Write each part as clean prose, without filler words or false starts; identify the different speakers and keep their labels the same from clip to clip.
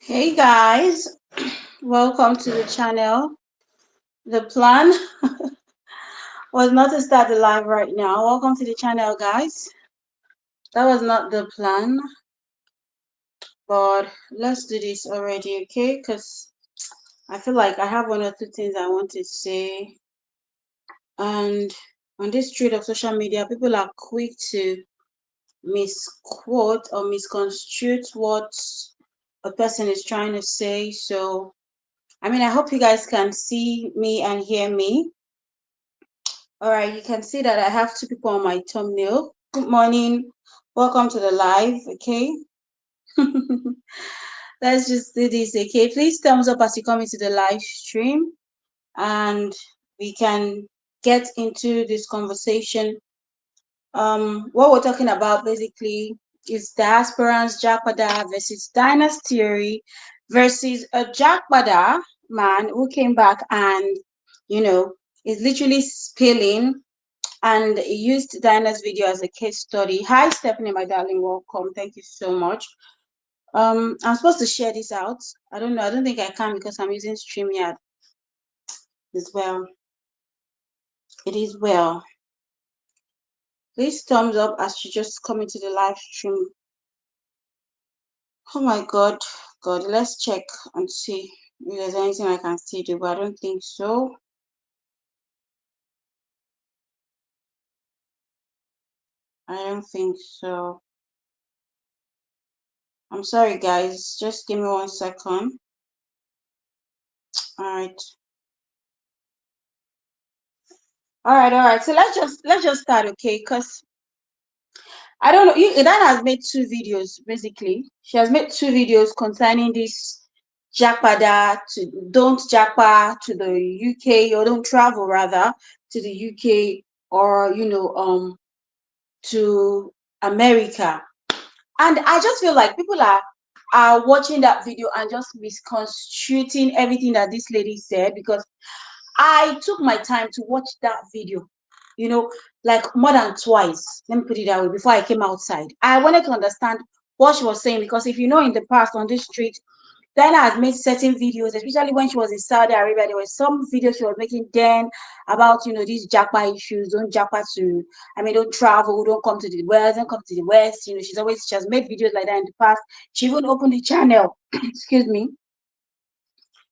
Speaker 1: Hey guys, welcome to the channel. The plan was not to start the live right now. Welcome to the channel, guys. That was not the plan, but let's do this already, okay? Because I feel like I have one or two things I want to say. And on this street of social media, people are quick to misquote or misconstrue what a person is trying to say. So I hope you guys can see me and hear me. All right, you can see that I have two people on my thumbnail. Good morning. Welcome to the live, okay? Let's just do this, okay? Please thumbs up as you come into the live stream and we can get into this conversation. What we're talking about basically is Diasporans, Japada versus Dyna's theory versus a Japada man who came back and, is literally spilling and used Dyna's video as a case study. Hi, Stephanie, my darling, welcome. Thank you so much. I'm supposed to share this out. I don't know. I don't think I can because I'm using StreamYard as well. It is well. Please thumbs up as you just come into the live stream. Oh my God. God, let's check and see if there's anything I can still do, but I don't think so. I don't think so. I'm sorry, guys. Just give me 1 second. All right. All right. So let's just start, okay? Because I don't know. That has made two videos basically. She has made two videos concerning this Japada to don't japa to the UK, or don't travel rather to the UK, or to America. And I just feel like people are watching that video and just misconstruing everything that this lady said, because I took my time to watch that video, like more than twice. Let me put it that way, before I came outside. I wanted to understand what she was saying, because if you know, in the past on this street, Diana has made certain videos, especially when she was in Saudi Arabia. There were some videos she was making then about, these japa issues. Don't japa to, don't travel, don't come to the West, don't come to the West. She has made videos like that in the past. She even opened the channel, excuse me.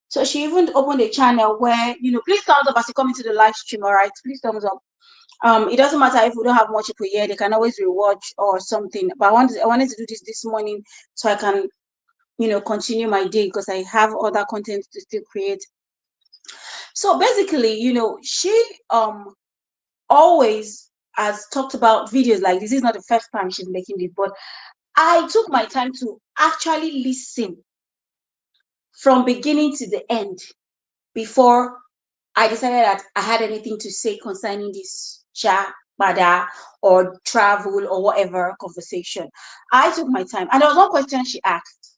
Speaker 1: So she even opened a channel where, please thumbs up as you come into the live stream, all right? Please thumbs up. It doesn't matter if we don't have much people here, they can always rewatch or something. But I wanted to do this morning so I can, continue my day, because I have other content to still create. So basically, she always has talked about videos like this. Is not the first time she's making this, but I took my time to actually listen from beginning to the end before I decided that I had anything to say concerning this Japada or travel or whatever conversation. I took my time, and there was one question she asked.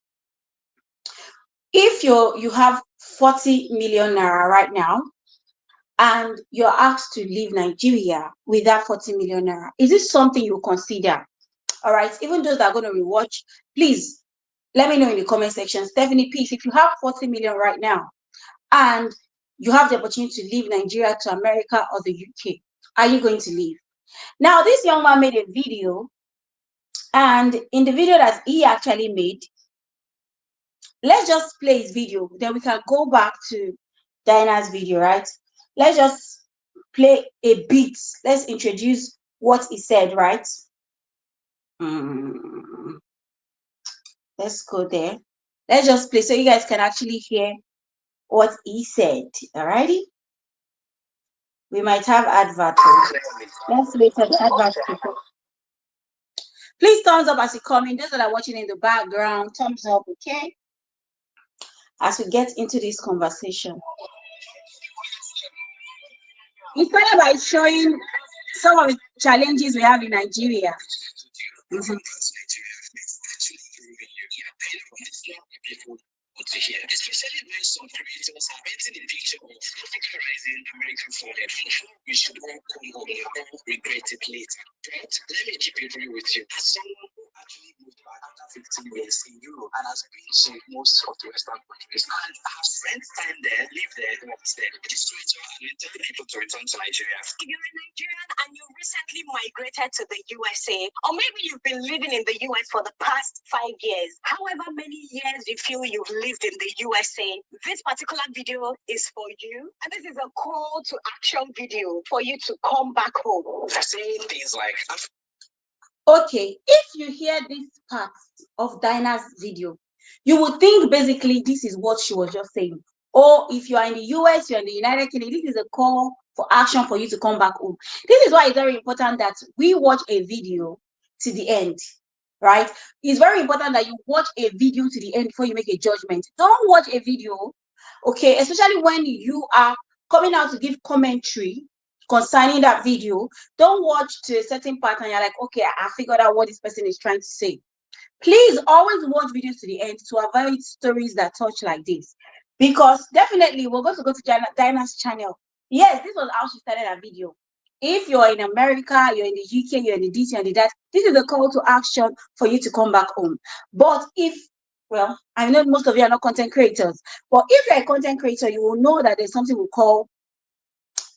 Speaker 1: If you have 40 million naira right now and you're asked to leave Nigeria with that 40 million naira, is this something you consider? All right, even those that are going to rewatch, please let me know in the comment section. Stephanie, please, if you have 40 million right now and you have the opportunity to leave Nigeria to America or the UK, are you going to leave? Now, this young man made a video, and in the video that he actually made, let's just play his video, then we can go back to Dyna's video, right? Let's just play a bit. Let's introduce what he said, right? Let's go there. Let's just play so you guys can actually hear what he said. Alrighty. We might have adverts. Let's wait for the adverts. Please thumbs up as you come in. Those that are watching in the background, thumbs up, okay? As we get into this conversation. We started by showing some of the challenges we have in Nigeria.
Speaker 2: To hear, especially when some creators are painting a picture of Africanizing American food and how we should all come home and regret it later. But let me keep it real with you. As someone who actually moved back after 15 years years in Europe and has been to most of the Western countries. And have spent time there, lived there, worked there. It is to return and tell people to return to Nigeria.
Speaker 3: If you're a Nigerian and you recently migrated to the USA, or maybe you've been living in the US for the past 5 years, however many years you feel you've lived in the USA, this particular video is for you. And this is a call to action video for you to come back home.
Speaker 2: Saying things like,
Speaker 1: Okay, if you hear this part of Dyna's video, you would think basically this is what she was just saying. Or if you are in the US, you're in the United Kingdom, this is a call for action for you to come back home. This is why it's very important that we watch a video to the end, right? It's very important that you watch a video to the end before you make a judgment. Don't watch a video, okay, especially when you are coming out to give commentary concerning that video. Don't watch to a certain part and you're like, okay, I figured out what this person is trying to say. Please always watch videos to the end to avoid stories that touch like this. Because definitely we're going to go to Dyna's channel. Yes, this was how she started her video. If you're in America, you're in the UK, you're in the DC and the that, this is a call to action for you to come back home. But if, well, I know most of you are not content creators, but if you're a content creator, you will know that there's something we call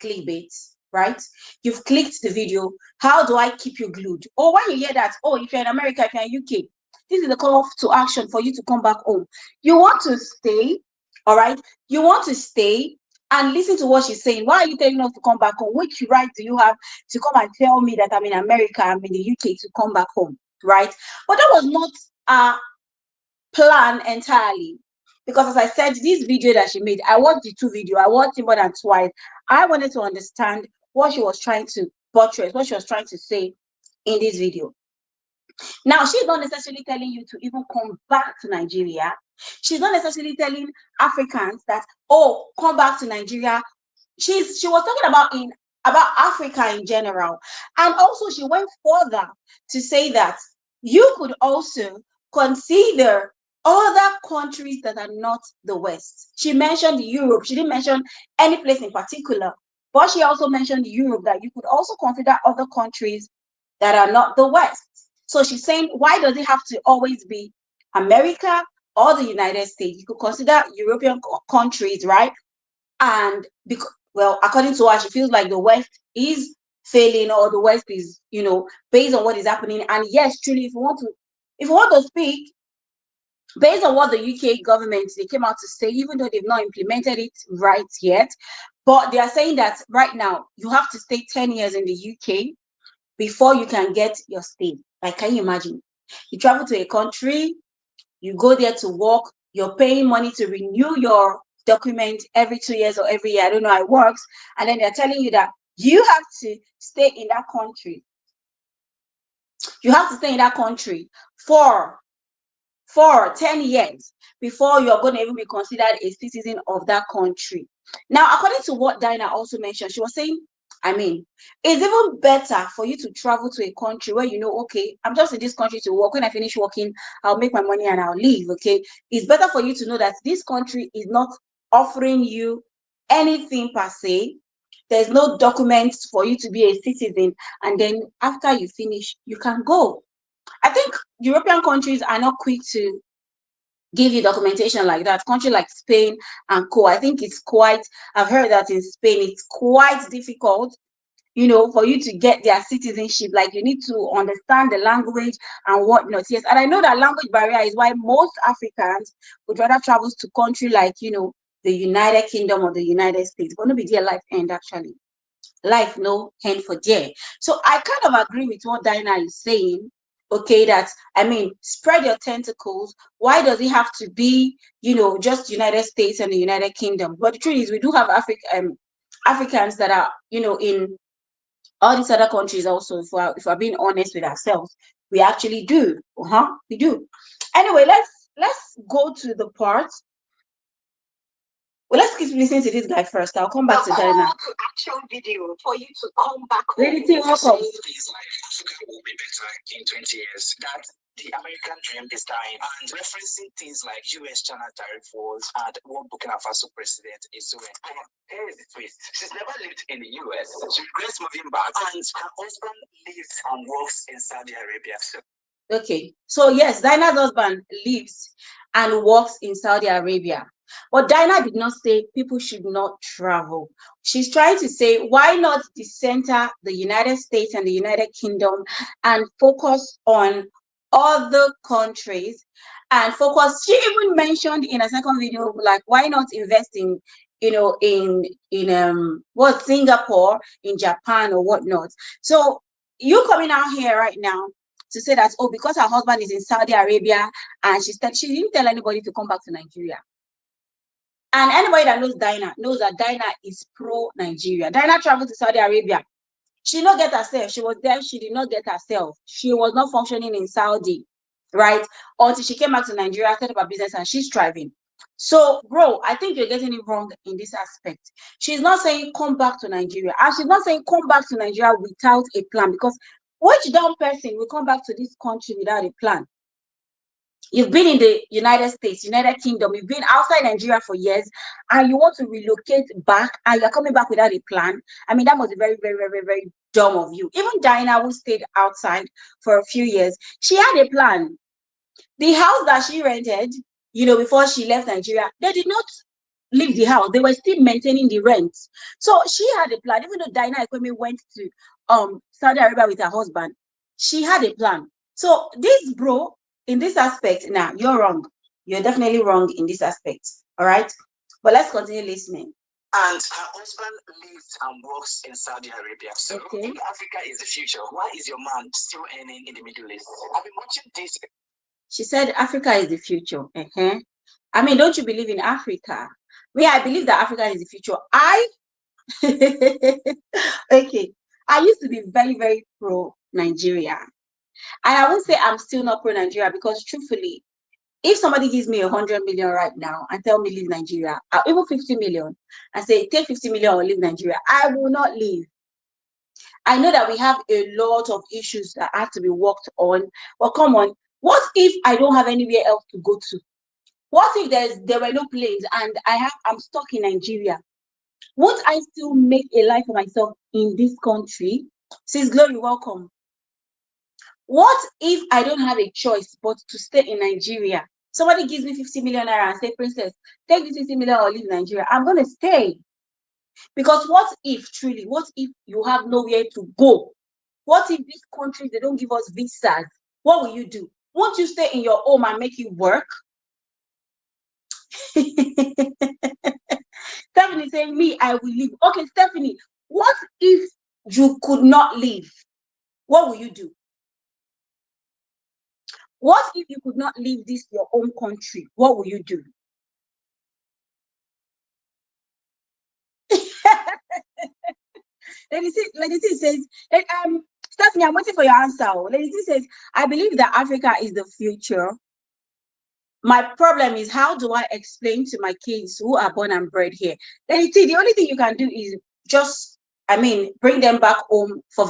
Speaker 1: clickbait, right? You've clicked the video. How do I keep you glued? Or when you hear that, oh, if you're in America, if you're in UK, this is the call to action for you to come back home. You want to stay, all right? You want to stay and listen to what she's saying. Why are you telling us to come back home? Which right do you have to come and tell me that I'm in America, I'm in the UK to come back home, right? But that was not a plan entirely. Because as I said, this video that she made, I watched the two videos. I watched it more than twice. I wanted to understand what she was trying to buttress, what she was trying to say in this video. Now, she's not necessarily telling you to even come back to Nigeria. She's not necessarily telling Africans that, oh, come back to Nigeria. She was talking about Africa in general. And also she went further to say that you could also consider other countries that are not the West. She mentioned Europe. She didn't mention any place in particular, but she also mentioned Europe, that you could also consider other countries that are not the West. So she's saying, why does it have to always be America or the United States? You could consider European countries, right? And because, well, according to her, she feels like the West is failing, or the West is, based on what is happening. And yes, truly, if you want to speak based on what the UK government, they came out to say, even though they've not implemented it right yet, but they are saying that right now you have to stay 10 years in the UK before you can get your stay. Like, can you imagine? You travel to a country, you go there to work, you're paying money to renew your document every 2 years or every year. I don't know how it works. And then they're telling you that you have to stay in that country. You have to stay in that country for 10 years before you're going to even be considered a citizen of that country. Now, according to what Dyna also mentioned, she was saying, it's even better for you to travel to a country where okay, I'm just in this country to work. When I finish working, I'll make my money and I'll leave, okay? It's better for you to know that this country is not offering you anything per se. There's no documents for you to be a citizen. And then after you finish, you can go. I think European countries are not quick to give you documentation like that. Country like Spain and co. I think I've heard that in Spain, it's quite difficult, for you to get their citizenship. Like, you need to understand the language and whatnot. Yes. And I know that language barrier is why most Africans would rather travel to country like, the United Kingdom or the United States. But no be their life end, actually. Life no end for there. So I kind of agree with what Dyna is saying. Okay, that spread your tentacles. Why does it have to be, just United States and the United Kingdom? But the truth is, we do have Africans that are, in all these other countries also. If we're being honest with ourselves, we actually do. We do. Anyway, let's go to the part. Well, let's keep listening to this guy first. I'll come back to Dyna.
Speaker 3: Call to action video for you to come back home.
Speaker 1: Lady T, welcome.
Speaker 2: Things like Africa will be better in 20 years. That the American dream is dying, and referencing things like US-China tariff wars and what Burkina Faso president is doing. And here is the twist: she's never lived in the US. She regrets moving back, and her husband lives and works in Saudi Arabia. So
Speaker 1: Okay, so yes, Dinah's husband lives and works in Saudi Arabia. But Dinah did not say people should not travel. She's trying to say, why not decenter the United States and the United Kingdom and focus on other countries and focus. She even mentioned in a second video, like, why not invest in, what, Singapore, in Japan or whatnot. So you coming out here right now to say that, oh, because her husband is in Saudi Arabia and she didn't tell anybody to come back to Nigeria. And anybody that knows Dyna knows that Dyna is pro-Nigeria. Dyna traveled to Saudi Arabia. She did not get herself. She was there. She did not get herself. She was not functioning in Saudi, right? Until she came back to Nigeria, set up a business, and she's thriving. So, bro, I think you're getting it wrong in this aspect. She's not saying come back to Nigeria. And she's not saying come back to Nigeria without a plan. Because which dumb person will come back to this country without a plan? You've been in the United States, United Kingdom, you've been outside Nigeria for years, and you want to relocate back, and you're coming back without a plan. I mean, that was very, very, very, very dumb of you. Even Diana, who stayed outside for a few years, she had a plan. The house that she rented, before she left Nigeria, they did not leave the house. They were still maintaining the rent. So she had a plan. Even though Diana Ekwemi went to Saudi Arabia with her husband, she had a plan. So this bro, in this aspect, now you're wrong. You're definitely wrong in this aspect. All right. But let's continue listening.
Speaker 2: And her husband lives and works in Saudi Arabia. So
Speaker 1: Okay.
Speaker 2: if Africa is the future, why is your man still earning in the Middle East? I've been watching this.
Speaker 1: She said Africa is the future. I mean, don't you believe in Africa? I believe that Africa is the future. Okay. I used to be very, very pro Nigeria. And I won't say I'm still not pro Nigeria, because truthfully, if somebody gives me 100 million right now and tell me leave Nigeria, even 50 million, and say take 50 million or leave Nigeria, I will not leave. I know that we have a lot of issues that have to be worked on. But come on, what if I don't have anywhere else to go to? What if there were no planes and I'm stuck in Nigeria? Won't I still make a life for myself in this country? Sis Glory, welcome. What if I don't have a choice but to stay in Nigeria? Somebody gives me 50 million naira and say, Princess, take this 50 million or leave Nigeria. I'm going to stay. Because what if you have nowhere to go? What if these countries, they don't give us visas? What will you do? Won't you stay in your home and make it work? Stephanie saying, me, I will leave. Okay, Stephanie, what if you could not leave? What will you do? What if you could not leave this your own country? What will you do? Lady C says, Stephanie, I'm waiting for your answer. Lady C says, I believe that Africa is the future. My problem is, how do I explain to my kids who are born and bred here? Lady C, the only thing you can do is just, bring them back home for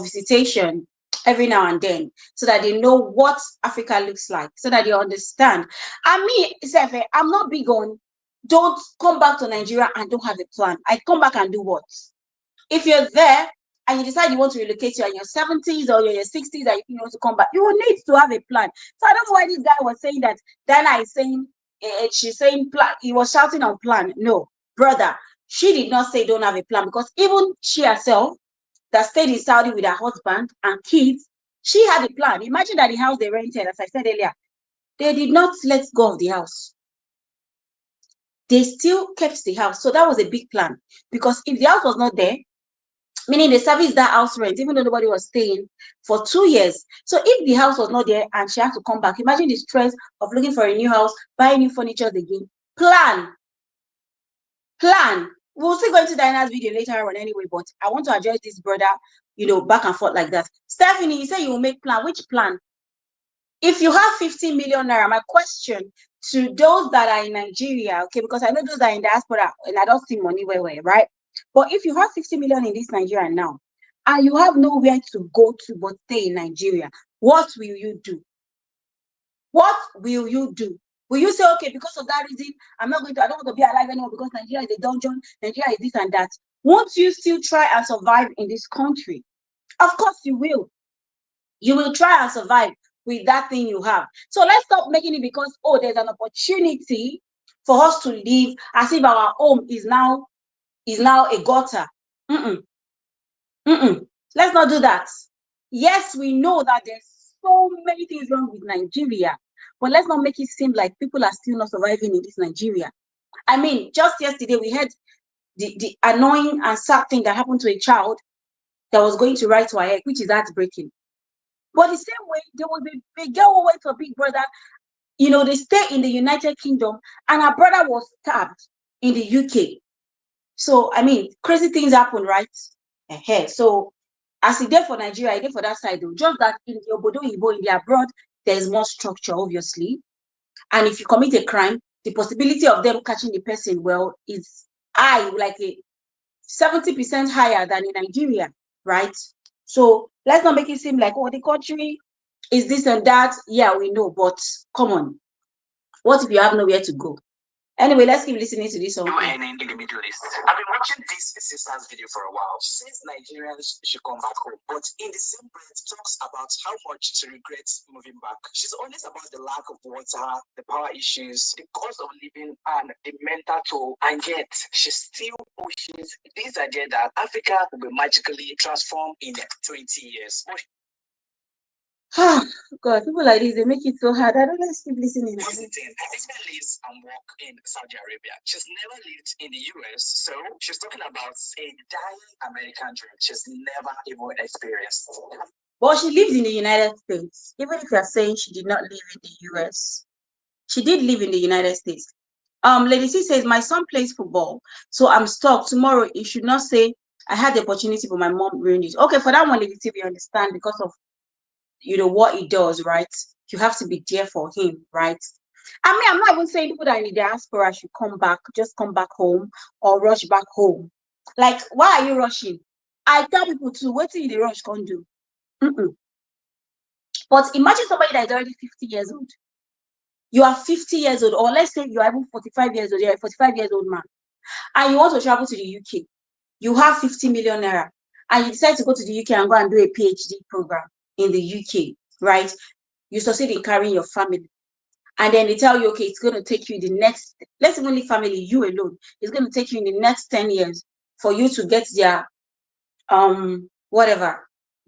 Speaker 1: visitation every now and then, so that they know what Africa looks like, so that they understand. And me, Sefe, I'm not big on, don't come back to Nigeria and don't have a plan. I come back and do what? If you're there and you decide you want to relocate, you're in your 70s or you're in your 60s and you want to come back, you will need to have a plan. So I don't know why this guy was saying that Dana is saying, she's saying plan. He was shouting on plan. No, brother, she did not say don't have a plan, because even she herself, that stayed in Saudi with her husband and kids, she had a plan. Imagine that the house they rented, as I said earlier, they did not let go of the house. They still kept the house. So that was a big plan, because if the house was not there, meaning they serviced that house rent, even though nobody was staying for 2 years. So if the house was not there and she had to come back, imagine the stress of looking for a new house, buying new furniture again. Plan. We'll still go into Diana's video later on anyway, but I want to address this brother, back and forth like that. Stephanie, you say you will make plan. Which plan? If you have 50 million naira, my question to those that are in Nigeria, okay, because I know those that are in diaspora and I don't see money where, right? But if you have 60 million in this Nigeria now, and you have nowhere to go to but stay in Nigeria, what will you do? What will you do? Will you say, okay, because of that reason, I don't want to be alive anymore because Nigeria is a dungeon, Nigeria is this and that? Won't you still try and survive in this country? Of course you will. You will try and survive. with that thing you have. So let's stop making it because, oh, there's an opportunity for us to live as if our home is now a gutter. Let's not do that. Yes, we know that there's so many things wrong with Nigeria, but let's not make it seem like people are still not surviving in this Nigeria. I mean, just yesterday we had the annoying and sad thing that happened to a child that was going to write to her head, which is heartbreaking. But the same way, there was a girl who went to a Big Brother. They stay in the United Kingdom, and her brother was stabbed in the UK. So, I mean, crazy things happen, right? So, as he did for Nigeria, he did for that side, though. Just that in the Obodo Ibo, in the abroad, there's more structure, obviously. And if you commit a crime, the possibility of them catching the person, well, is high, like a 70% higher than in Nigeria, right? So let's not make it seem like, oh, the country is this and that. Yeah, we know, but come on. What if you have nowhere to go? Anyway, let's keep listening to this song.
Speaker 2: In the Middle East. I've been watching this assistance video for a while. Since Nigerians should come back home, but in the same breath talks about how much she regrets moving back. She's honest about the lack of water, the power issues, the cost of living, and the mental toll. And yet, she still pushes this idea that Africa will be magically transformed in 20 years.
Speaker 1: God, people like this, they make it so hard. I don't let's keep listening.
Speaker 2: This man lives and works in Saudi Arabia. She's never lived in the US, so she's talking about a dying American dream she's never even experienced.
Speaker 1: But she lives in the United States. Even if you're saying she did not live in the US, she did live in the United States. Lady C says, my son plays football, so I'm stuck. Tomorrow, you should not say, I had the opportunity, but my mom ruined it. Okay, for that one, Lady C, we understand because of what he does, right? You have to be there for him, right? I mean, I'm not even saying people that are in the diaspora should just come back home or rush back home. Like, why are you rushing? I tell people to what till the rush can't do. But imagine somebody that is already 50 years old. You are 50 years old, or let's say you are even 45 years old, you're a 45 years old man, and you want to travel to the UK. You have 50 million naira, and you decide to go to the UK and go and do a PhD program in the UK, right? You succeed in carrying your family. And then they tell you, okay, it's going to take you the next, let's even leave family, you alone. It's going to take you in the next 10 years for you to get their,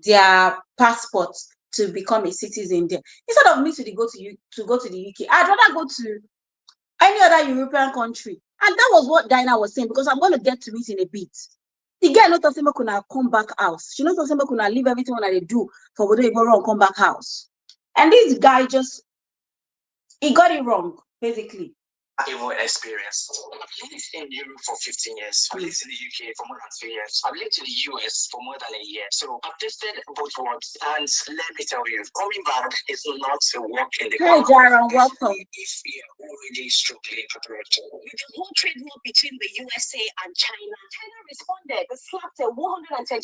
Speaker 1: their passports to become a citizen there. Instead of me to go to the UK, I'd rather go to any other European country. And that was what Dyna was saying, because I'm going to get to it in a bit. The girl not saying gonna come back house. She not saying gonna leave everything when they do for whether you go wrong, come back house. And this guy he got it wrong, basically.
Speaker 2: Evil experience. I've lived in Europe for 15 years. I've lived in the UK for more than 3 years. I've lived in the US for more than a year. So I've tested both worlds, and let me tell you, coming back is not a walk in the
Speaker 1: park. Hi, Jaron, welcome.
Speaker 2: If you're already struggling to correct.
Speaker 3: With the whole trade war between the USA and China responded and slapped a 125%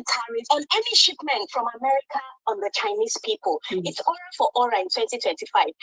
Speaker 3: tariff on any shipment from America on the Chinese people. It's aura for aura in 2025.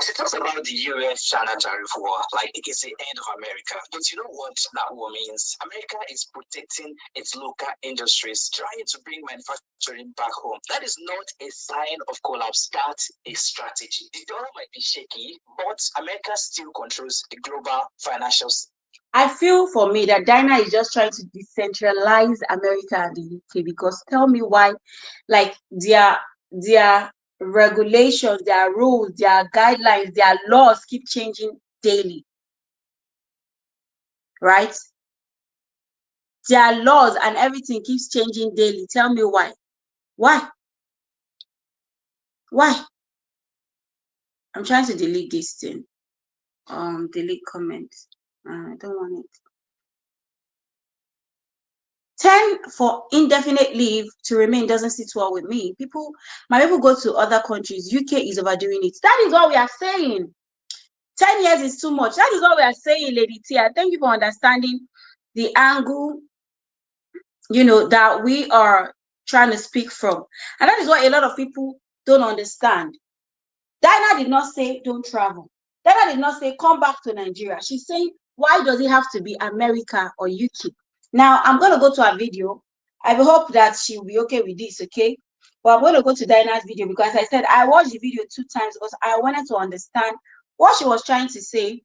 Speaker 2: She talks about the US-China tariff war like it is the end of America. But you know what that war means? America is protecting its local industries, trying to bring manufacturing back home. That is not a sign of collapse. That's a strategy. The dollar might be shaky, but America still controls the global financial system.
Speaker 1: I feel for me that Dyna is just trying to decentralize America and the UK, because tell me why, like their regulations, their rules, their guidelines, their laws keep changing daily, right? Their laws and everything keeps changing daily. Tell me why. Why? I'm trying to delete this thing. Delete comments. I don't want it. 10 for indefinite leave to remain doesn't sit well with me. My people go to other countries. UK is overdoing it. That is what we are saying. 10 years is too much. That is what we are saying, Lady Tia. Thank you for understanding the angle, that we are trying to speak from. And that is what a lot of people don't understand. Dyna did not say don't travel. Dyna did not say come back to Nigeria. She's saying, why does it have to be America or UK? Now, I'm going to go to a video. I hope that she'll be okay with this, okay? But I'm going to go to Dyna's video because I said I watched the video 2 times because I wanted to understand what she was trying to say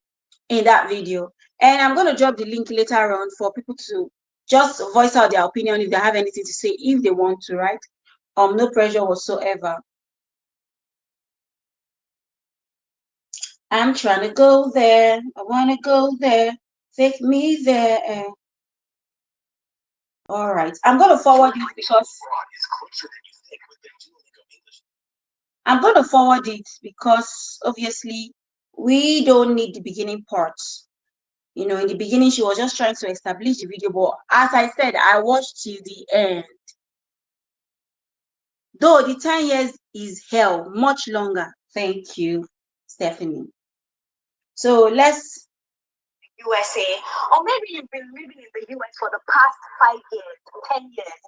Speaker 1: in that video. And I'm going to drop the link later on for people to just voice out their opinion if they have anything to say, if they want to, right? No pressure whatsoever. I'm trying to go there. I want to go there. Take me there. All right. I'm going to forward it because obviously we don't need the beginning parts. You know, in the beginning, she was just trying to establish the video, but as I said, I watched till the end. Though the 10 years is hell, much longer. Thank you, Stephanie. So let's
Speaker 3: USA, or maybe you've been living in the US for the past 5 years, 10 years,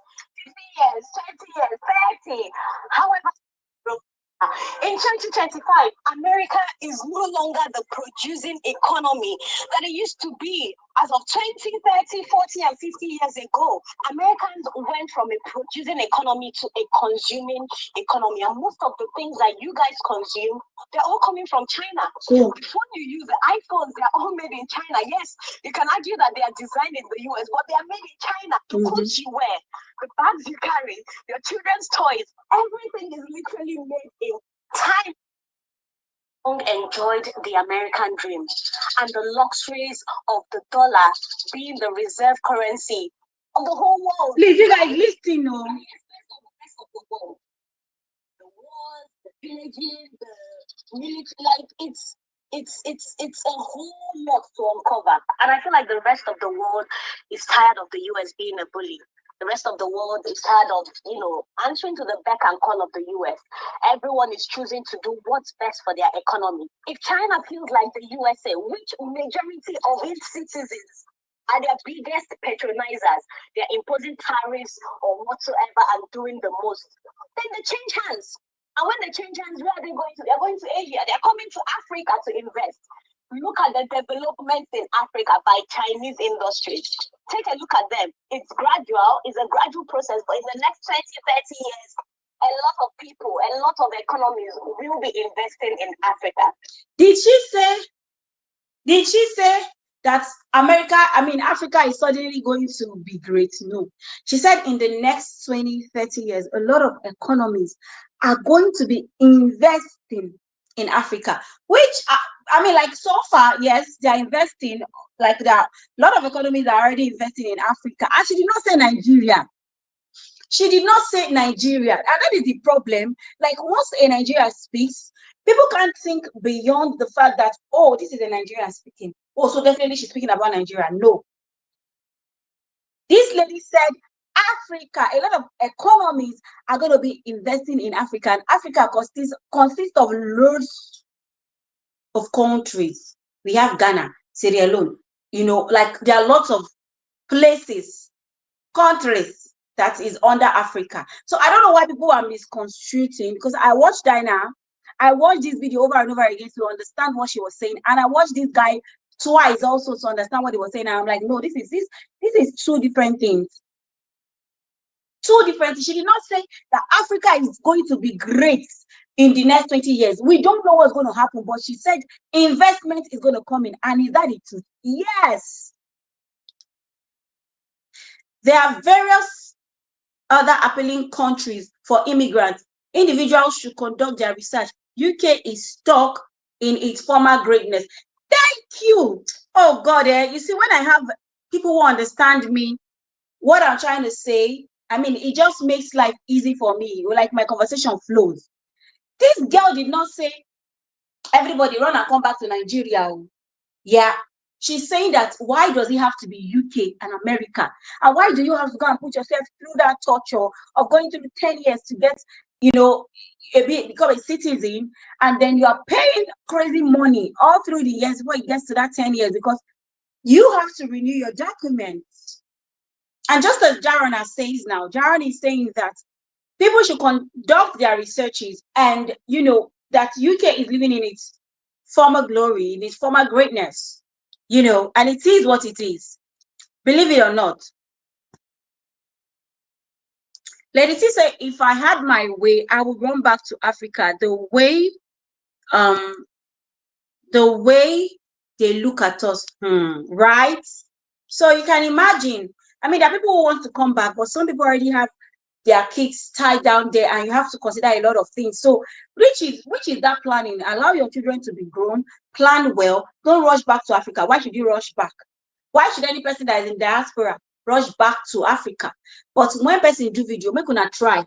Speaker 3: 15 years, 20 years, 30. However, in 2025, America is no longer the producing economy that it used to be as of 20, 30, 40, and 50 years ago. Americans went from a producing economy to a consuming economy. And most of the things that you guys consume, they're all coming from China.
Speaker 1: Yeah.
Speaker 3: Before you use the iPhones, they're all made in China. Yes, you can argue that they are designed in the US, but they are made in China. The clothes you wear, the bags you carry, your children's toys, everything is literally made in time. Enjoyed the American dream and the luxuries of the dollar being the reserve currency of the whole world.
Speaker 1: Please, you guys listen, no.
Speaker 3: The wars, the pillaging, the military, like it's a whole lot to uncover. And I feel like the rest of the world is tired of the US being a bully. The rest of the world is tired of, answering to the beck and call of the US. Everyone is choosing to do what's best for their economy. If China feels like the USA, which majority of its citizens are their biggest patronizers, they're imposing tariffs or whatsoever and doing the most, then they change hands. And when they change hands, where are they going to? They're going to Asia. They're coming to Africa to invest. Look at the development in Africa by Chinese industries. Take a look at them. It's gradual, it's a gradual process, but in the next 20, 30 years, a lot of people, a lot of economies will be investing in Africa.
Speaker 1: Did she say that Africa is suddenly going to be great? No. She said in the next 20, 30 years, a lot of economies are going to be investing in Africa, which so far, yes, they're investing, like there are a lot of economies are already investing in Africa. And she did not say Nigeria. She did not say Nigeria. And that is the problem. Like once a Nigerian speaks, people can't think beyond the fact that, oh, this is a Nigerian speaking. Oh, so definitely she's speaking about Nigeria. No. This lady said Africa, a lot of economies are going to be investing in Africa. And Africa consists of loads of countries. We have Ghana, Sierra Leone, like there are lots of places, countries that is under Africa. So I don't know why people are misconstruing, because I watched Dyna, I watched this video over and over again to understand what she was saying, and I watched this guy twice also to understand what he was saying. And I'm like, no, this is two different things. Two different things. She did not say that Africa is going to be great in the next 20 years. We don't know what's going to happen, but she said investment is going to come in. And is that the truth? Yes. There are various other appealing countries for immigrants. Individuals should conduct their research. UK is stuck in its former greatness. Thank you. Oh God, you see, when I have people who understand me, what I'm trying to say, it just makes life easy for me. Like my conversation flows. This girl did not say everybody run and come back to Nigeria. Yeah. She's saying that why does it have to be UK and America? And why do you have to go and put yourself through that torture of going through 10 years to get, become a citizen, and then you are paying crazy money all through the years before it gets to that 10 years because you have to renew your documents. And just as Jarana says now, Jaron is saying that people should conduct their researches and, that UK is living in its former glory, in its former greatness, and it is what it is. Believe it or not. Lady T said, if I had my way, I would run back to Africa. Um, the way they look at us, right? So you can imagine. I mean, there are people who want to come back, but some people already have their kids tied down there, and you have to consider a lot of things. So, which is that planning? Allow your children to be grown, plan well. Don't rush back to Africa. Why should you rush back? Why should any person that is in diaspora rush back to Africa? But when person do video, make una try.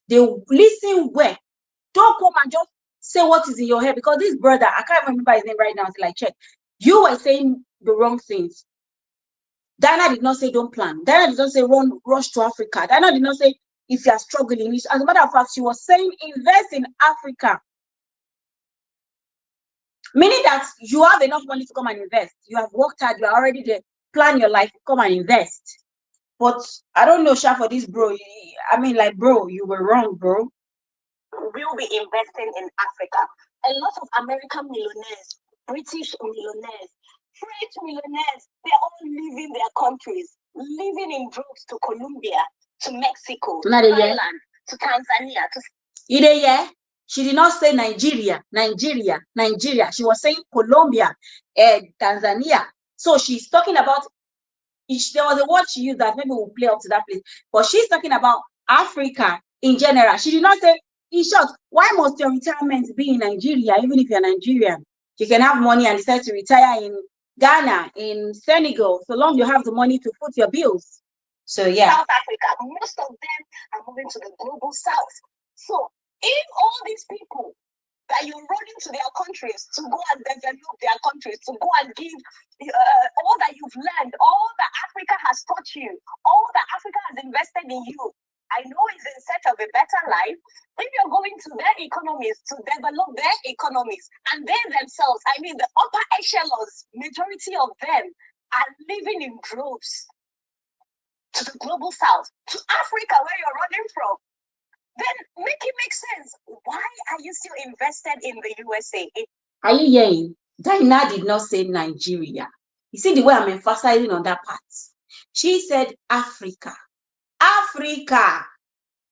Speaker 1: They listen well. Don't come and just say what is in your head, because this brother, I can't remember his name right now until I check. You were saying the wrong things. Dyna did not say don't plan. Dyna did not say rush to Africa. Dyna did not say if you are struggling. As a matter of fact, she was saying invest in Africa. Meaning that you have enough money to come and invest. You have worked hard, you are already there. Plan your life, come and invest. But I don't know, Sha, for this bro. I mean, like, bro, you were wrong, bro.
Speaker 3: Will be investing in Africa. A lot of American millionaires, British millionaires, French millionaires, they're all leaving their countries, living in droves to Colombia, to Mexico, to Thailand, to Tanzania.
Speaker 1: Yeah? She did not say Nigeria. She was saying Colombia, Tanzania. So she's talking about, there was a word she used that maybe we'll play up to that place, but she's talking about Africa in general. She did not say, in short, why must your retirement be in Nigeria, even if you're Nigerian? You can have money and decide to retire in Ghana, in Senegal, so long you have the money to foot your bills. So yeah.
Speaker 3: South Africa, most of them are moving to the global south. So if all these people that you're running to their countries to go and develop their countries, to go and give all that you've learned, all that Africa has taught you, all that Africa has invested in you, I know it's in search of a better life. If you're going to their economies to develop their economies, and they themselves, I mean the upper echelons, majority of them are living in droves to the global south, to Africa, where you're running from, then make it make sense. Why are you still invested in the USA?
Speaker 1: Are you hearing? Dyna did not say Nigeria. You see the way I'm emphasizing on that part. She said Africa. Africa.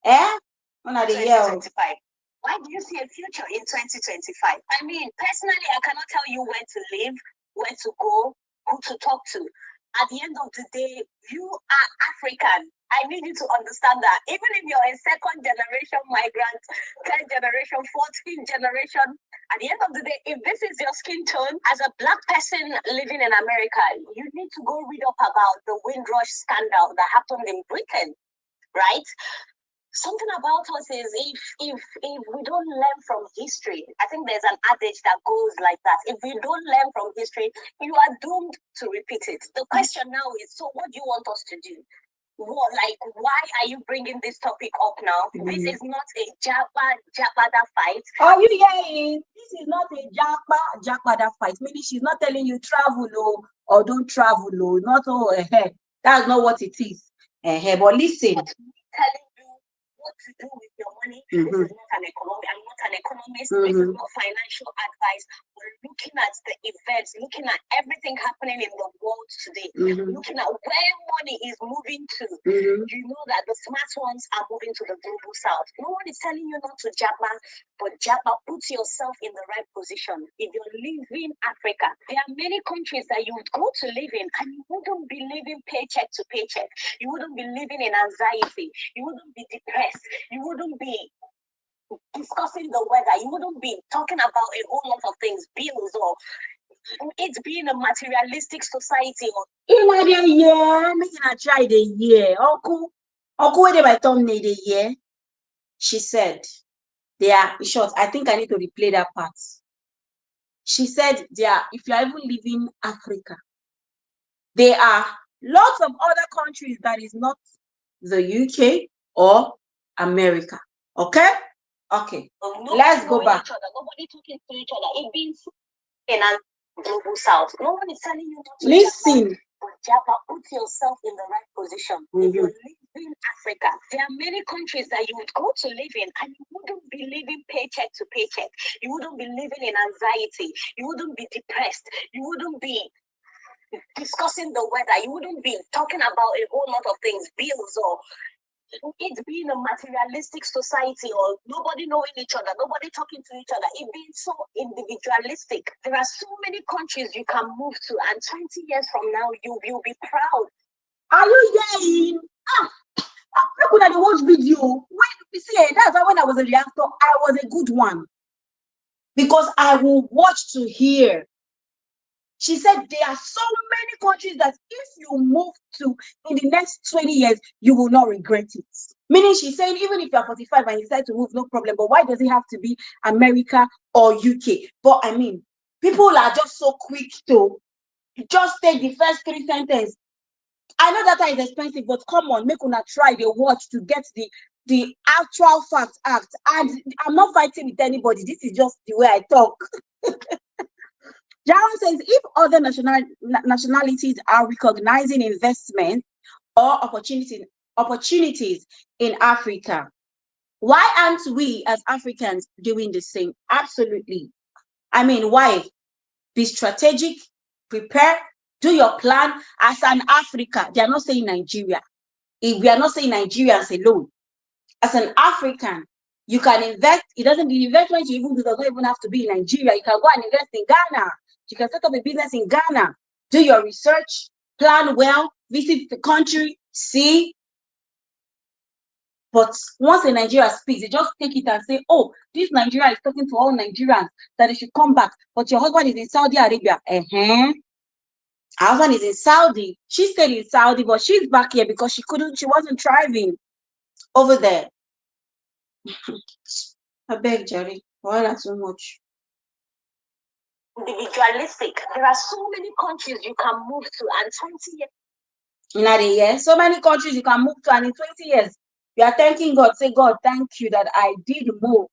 Speaker 1: Eh? When are they
Speaker 3: 2025. Why do you see a future in 2025? I mean, personally, I cannot tell you where to live, where to go, who to talk to. At the end of the day, you are African. I need you to understand that. Even if you're a second generation migrant, 10th generation, 14th generation, at the end of the day, if this is your skin tone, as a black person living in America, you need to go read up about the Windrush scandal that happened in Britain, right? Something about us is if we don't learn from history, I think there's an adage that goes like that. If we don't learn from history, you are doomed to repeat it. The question now is, so what do you want us to do? What, like, why are you bringing this topic up now? This is not a Japada fight.
Speaker 1: Are you hearing? This is not a Japada fight. Meaning she's not telling you travel or don't travel not that's not what it is. But listen.
Speaker 3: Telling you what to do with your money. This is not an economic. I'm not an economist. This is not financial advice. We're looking at the events, looking at everything happening in the world today, looking at where money is moving to. You know that the smart ones are moving to the global south. No one is telling you not to Japa, but Japa, put yourself in the right position. If you're leaving Africa, there are many countries that you would go to live in, and you wouldn't be living paycheck to paycheck. You wouldn't be living in anxiety. You wouldn't be depressed. You wouldn't be discussing the weather. You wouldn't be talking about a whole lot of things, bills, or it being a materialistic society. Or
Speaker 1: making a try the year. Uncle, where they by thumbnail the year. She said, they are short. I think I need to replay that part. She said, if you are even living Africa, there are lots of other countries that is not the UK or America. Okay? Okay. Let's go back.
Speaker 3: Nobody talking to each other. It means in a global south. No one is telling you not to
Speaker 1: listen.
Speaker 3: But Japa, put yourself in the right position. If you're living Africa, there are many countries that you would go to live in, and you wouldn't be living paycheck to paycheck. You wouldn't be living in anxiety. You wouldn't be depressed. You wouldn't be discussing the weather. You wouldn't be talking about a whole lot of things, bills, or it being a materialistic society or nobody knowing each other, nobody talking to each other, it being so individualistic. There are so many countries you can move to, and 20 years from now, you'll be proud.
Speaker 1: Are you hearing? Look when I watch video. When you see, that's why when I was a reactor, I was a good one. Because I will watch to hear. She said there are so many countries that if you move to in the next 20 years, you will not regret it. Meaning she's saying even if you're 45 and you decide to move, no problem. But why does it have to be America or UK? But I mean, people are just so quick to just take the first 3 sentences. I know data is expensive, but come on, make una try the watch to get the actual fact act. And I'm not fighting with anybody. This is just the way I talk. Jaron says, if other nationalities are recognizing investment or opportunities in Africa, why aren't we as Africans doing the same? Absolutely. I mean, why? Be strategic, prepare, do your plan as an Africa. They are not saying Nigeria. If we are not saying Nigerians alone, as an African, you can invest. It doesn't, the investment you even do does not even have to be in Nigeria. You can go and invest in Ghana. You can set up a business in Ghana. Do your research, plan well, visit the country, see. But once a Nigeria speaks, they just take it and say, oh, this Nigeria is talking to all Nigerians that they should come back. But your husband is in Saudi Arabia. Her husband is in Saudi. She stayed in Saudi, but she's back here because she wasn't thriving over there. I beg, Jerry. Why not so much?
Speaker 3: Individualistic. There are so many countries you can move to, and 20 years.
Speaker 1: In a year, so many countries you can move to, and in 20 years, you are thanking God. Say, God, thank you that I did move.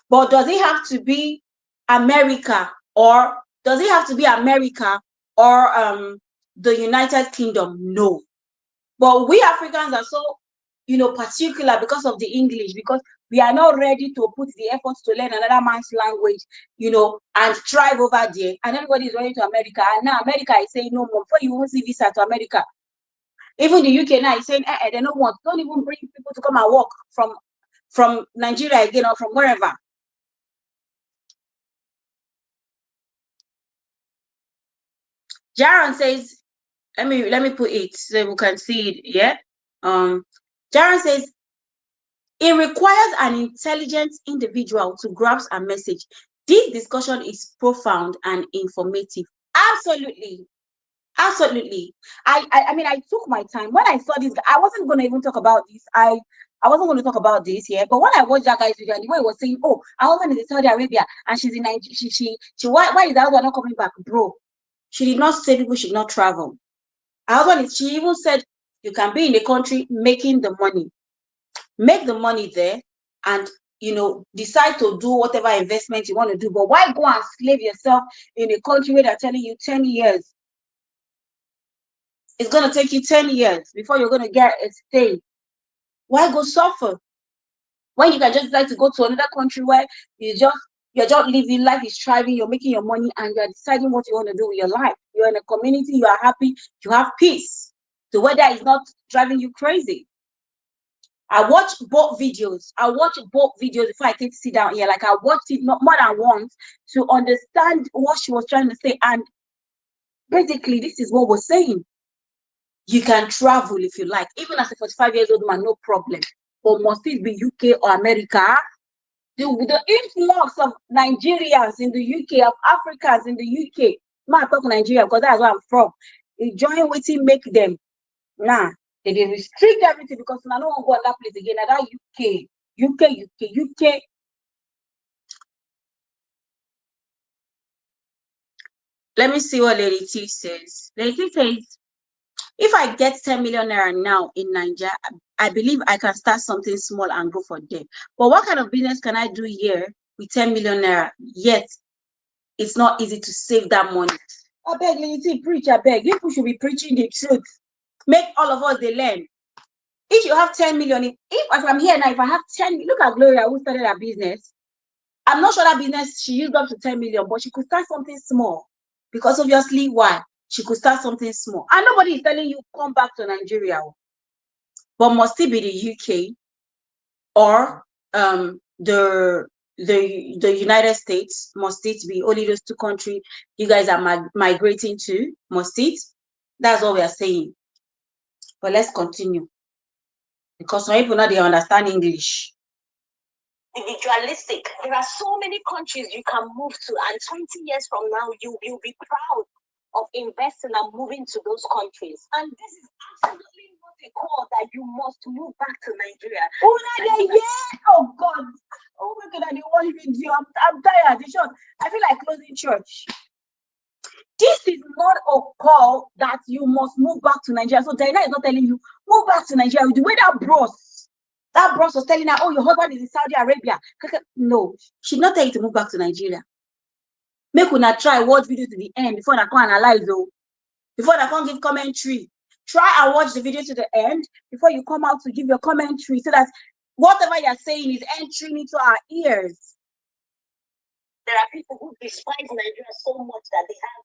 Speaker 1: But does it have to be America, or does it have to be America or the United Kingdom? No. But we Africans are so, particular because of the English, because we are not ready to put the efforts to learn another man's language, and thrive over there. And everybody is running to America. And now America is saying no more. Before you won't see visa to America. Even the UK now is saying, they don't want. Don't even bring people to come and work from Nigeria again or from wherever. Jaron says, let me put it so we can see it. Yeah. Jaron says, it requires an intelligent individual to grasp a message. This discussion is profound and informative. Absolutely. Absolutely. I mean, I took my time. When I saw this, I wasn't going to even talk about this. I wasn't going to talk about this here. But when I watched that guy's video, and the way he was saying, oh, our husband is in Saudi Arabia and she's in Nigeria, why is that husband not coming back? Bro, she did not say people should not travel. Our husband she even said, you can be in the country making the money. Make the money there and decide to do whatever investment you want to do. But why go and slave yourself in a country where they're telling you 10 years? It's going to take you 10 years before you're going to get a stay. Why go suffer when you can just decide to go to another country where you're just living, life is thriving, you're making your money, and you're deciding what you want to do with your life. You're in a community, you are happy, you have peace. The weather is not driving you crazy. I watched both videos. Before I came to sit down here. Like, I watched it not more than once to understand what she was trying to say. And basically, this is what we're saying. You can travel if you like, even as a 45-year-old man, no problem. But must it be UK or America? The influx of Nigerians in the UK, of Africans in the UK. I talk Nigeria because that's where I'm from. Enjoying waiting make them. Nah. They restrict everything because I don't want to go on that place again. Now that UK. Let me see what Lady T says. Lady T says, if I get 10 million naira now in Nigeria, I believe I can start something small and go for them. But what kind of business can I do here with 10 million naira? Yet, it's not easy to save that money. I beg, Lady T, preach, I beg. You should be preaching the truth. Make all of us they learn. If you have 10 million, if as I'm here now, if I have 10, look at Gloria who started her business. I'm not sure that business she used up to 10 million, but she could start something small. Because obviously, why? She could start something small. And nobody is telling you come back to Nigeria. but must it be the UK or the United States? Must it be only those two countries you guys are migrating to? Must it? That's what we are saying. But let's continue, because some people now they understand English.
Speaker 3: Individualistic. There are so many countries you can move to, and 20 years from now, you'll be proud of investing and moving to those countries. And this is absolutely not a call that you must move back to Nigeria.
Speaker 1: Oh, yeah. Oh God. Oh my God, I don't want video. I'm tired. I feel like closing church. This is not a call that you must move back to Nigeria. So Dyna is not telling you move back to Nigeria. The way that bros was telling her, oh, your husband is in Saudi Arabia. No, she'd not tell you to move back to Nigeria. Make una try watch video to the end before I can analyze, though. Before I can give commentary. Try and watch the video to the end before you come out to give your commentary, so that whatever you're saying is entering into our ears.
Speaker 3: There are people who despise Nigeria so much that they have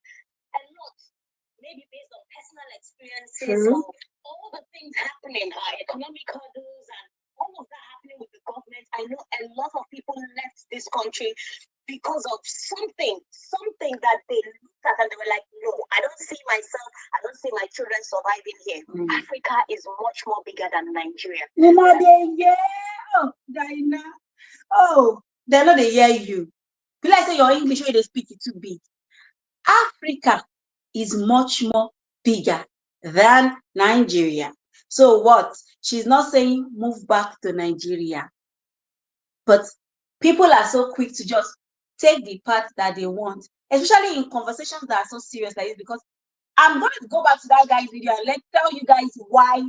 Speaker 3: a lot, maybe based on personal experiences of all the things happening, economic hurdles and all of that happening with the government. I know a lot of people left this country because of something that they looked at and they were like, no, I don't see myself, I don't see my children surviving here. Africa is much more bigger than Nigeria.
Speaker 1: Dyna. Oh, they're not they hear you. Be like say your English way they speak it too big. Africa is much more bigger than Nigeria. So what? She's not saying move back to Nigeria. But people are so quick to just take the path that they want, especially in conversations that are so serious like this, because I'm going to go back to that guy's video and tell you guys why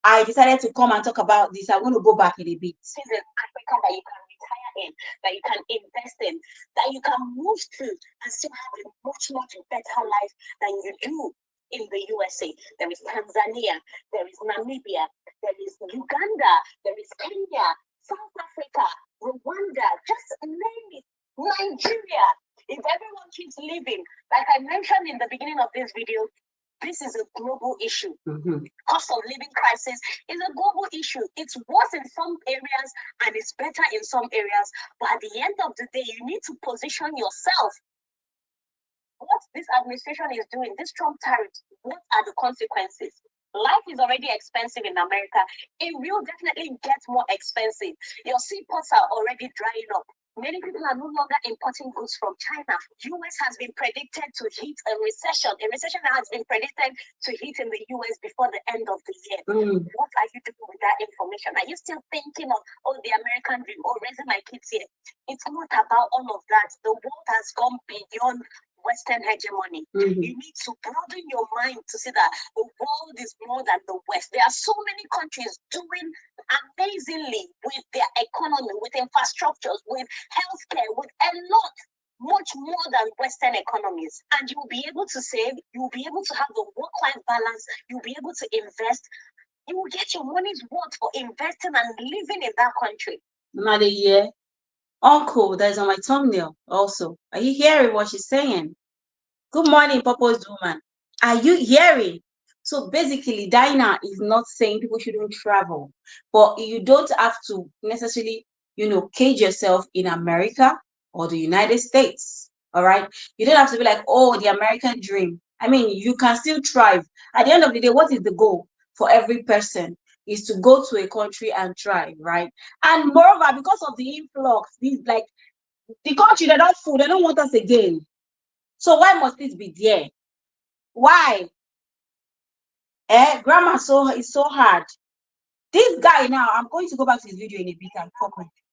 Speaker 1: I decided to come and talk about this. I'm going to go back in a bit.
Speaker 3: This is Africa that you can retire in, that you can invest in, that you can move to and still have a much, much better life than you do in the USA. There is Tanzania, there is Namibia, there is Uganda, there is Kenya, South Africa, Rwanda, just name it, Nigeria. If everyone keeps living, like I mentioned in the beginning of this video, this is a global issue. Cost of living crisis is a global issue. It's worse in some areas and it's better in some areas. But at the end of the day, you need to position yourself. What this administration is doing, this Trump tariffs, what are the consequences? Life is already expensive in America. It will definitely get more expensive. Your seaports are already drying up. Many people are no longer importing goods from China. US has been predicted to hit a recession. A recession has been predicted to hit in the US before the end of the year. What are you doing with that information? Are you still thinking of, oh, the American dream, or raising my kids here? It's not about all of that. The world has gone beyond Western hegemony. You need to broaden your mind to see that the world is more than the West. There are so many countries doing amazingly with their economy, with infrastructures, with healthcare, with a lot, much more than Western economies. And you'll be able to save, you'll be able to have the work-life balance, you'll be able to invest, you will get your money's worth for investing and living in that country.
Speaker 1: Not a year. Uncle, that is on my thumbnail also. Are you hearing what she's saying? Good morning, Purpose Woman. Are you hearing? So basically, Dyna is not saying people shouldn't travel, but you don't have to necessarily, cage yourself in America or the United States. All right. You don't have to be like, oh, the American dream. I mean, you can still thrive. At the end of the day, what is the goal for every person? Is to go to a country and thrive, right? And moreover, because of the influx, the country they don't want us again. So why must it be there? Why? Grammar is so hard. This guy now, I'm going to go back to his video in a bit and talk with you.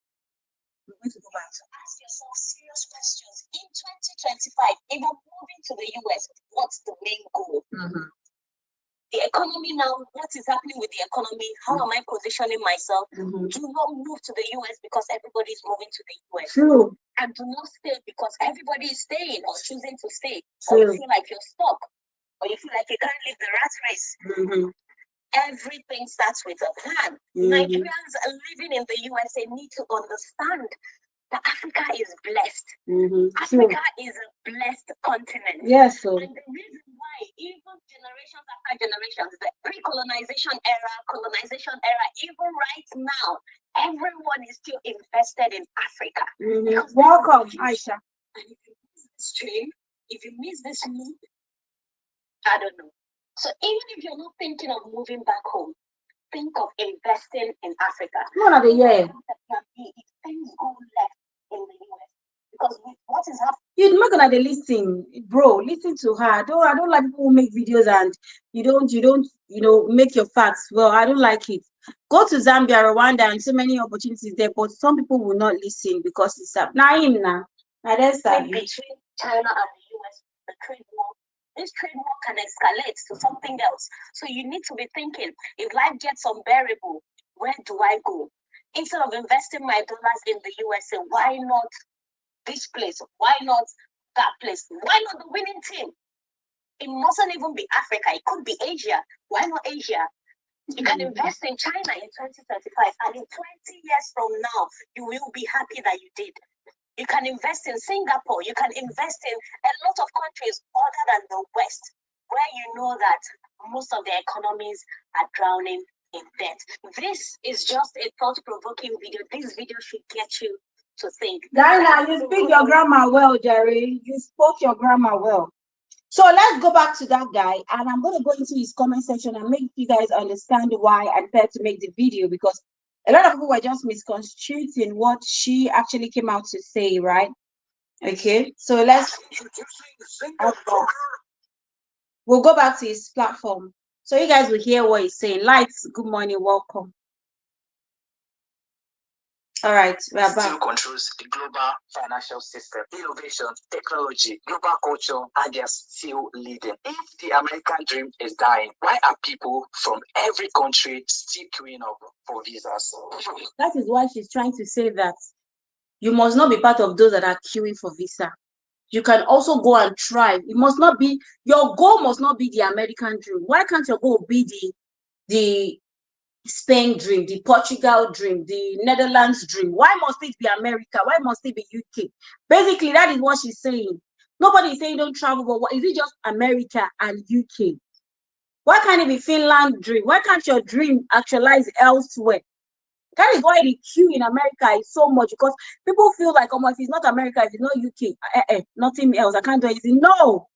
Speaker 1: I'm going to go back to
Speaker 3: ask yourself serious questions. In 2025, if I'm moving to the US, what's the main goal? The economy now, what is happening with the economy? How am I positioning myself? Do not move to the US because everybody is moving to the US.
Speaker 1: True.
Speaker 3: And do not stay because everybody is staying or choosing to stay. Or you feel like you're stuck. Or you feel like you can't leave the rat race. Everything starts with a plan. Nigerians living in the USA need to understand that Africa is blessed.
Speaker 1: True.
Speaker 3: Africa is a blessed continent.
Speaker 1: Yes, so
Speaker 3: And the reason why, even generations after generations, the pre-colonization era, colonization era, even right now, everyone is still invested in Africa. Because
Speaker 1: welcome,
Speaker 3: this is the future.
Speaker 1: Aisha.
Speaker 3: And if you miss this train, if you miss this loop, I don't know. So even if you're not thinking of moving back home, think of investing in Africa.
Speaker 1: One of the year.
Speaker 3: If things go left in the US, because with what is happening,
Speaker 1: You're not gonna listen, bro. Listen to her. I don't like people who make videos and you don't make your facts. Well, I don't like it. Go to Zambia, Rwanda, and so many opportunities there, but some people will not listen because it's up. Now that's
Speaker 3: between China and the US, the trade war. This trade war can escalate to something else. So you need to be thinking, if life gets unbearable, where do I go? Instead of investing my dollars in the USA, why not this place? Why not that place? Why not the winning team? It mustn't even be Africa. It could be Asia. Why not Asia? You can invest in China in 2035, and in 20 years from now, you will be happy that you did. You can invest in Singapore. You can invest in a lot of countries other than the West, where you know that most of the economies are drowning in debt. This is just a thought-provoking video. This video should get you to think.
Speaker 1: Dyna, you speak your grammar well, Jerry. You spoke your grammar well. So let's go back to that guy, and I'm going to go into his comment section and make you guys understand why I decided to make the video, because a lot of people were just misconstruing what she actually came out to say, right? Okay, so we'll go back to his platform. So you guys will hear what he's saying. Lights, good morning, welcome. All right, we're back.
Speaker 2: Still controls the global financial system, innovation, technology, global culture, and they're still leading. If the American dream is dying, why are people from every country still queuing up for visas?
Speaker 1: That is why she's trying to say that you must not be part of those that are queuing for visa. You can also go and try. It must not be, your goal must not be the American dream. Why can't your goal be the Spain dream, the Portugal dream, the Netherlands dream? Why must it be America? Why must it be UK? Basically, that is what she's saying. Nobody is saying don't travel, but what is it? Just America and UK? Why can't it be Finland dream? Why can't your dream actualize elsewhere? That is why the queue in America is so much, because people feel like, oh, if it's not America, if it's not UK, nothing else, I can't do anything. No,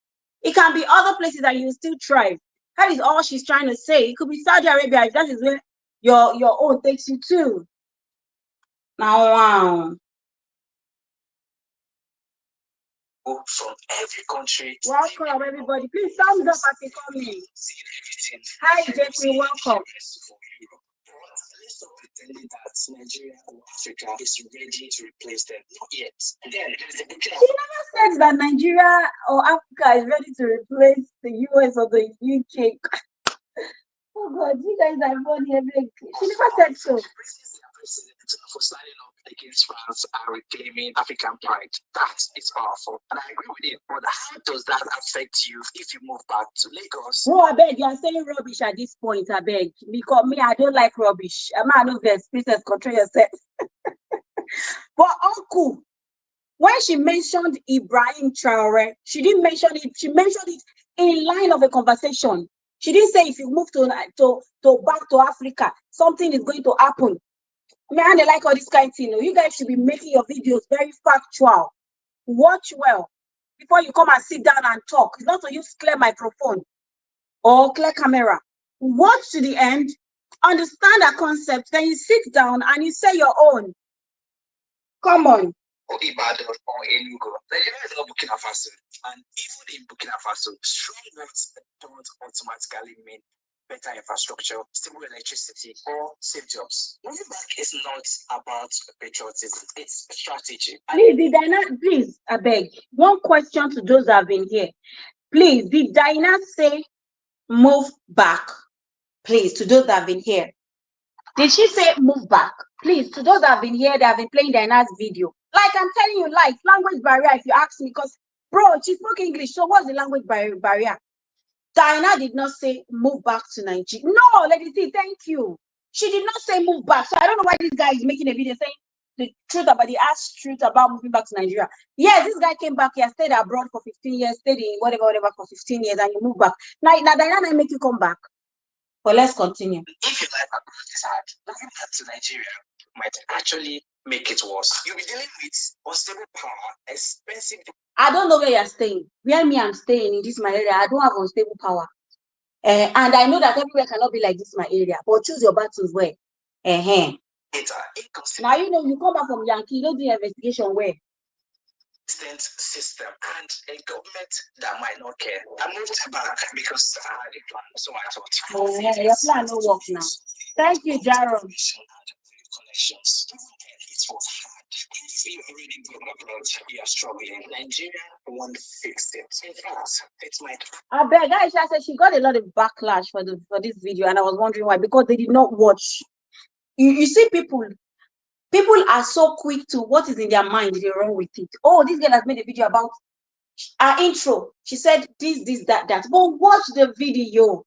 Speaker 1: it can be other places that you still thrive. That is all she's trying to say. It could be Saudi Arabia if that is where your own takes you to. Now, wow.
Speaker 2: From every country.
Speaker 1: Welcome, everybody. Please thumbs up as you come in. Hi, Jeffrey. Welcome.
Speaker 2: Stop pretending that Nigeria or Africa is ready to replace them. Not yet. Then there's the
Speaker 1: She never said that Nigeria or Africa is ready to replace the US or the UK. Oh God, you guys are funny. She never said so.
Speaker 2: For signing up against France and reclaiming African pride. That is powerful. And I agree with it. But how does that affect you if you move back to Lagos?
Speaker 1: Oh, I beg, you are saying rubbish at this point, I beg. Because me, I don't like rubbish. I'm not no verse. Please control yourself. But uncle, when she mentioned Ibrahim Traore, she didn't mention it. She mentioned it in line of a conversation. She didn't say if you move to back to Africa, something is going to happen. Man, they like all this kind of thing. You guys should be making your videos very factual. Watch well before you come and sit down and talk. It's not to use clear microphone or clear camera. Watch to the end, understand a concept, then you sit down and you say your own. Come on.
Speaker 2: Or Ibadan or Enugu. Nigeria is not Burkina Faso. And even in Burkina Faso, strong words don't automatically mean better infrastructure, stable electricity, or safe jobs. Moving back is not about patriotism, it's strategy.
Speaker 1: Please, I beg. One question to those that have been here. Please, did Dyna say move back? Please, to those that have been here. Did she say move back? Please, to those that have been here, that have been playing Dyna's video. Like I'm telling you, like language barrier, if you ask me, because bro, she spoke English, so what's the language barrier? Dyna did not say move back to Nigeria. No, Lady T, thank you. She did not say move back. So I don't know why this guy is making a video saying the truth about the ass truth about moving back to Nigeria. Yes, this guy came back here, stayed abroad for 15 years, stayed in whatever for 15 years, and you move back. Now Diana make you come back. But let's continue.
Speaker 2: If your life abroad is hard, moving back to Nigeria might actually make it worse. You'll be dealing with unstable power, expensive.
Speaker 1: I don't know where you're staying. Where me I'm staying in this my area, I don't have unstable power. And I know that everywhere cannot be like this my area. But choose your battles where. Now you know you come back from Yankee, you don't do investigation where.
Speaker 2: System and a government that might not care. I moved back because I had a plan, so I thought.
Speaker 1: Your plan no work now. Thank you, Jaron.
Speaker 2: Connections. It was hard. If you already got abroad, you are struggling. Nigeria won't fix it. In fact, it might.
Speaker 1: I beg, Aisha said she got a lot of backlash for this video, and I was wondering why, because they did not watch. You see, people are so quick to what is in their mind, they run with it. Oh, this girl has made a video about our intro. She said this, that. But watch the video.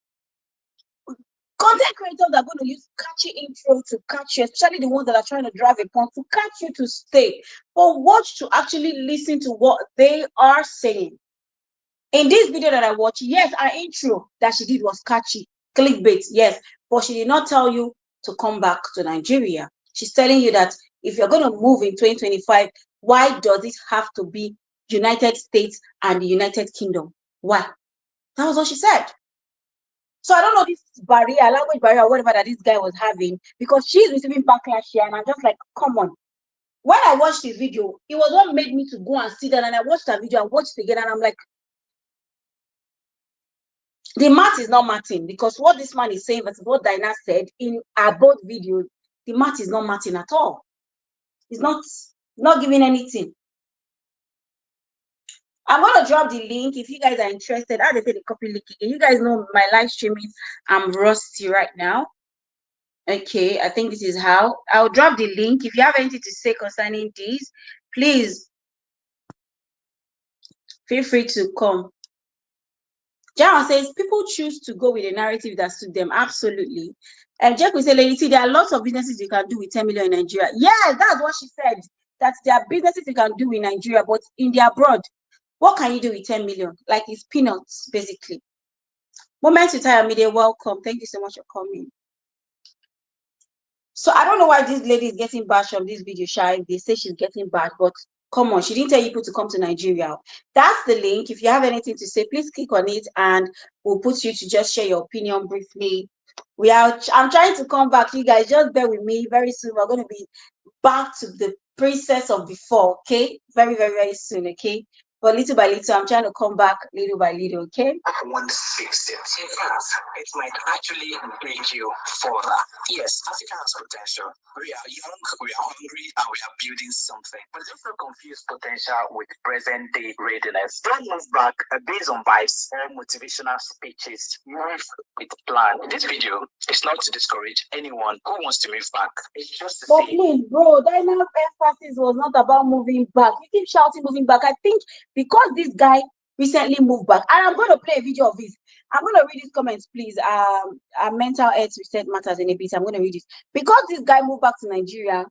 Speaker 1: Content creators are going to use catchy intro to catch you, especially the ones that are trying to drive a point to catch you to stay. But watch to actually listen to what they are saying. In this video that I watched, yes, our intro that she did was catchy, clickbait, yes, but she did not tell you to come back to Nigeria. She's telling you that if you're going to move in 2025, why does it have to be United States and the United Kingdom? Why? That was what she said. So I don't know this barrier, language barrier, whatever that this guy was having, because she's receiving backlash here, and I'm just like, come on. When I watched this video, it was what made me to go and sit down, and I watched that video and watched it again, and I'm like, the math is not matching, because what this man is saying versus what Dyna said in our both videos, the math is not matching at all. It's not giving anything. I'm going to drop the link if you guys are interested. As I said, the copy link again. You guys know my live streaming. I'm rusty right now. Okay, I think this is how. I'll drop the link. If you have anything to say concerning this, please feel free to come. Jaron says, people choose to go with a narrative that suits them. Absolutely. And Jeff will say, lady, see, there are lots of businesses you can do with 10 million in Nigeria. Yeah, that's what she said. That there are businesses you can do in Nigeria, but in the abroad, what can you do with 10 million? Like it's peanuts, basically. Moment to tire media, welcome. Thank you so much for coming. So I don't know why this lady is getting bashed from this video, Shy. They say she's getting bashed, but come on, she didn't tell you people to come to Nigeria. That's the link. If you have anything to say, please click on it and we'll put you to just share your opinion briefly. I'm trying to come back, you guys. Just bear with me. Very soon, we're going to be back to the princess of before, okay? Very, very, very soon, okay? But little by little, I'm trying to come back little by little, okay?
Speaker 2: I want to fix it. In fact, it might actually bring you further. Yes, Africa has potential. We are young, we are hungry, and we are building something. But let's not confuse potential with present-day readiness. Don't move back based on vibes or motivational speeches. Move with plan. This video is not to discourage anyone who wants to move back. It's just to
Speaker 1: But
Speaker 2: say,
Speaker 1: please, bro, that enough emphasis was not about moving back. You keep shouting moving back. I think because this guy recently moved back, and I'm going to play a video of this. I'm going to read these comments, please. Mental health reset matters in a bit. I'm going to read this. Because this guy moved back to Nigeria,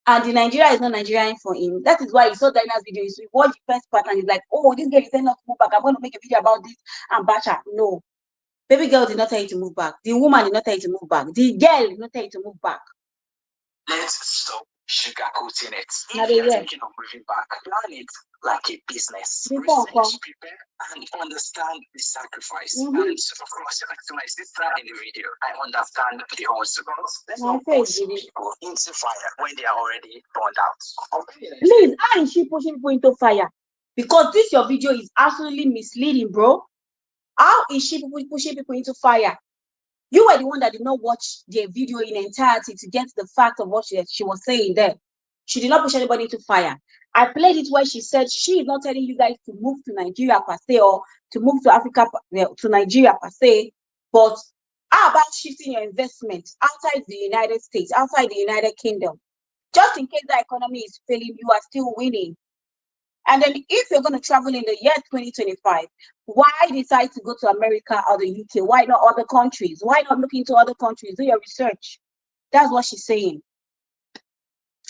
Speaker 1: and the Nigeria is not Nigerian for him. That is why he saw Dyna's video. He watched the first part, and he's like, oh, this girl is telling us to move back. I'm going to make a video about this and Bacha. No. Baby girl did not tell you to move back. The woman did not tell you to move back. The girl did not tell you to move back.
Speaker 2: let's stop sugarcoating it.
Speaker 1: Now
Speaker 2: If you're
Speaker 1: they
Speaker 2: thinking of moving back, plan it like a business.
Speaker 1: Before,
Speaker 2: Research, prepare, and understand the sacrifice. And of course, to my sister in the video, I understand the hustle. Let's not push people into fire when they are already burned out.
Speaker 1: Please, how is she pushing people into fire? Because this your video is absolutely misleading, bro. How is she pushing people into fire? You were the one that did not watch the video in entirety to get the fact of what she was saying there. She did not push anybody into fire. I played it where she said she is not telling you guys to move to Nigeria per se, or to move to Africa, to Nigeria per se. But how about shifting your investment outside the United States, outside the United Kingdom? Just in case the economy is failing, you are still winning. And then if you're going to travel in the year 2025, why decide to go to America or the UK? Why not other countries? Why not look into other countries? Do your research. That's what she's saying.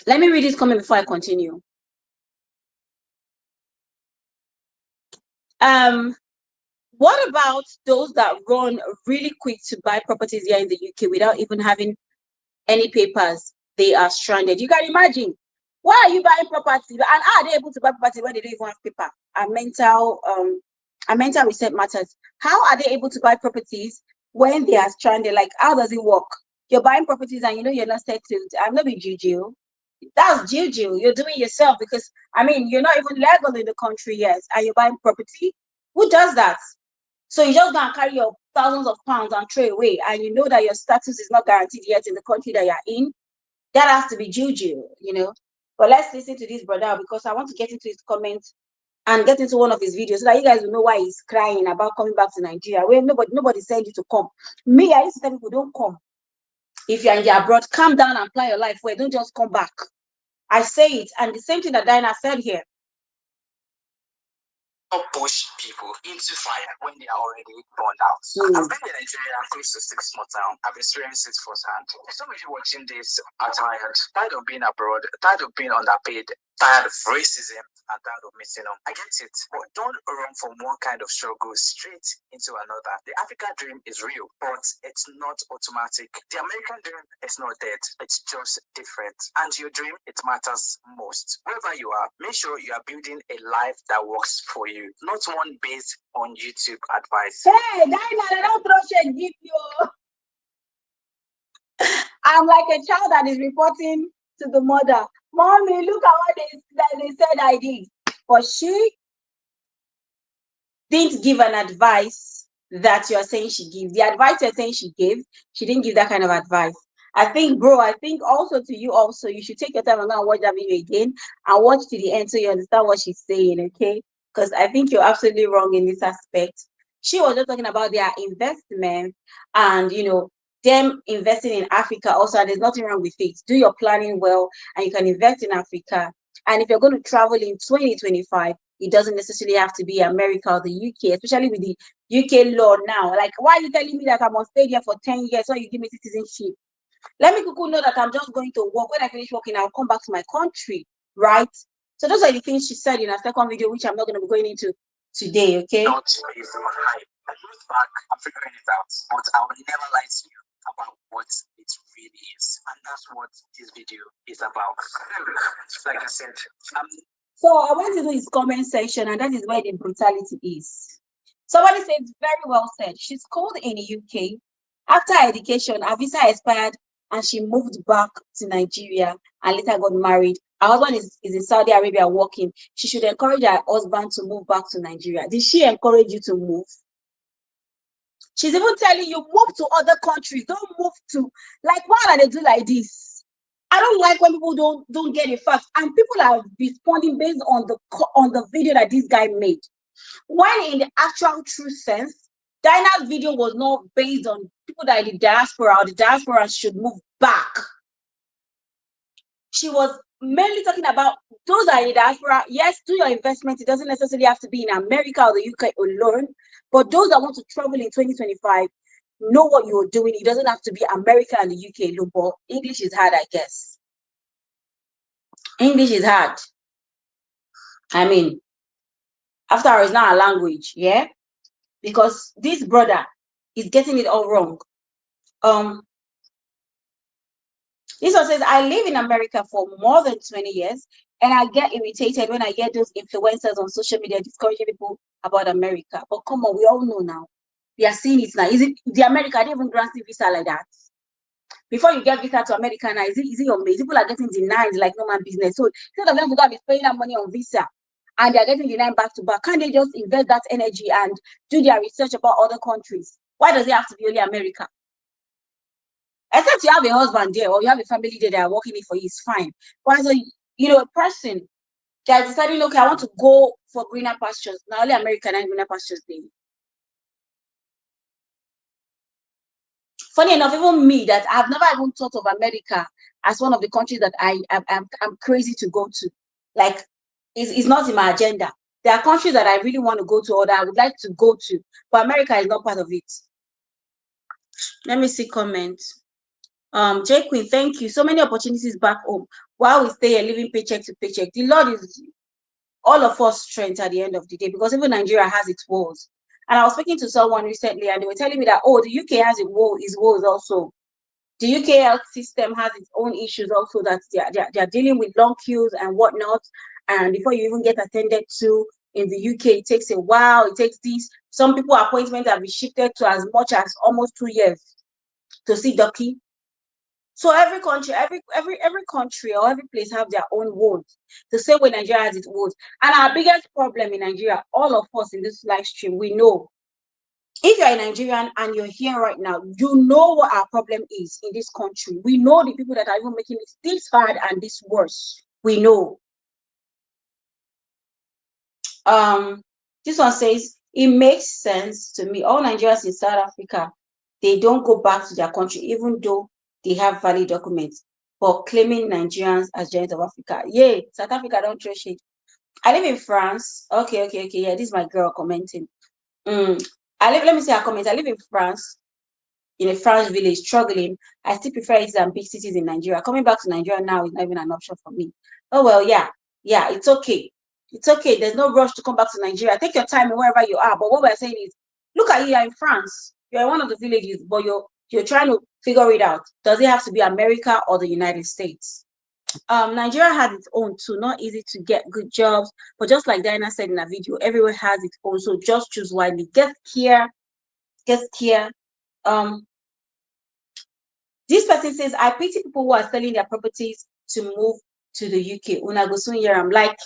Speaker 1: Let me read this comment before I continue. What about those that run really quick to buy properties here in the UK without even having any papers? They are stranded. You can imagine. Why are you buying property? And are they able to buy property when they don't even have paper? And mental reset matters. How are they able to buy properties when they are stranded? Like, how does it work? You're buying properties and you know you're not settled. I'm not with juju. That's juju. You're doing yourself because I mean you're not even legal in the country yet, and you're buying property. Who does that? So you just gonna carry your thousands of pounds and throw away, and you know that your status is not guaranteed yet in the country that you're in. That has to be juju, you know. But let's listen to this brother because I want to get into his comments and get into one of his videos so that you guys will know why he's crying about coming back to Nigeria. Where nobody said you to come. Me, I used to tell people don't come. If you're in the abroad, calm down and plan your life where don't just come back. I say it, and the same thing that Dyna said here.
Speaker 2: Not push people into fire when they are already burned out. I've been in Nigeria close to 6 months now. I've experienced it firsthand. Some of you watching this are tired of being abroad, tired of being underpaid, tired of racism, and tired of missing them. I get it, but don't run from one kind of struggle straight into another. The African dream is real, but it's not automatic. The American dream is not dead, it's just different. And your dream, it matters most. Wherever you are, make sure you are building a life that works for you, not one based on YouTube advice.
Speaker 1: Hey, Dyna, don't throw shit, give you. I'm like a child that is reporting to the mother. Mommy, look at what they said I did. But she didn't give an advice that you're saying she gives. The advice you're saying she gave, she didn't give that kind of advice. I think, bro, also to you also, you should take your time and go and watch that video again and watch to the end so you understand what she's saying, okay? Because I think you're absolutely wrong in this aspect. She was just talking about their investment and, you know, them investing in Africa also, and there's nothing wrong with it. Do your planning well and you can invest in Africa. And if you're going to travel in 2025, it doesn't necessarily have to be America or the UK, especially with the UK law now. Like, why are you telling me that I must stay here for 10 years so you give me citizenship? Let me know that I'm just going to work. When I finish working, I'll come back to my country, right? So those are the things she said in her second video, which I'm not going to be going into today, okay?
Speaker 2: Not based on hype. I look back, I'm figuring it out, but I will never lie to you about what it really is. And that's what this video is about. Like I said,
Speaker 1: so I went into his comment section, and that is where the brutality is. Somebody says, very well said. She's called in the UK. After her education, her visa expired and she moved back to Nigeria and later got married. Her husband is in Saudi Arabia working. She should encourage her husband to move back to Nigeria. Did she encourage you to move? She's even telling you, move to other countries. Don't move to, like, why are they do like this? I don't like when people don't get it fast. And people are responding based on the video that this guy made. When in the actual true sense, Dyna's video was not based on people that are in the diaspora or the diaspora should move back. She was mainly talking about those that are in the diaspora. Yes, do your investment. It doesn't necessarily have to be in America or the UK alone. But those that want to travel in 2025, know what you're doing. It doesn't have to be America and the UK alone. But English is hard, I guess. English is hard. I mean, after all, it's not a language, yeah? Because this brother is getting it all wrong. This one says, I live in America for more than 20 years, and I get irritated when I get those influencers on social media discouraging people about America. But come on, we all know now. We are seeing it now. Is it the America? They even grant the visa like that. Before you get visa to America now, is it your mate? People are getting denied like no man business. So instead of them to go and be spending that money on visa and they're getting denied back to back, can't they just invest that energy and do their research about other countries? Why does it have to be only America? Except you have a husband there or you have a family there that are working it for you, it's fine. But as a person that is deciding, okay, I want to go for greener pastures, not only American and greener pastures there. Funny enough, even me, that I've never even thought of America as one of the countries that I'm crazy to go to. Like, it's not in my agenda. There are countries that I really want to go to or that I would like to go to, but America is not part of it. Let me see comments. J Queen, thank you. So many opportunities back home. while we stay here living paycheck to paycheck. The Lord is all of us strength at the end of the day, because even Nigeria has its woes. And I was speaking to someone recently, and they were telling me that, oh, the UK has its woes also. The UK health system has its own issues also, that they're dealing with long queues and whatnot. And before you even get attended to in the UK, it takes a while. It takes this. Some people appointments have been shifted to as much as almost 2 years to see doctor. So every country, every country or every place have their own woes. The same way Nigeria has its woes. And our biggest problem in Nigeria, all of us in this live stream, we know. If you're a Nigerian and you're here right now, you know what our problem is in this country. We know the people that are even making it this hard and this worse. We know. This one says, it makes sense to me. All Nigerians in South Africa, they don't go back to their country, even though they have valid documents, but claiming Nigerians as giants of Africa. Yeah, South Africa don't trash it. I live in France. Okay. Yeah, this is my girl commenting. Let me see her comment. I live in France, in a French village, struggling. I still prefer it than big cities in Nigeria. Coming back to Nigeria now is not even an option for me. Oh, well, yeah, it's okay. It's okay. There's no rush to come back to Nigeria. Take your time wherever you are. But what we're saying is, look at you, you're in France. You're in one of the villages, but you're trying to figure it out. Does it have to be America or the United States? Nigeria has its own too. Not easy to get good jobs, but just like Dyna said in a video, everywhere has its own. So just choose wisely. Get here. This person says, I pity people who are selling their properties to move to the UK. Una go soon here. I'm like,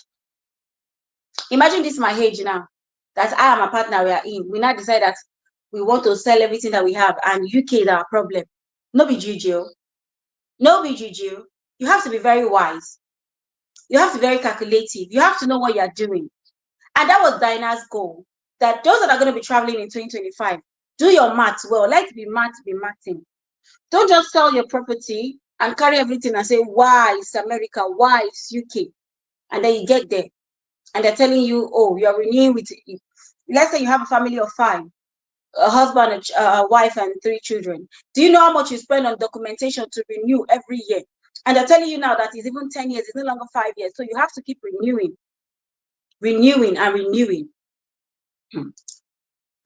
Speaker 1: imagine this my age now, that I am a partner we are in. We now decide that we want to sell everything that we have, and UK is our problem. No be juju. No be juju. You have to be very wise. You have to be very calculative. You have to know what you're doing. And that was Dyna's goal. That those that are going to be traveling in 2025, do your maths well. Let's be mathing. Don't just sell your property and carry everything and say, why it's America, why it's UK. And then you get there and they're telling you, oh, you're renewing with, let's say you have a family of 5, a husband, a wife, and 3 children. Do you know how much you spend on documentation to renew every year? And they're telling you now that it's even 10 years, it's no longer 5 years. So you have to keep renewing.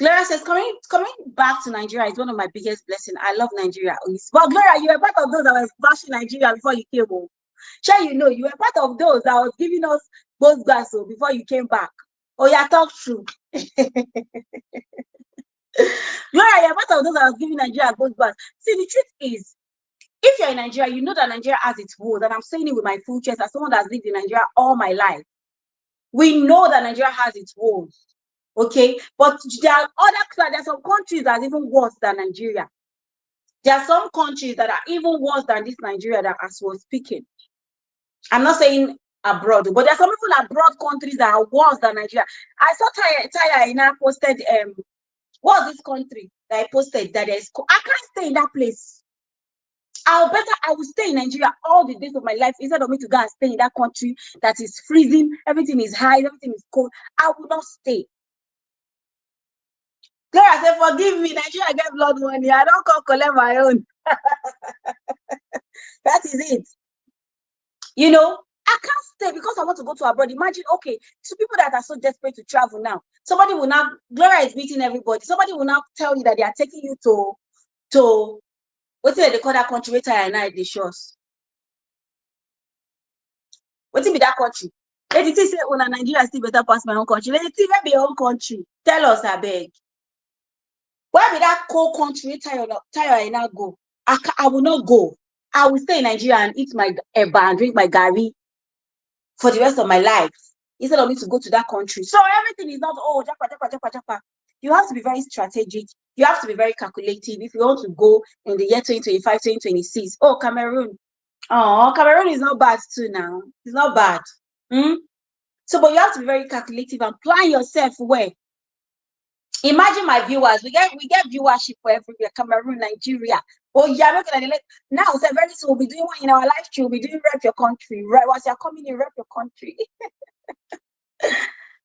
Speaker 1: Gloria says, coming back to Nigeria is one of my biggest blessings. I love Nigeria. But Gloria, you were part of those that were bashing Nigeria before you came home. Sure, you know, you were part of those that was giving us both gas before you came back. Oh, yeah, talk true. Gloria, you're part of those that was giving Nigeria both gas. See, the truth is, if you're in Nigeria, you know that Nigeria has its woes, and I'm saying it with my full chest as someone that's lived in Nigeria all my life. We know that Nigeria has its woes. Okay, but there are some countries that are even worse than Nigeria. There are some countries that are even worse than this Nigeria that as we're speaking. I'm not saying abroad, but there are some people abroad countries that are worse than Nigeria. I saw Taya Ina posted what's this country that I posted that there's I can't stay in that place. I will stay in Nigeria all the days of my life instead of me to go and stay in that country that is freezing, everything is high, everything is cold. I will not stay. Gloria said, forgive me, Nigeria get blood money. I don't come collect my own. That is it. You know, I can't stay because I want to go to abroad. Imagine, okay, so people that are so desperate to travel now, somebody will now, Gloria is meeting everybody. Somebody will now tell you that they are taking you to what do they call that country? Wait till I night the shores. What be that country? Let it say, oh, Nigeria still better pass my own country. Let it see maybe your own country. Tell us, I beg. Where be that cold country? Tire I now go. I will not go. I will stay in Nigeria and eat my eba and drink my gari for the rest of my life instead of me to go to that country. So everything is not japa. You have to be very strategic. You have to be very calculative if you want to go in the year 2025, 2026. Oh, Cameroon. Oh, Cameroon is not bad too now. It's not bad. So, but you have to be very calculative and plan yourself well. Imagine my viewers. We get viewership for everywhere. Cameroon, Nigeria. Oh, yeah, look at it. Now, so very soon we'll be doing one in our live stream. We'll be doing rep your country. Right? Once you're coming in, rep your country.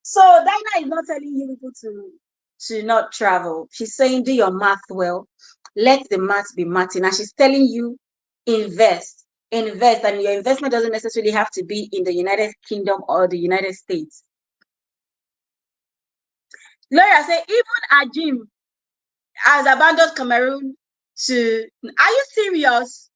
Speaker 1: So Dyna is not telling you people to not travel. She's saying do your math well. Let the math be mathing. And she's telling you invest. invest, and your investment doesn't necessarily have to be in the United Kingdom or the United States. Gloria say even Ajim has abandoned Cameroon to. Are you serious?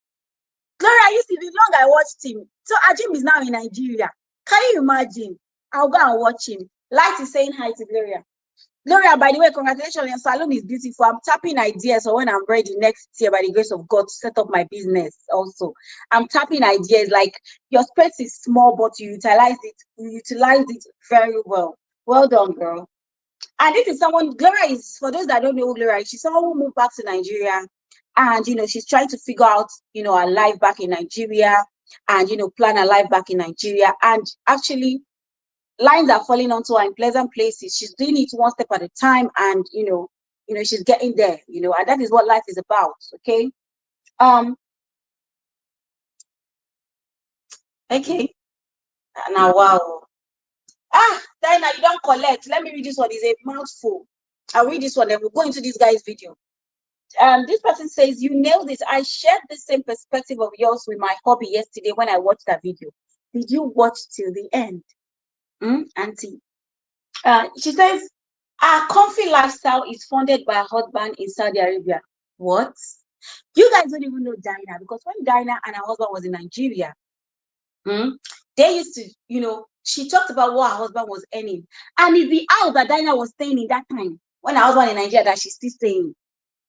Speaker 1: Gloria, you see, the long I watched him. So Ajim is now in Nigeria. Can you imagine? I'll go and watch him. Light is saying hi to Gloria. Gloria, by the way, congratulations. Your salon is beautiful. I'm tapping ideas for when I'm ready next year, by the grace of God, to set up my business also. I'm tapping ideas like your space is small, but you utilize it very well. Well done, girl. And this is someone, Gloria is, for those that don't know Gloria, she's someone who moved back to Nigeria. And, she's trying to figure out, her life back in Nigeria and, plan her life back in Nigeria. And actually, lines are falling onto her in pleasant places. She's doing it one step at a time. And, she's getting there, and that is what life is about. Okay. Okay. Now, wow. Dyna, you don't collect. Let me read this one. It's a mouthful. I'll read this one, then we'll go into this guy's video. This person says, you nailed it. I shared the same perspective of yours with my hobby yesterday when I watched that video. Did you watch till the end? Auntie. She says, our comfy lifestyle is funded by a husband in Saudi Arabia. What? You guys don't even know Dyna, because when Dyna and her husband was in Nigeria, they used to, she talked about what her husband was earning. And it's the house that Dyna was staying in that time, when her husband in Nigeria, that she's still staying.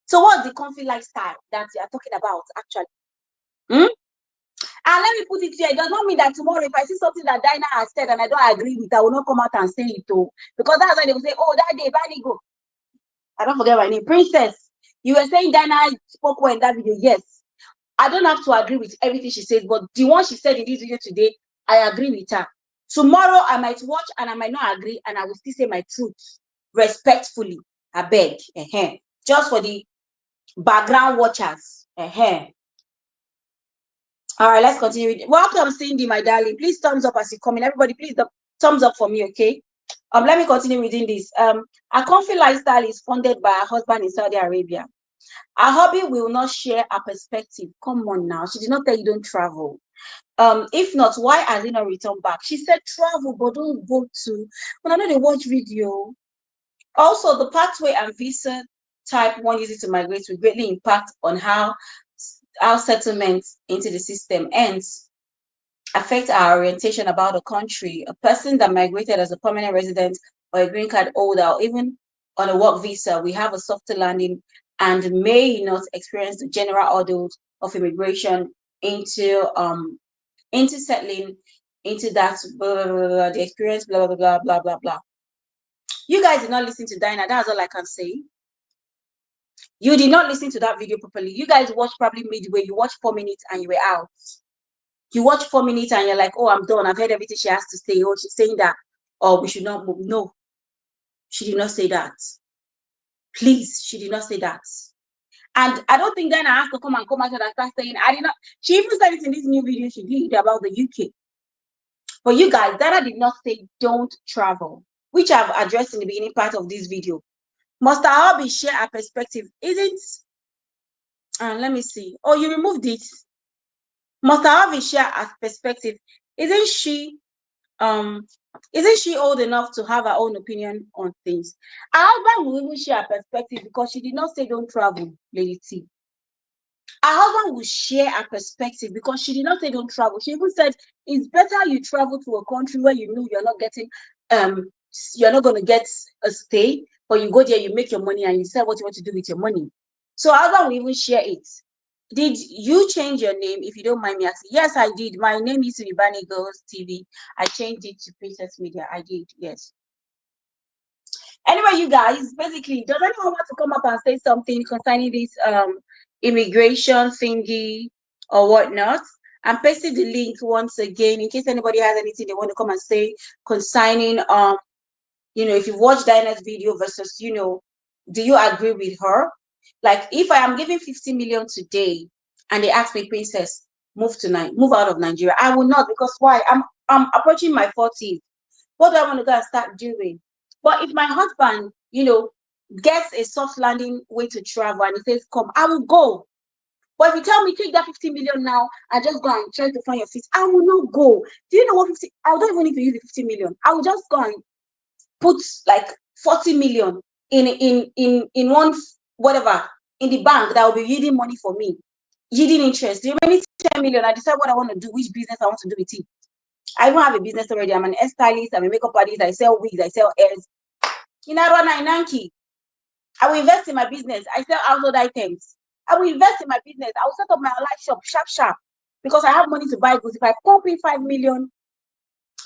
Speaker 1: So what's the comfy lifestyle that you are talking about, actually? And let me put it here, it does not mean that tomorrow, if I see something that Dyna has said and I don't agree with, I will not come out and say it too. Because that's why they will say, oh, that day, Bani go. I don't forget my name. Princess, you were saying Dyna spoke well in that video. Yes. I don't have to agree with everything she says, but the one she said in this video today, I agree with her. Tomorrow, I might watch and I might not agree, and I will still say my truth respectfully. I beg. Just for the background watchers. All right, let's continue. Welcome, Cindy, my darling. Please thumbs up as you come in. Everybody, please thumbs up for me, okay? Let me continue reading this. A comfy lifestyle is funded by her husband in Saudi Arabia. Our hobby will not share our perspective. Come on now. She did not tell you don't travel. If not, why has he not returned back? She said travel, but don't go to. When I know they watch video. Also, the pathway and visa type one uses to migrate will greatly impact on how settlement into the system ends, affect our orientation about the country. A person that migrated as a permanent resident or a green card holder, or even on a work visa, we have a softer landing and may not experience the general hurdles of immigration into settling into that the experience, blah blah blah blah blah blah. You guys did not listen to Dyna. That's all I can say. You did not listen to that video properly. You guys watched probably midway. You watched 4 minutes and you were out. You watch 4 minutes and you're like, oh, I'm done. I've heard everything she has to say. Oh, she's saying that. Oh, we should not move. No, she did not say that. Please, she did not say that. And I don't think Dyna has to come out and start saying, I did not. She even said it in this new video she did about the UK. But you guys, Dyna did not say don't travel, which I've addressed in the beginning part of this video. Must our hobby share our perspective? Isn't, let me see. Oh, you removed it. Must our hobby share our perspective? Isn't she old enough to have her own opinion on things? Her husband will even share her perspective because she did not say don't travel, Lady T. Her husband will share her perspective because she did not say don't travel. She even said it's better you travel to a country where you know you're not getting you're not going to get a stay, but you go there, you make your money, and you decide what you want to do with your money. So her husband will even share it. Did you change your name, if you don't mind me asking? Yes, I did. My name used to be Bunny Girls TV. I changed it to Princess Media. I did, yes. Anyway, you guys, basically, does anyone want to come up and say something concerning this immigration thingy or whatnot? I'm pasting the link once again in case anybody has anything they want to come and say concerning if you watch Dyna's video versus do you agree with her? Like, if I am giving 50 million today and they ask me, Princess, move out of Nigeria, I will not, because why? I'm approaching my 40s. What do I want to go and start doing? But if my husband, gets a soft landing way to travel and he says, come, I will go. But if you tell me take that 50 million now and just go and try to find your feet, I will not go. Do you know what 50? I don't even need to use the 50 million. I will just go and put like 40 million in one whatever in the bank that will be yielding money for me, yielding interest. The remaining 10 million, I decide what I want to do, which business I want to do with it. I even have a business already. I'm an hairstylist, I'm a makeup artist, I sell wigs, I sell hairs. In I run Nike. I will invest in my business. I sell household items. I will invest in my business. I will set up my online shop sharp because I have money to buy goods. If I pump in 5 million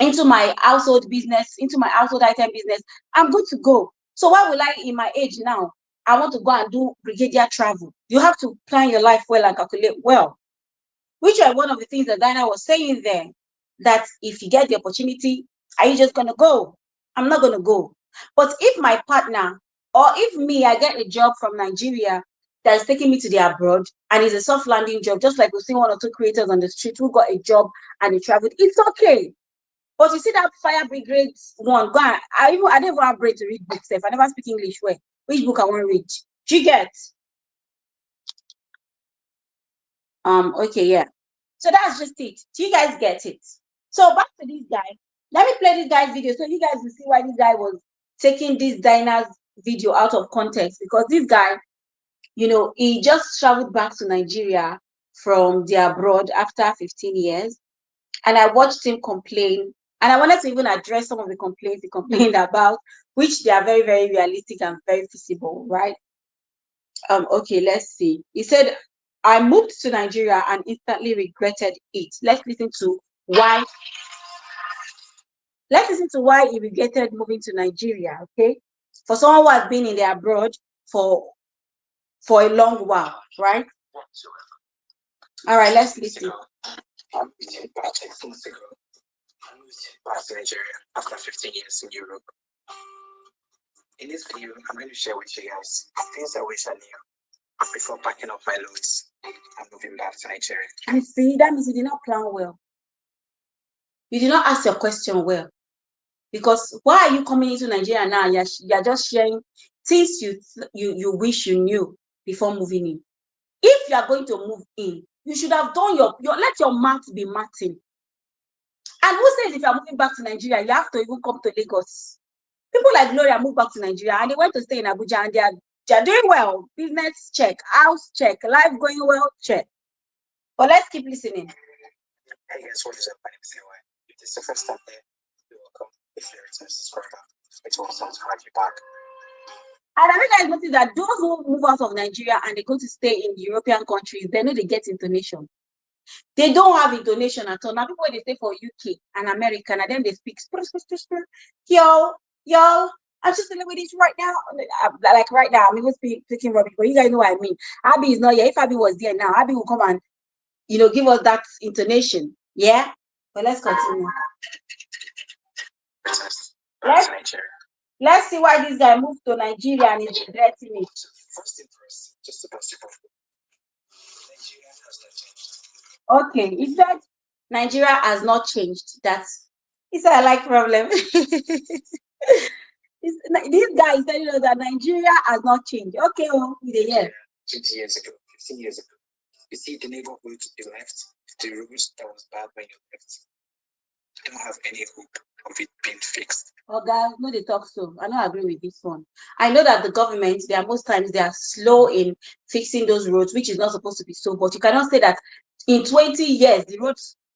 Speaker 1: into my household business, into my household item business, I'm good to go. So why will I, in my age now, I want to go and do brigadier travel? You have to plan your life well and calculate well, which are one of the things that Dyna was saying there, that if you get the opportunity, are you just going to go? I'm not going to go. But if my partner, or if me, I get a job from Nigeria that is taking me to the abroad, and it's a soft landing job, just like we've seen one or two creators on the street who got a job and they traveled, it's okay. But you see that fire brigade one, go on. I don't even have brain to read books. If I never speak English, well, which book I want to read? Do you get? Okay, yeah. So that's just it. Do you guys get it? So back to this guy. Let me play this guy's video so you guys will see why this guy was taking this Dyna's video out of context, because this guy, you know, he just traveled back to Nigeria from the abroad after 15 years. And I watched him complain. And I wanted to even address some of the complaints he complained about, which they are very, very realistic and very feasible, right? Okay, let's see. He said, I moved to Nigeria and instantly regretted it. Let's listen to why he regretted moving to Nigeria, okay? For someone who has been in the abroad for a long while, right? All right, let's listen.
Speaker 2: I moved back 6 months ago. I moved back to Nigeria after 15 years in Europe. In this video, I'm going to share with you guys things I wish I knew before packing up my loads and moving back to Nigeria.
Speaker 1: You see, that means you did not plan well. You did not ask your question well. Because why are you coming into Nigeria now? You're just sharing things you wish you knew before moving in. If you are going to move in, you should have done your let your math be mathing. And who says if you are moving back to Nigeria, you have to even come to Lagos? People like Gloria moved back to Nigeria and they went to stay in Abuja and they're doing well. Business check, house check, life going well check. But let's keep listening.
Speaker 2: Hey guys, what is up? My name is Ewa. If this is the first time there, you're welcome. If you're a subscriber, it's awesome to have you back.
Speaker 1: And I think I noticed that those who move out of Nigeria and they go to stay in European countries, they know they get intonation. They don't have intonation at all. Now people they stay for UK and America, and then they speak yo, I'm just dealing with this right now. Like right now, I'm even speaking rubbish, but you guys know what I mean. Abby is not here. If Abby was there now, Abby will come and give us that intonation. Yeah? But let's continue. Let's see why this guy moved to Nigeria and is regretting it.
Speaker 2: First thing first, just to pass it off. Nigeria has not changed.
Speaker 1: Okay, he said Nigeria has not changed. He said I like problem. This guy is telling us that Nigeria has not changed. Okay, well, yeah.
Speaker 2: 20 years ago, 15 years ago. You see the neighborhood you left, the roads that was bad when you left. I don't have any hope of it being fixed.
Speaker 1: Oh, guys, no, they talk so. I don't agree with this one. I know that the government, most times they are slow in fixing those roads, which is not supposed to be so. But you cannot say that in 20 years,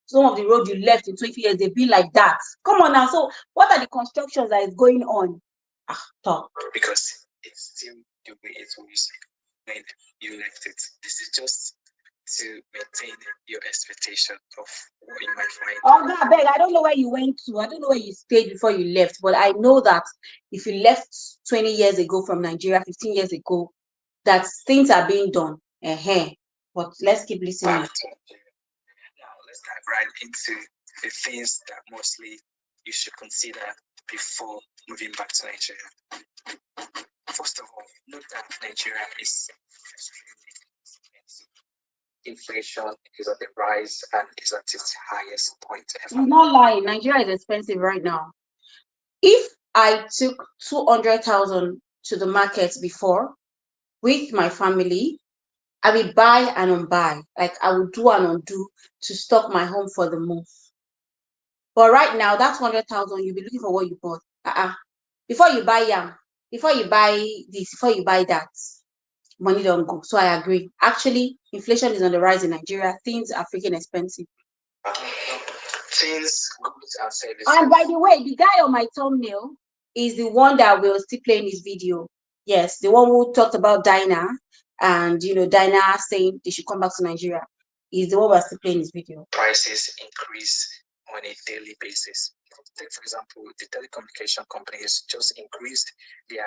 Speaker 1: some of the roads you left in 20 years, they've been like that. Come on now. So what are the constructions that is going on? Talk.
Speaker 2: Because it's still the way it was when you left it. This is just to maintain your expectation of what you might find.
Speaker 1: Oh, no, beg. I don't know where you went to. I don't know where you stayed before you left. But I know that if you left 20 years ago from Nigeria, 15 years ago, that things are being done. But let's keep listening.
Speaker 2: Now, let's dive right into the things that mostly you should consider before moving back to Nigeria. First of all, note that Nigeria is extremely expensive. Inflation is at the rise and is at its highest point ever.
Speaker 1: I'm not lying. Nigeria is expensive right now. If I took 200,000 to the market before with my family, I will buy and unbuy. Like I will do and undo to stock my home for the move. But right now, that's 100,000. You'll be looking for what you bought. Before you buy before you buy this, before you buy that, money don't go. So I agree. Actually, inflation is on the rise in Nigeria. Things are freaking expensive.
Speaker 2: Things, goods, and services.
Speaker 1: And by the way, the guy on my thumbnail is the one that will still play in his video. Yes, the one who talked about Dyna and Dyna saying they should come back to Nigeria. Is the one who still playing his video.
Speaker 2: Prices increase on a daily basis. Take, for example, the telecommunication companies just increased their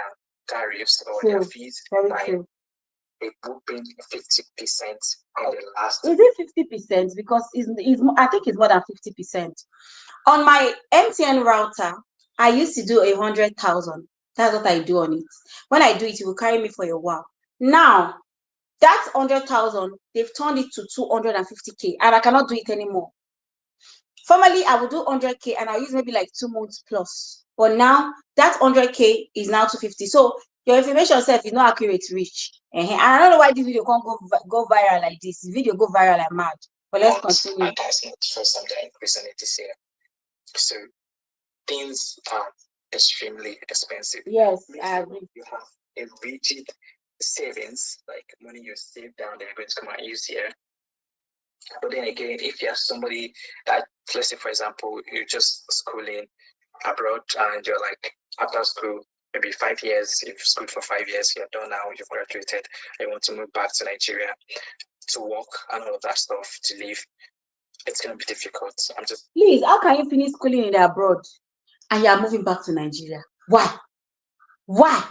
Speaker 2: tariffs or their fees by a whopping 50% in the last.
Speaker 1: Is it 50%? Because I think it's more than 50%. On my MTN router, I used to do 100,000. That's what I do on it. When I do it, it will carry me for a while. Now, that 100,000, they've turned it to 250K, and I cannot do it anymore. Formerly, I would do 100K, and I'll use maybe like 2 months plus. But now, that 100K is now 250. So, your information self is not accurate reach. And I don't know why this video can't go viral like this. This video go viral like mad. But let's continue.
Speaker 2: And that's not the first time they're increasing it this year. So things are extremely expensive.
Speaker 1: Yes, I agree.
Speaker 2: You have a rigid savings, like money you save down, they're going to come and use here. But then again, if you're somebody that, let's say for example, you're just schooling abroad and you're like after school, maybe 5 years, you've schooled for 5 years, you're done now, you've graduated, and you want to move back to Nigeria to work and all of that stuff, to live, it's going to be difficult.
Speaker 1: Please, how can you finish schooling in the abroad and you are moving back to Nigeria? Why?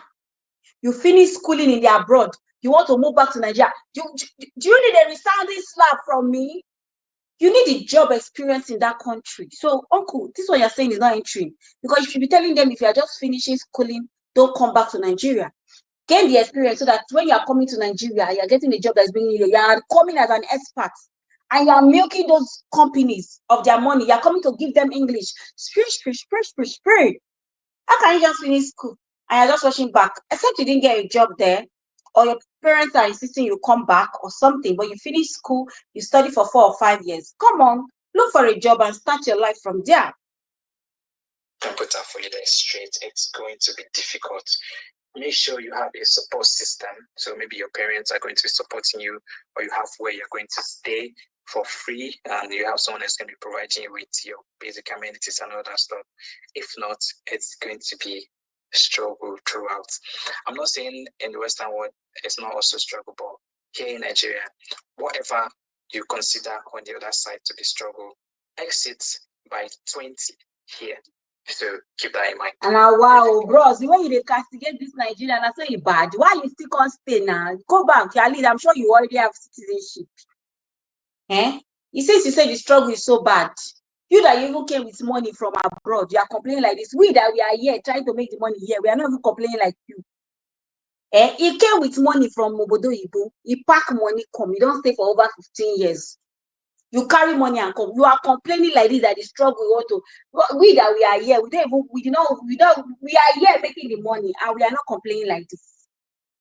Speaker 1: You finish schooling in the abroad, you want to move back to Nigeria. Do you need a resounding slap from me? You need a job experience in that country. So, uncle, this is what you're saying is not entering. Because you should be telling them, if you are just finishing schooling, don't come back to Nigeria. Gain the experience so that when you are coming to Nigeria, you are getting a job that's bringing you, you are coming as an expert. And you are milking those companies of their money. You are coming to give them English. Spray. How can you just finish school and you're just rushing back? Except you didn't get a job there, or your parents are insisting you come back or something, but you finish school, you study for 4 or 5 years. Come on, look for a job and start your life from there.
Speaker 2: Don't put that for you there straight. It's going to be difficult. Make sure you have a support system. So maybe your parents are going to be supporting you, or you have where you're going to stay for free, and you have someone that's going to be providing you with your basic amenities and all that stuff. If not, it's going to be a struggle throughout. I'm not saying in the Western world it's not also struggle, but here in Nigeria, whatever you consider on the other side to be struggle, exit by 20 here. So keep that in mind.
Speaker 1: And now, wow, bros, the way you castigate this Nigerian, I say you bad. Why you still can't stay now? Go back, I'm sure you already have citizenship. You said the struggle is so bad. You that you even came with money from abroad, you are complaining like this. We that we are here trying to make the money here, we are not even complaining like you. He came with money from Obodo Ibo. He pack money come. You don't stay for over 15 years. You carry money and come. You are complaining like this that the struggle we want to. We that we are here, we are here making the money and we are not complaining like this.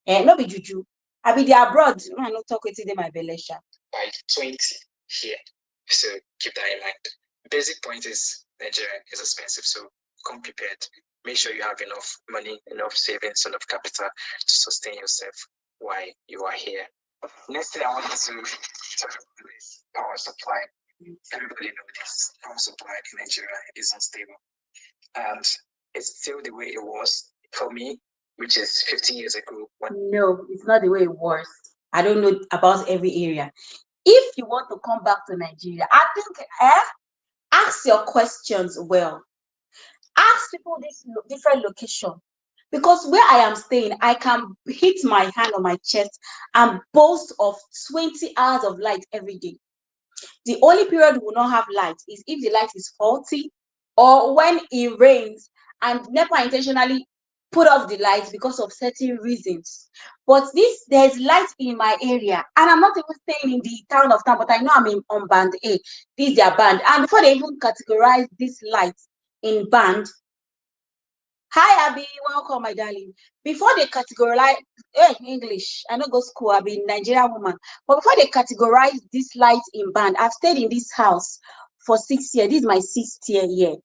Speaker 1: No be juju. I be the abroad. I not talk with them my belesha.
Speaker 2: By 20 here. So keep that in mind. Basic point is Nigeria is expensive, so come prepared. Make sure you have enough money, enough savings, enough capital to sustain yourself while you are here. Next thing I wanted to talk about is power supply. Everybody knows this. Power supply in Nigeria is unstable. And it's still the way it was for me, which is 15 years ago.
Speaker 1: No, it's not the way it was. I don't know about every area. If you want to come back to Nigeria, I think ask your questions well. Ask people this different location. Because where I am staying, I can hit my hand on my chest and boast of 20 hours of light every day. The only period we will not have light is if the light is faulty or when it rains and NEPA intentionally put off the lights because of certain reasons. But there's light in my area, and I'm not even staying in the town, but I know I'm on band A. This is their band. And before they even categorize this light in band, Hi, Abby. Welcome, my darling. Before they categorize, English, I don't go school. I've been Nigerian woman. But before they categorize this light in band, I've stayed in this house for 6 years. This is my 6th year.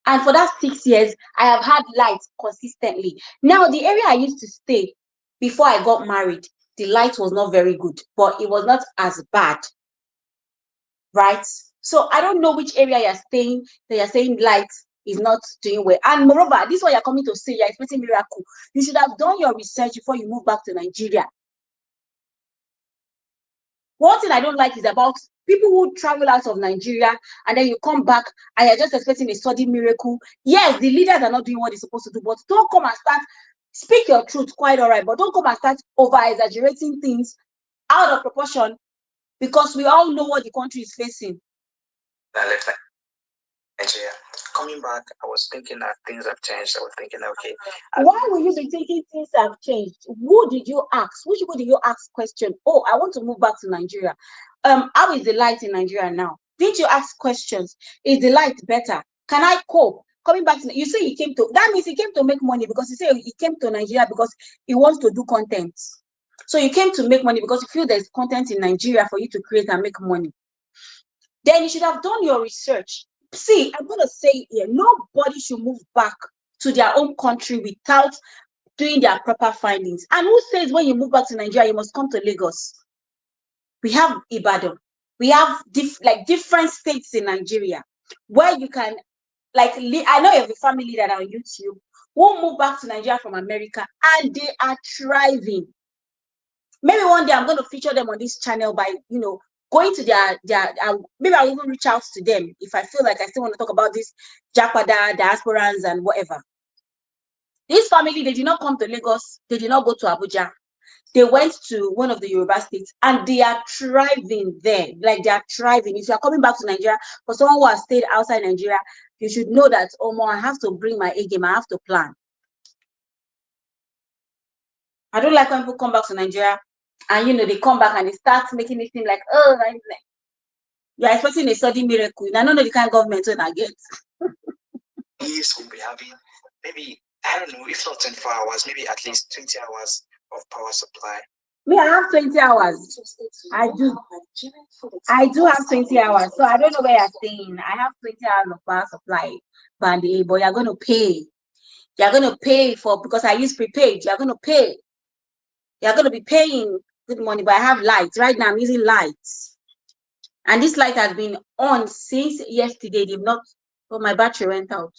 Speaker 1: And for that 6 years, I have had light consistently. Now, the area I used to stay before I got married, the light was not very good, but it was not as bad, right? So I don't know which area you're staying that you're saying light is not doing well. And moreover, this is what you're coming to say, you're expecting miracle. You should have done your research before you move back to Nigeria. One thing I don't like is about people who travel out of Nigeria and then you come back and you're just expecting a sudden miracle. Yes, the leaders are not doing what they're supposed to do, but don't come and start, speak your truth, quite all right, but don't come and start over-exaggerating things out of proportion because we all know what the country is facing.
Speaker 2: I left Nigeria. Coming back, I was thinking that things have changed. I was thinking, okay.
Speaker 1: Why will you be thinking things have changed? Who did you ask? Which people did you ask question? Oh, I want to move back to Nigeria. How is the light in Nigeria now? Did you ask questions? Is the light better? Can I cope? Coming back to you say he came to, that means he came to make money because he said he came to Nigeria because he wants to do content. So you came to make money because you feel there's content in Nigeria for you to create and make money. Then you should have done your research. See, I'm going to say it here, nobody should move back to their own country without doing their proper findings. And who says when you move back to Nigeria, you must come to Lagos? We have Ibadan. We have different states in Nigeria where you can, I know you have a family that are on YouTube who moved back to Nigeria from America and they are thriving. Maybe one day I'm going to feature them on this channel by, going to their maybe I'll even reach out to them if I feel like I still want to talk about this Japadas, Diasporans, and whatever. This family, they did not come to Lagos. They did not go to Abuja. They went to one of the Yoruba states and they are thriving there. Like they are thriving. If you are coming back to Nigeria, for someone who has stayed outside Nigeria, you should know that, I have to bring my A game. I have to plan. I don't like when people come back to Nigeria and, they come back and they start making it seem like, you're expecting a sudden miracle. I don't know the kind of government when I get.
Speaker 2: Yes, we'll be having maybe, I don't know, if not 24 hours, maybe at least 20 hours of power supply.
Speaker 1: Me, I have 20 hours. I do have 20 hours. So I don't know where you're staying. I have 20 hours of power supply, Bandy, but you're going to pay. You're going to pay because I use prepaid. You're going to pay. You're going to be paying good money, but I have lights. Right now, I'm using lights. And this light has been on since yesterday. They've not, my battery went out.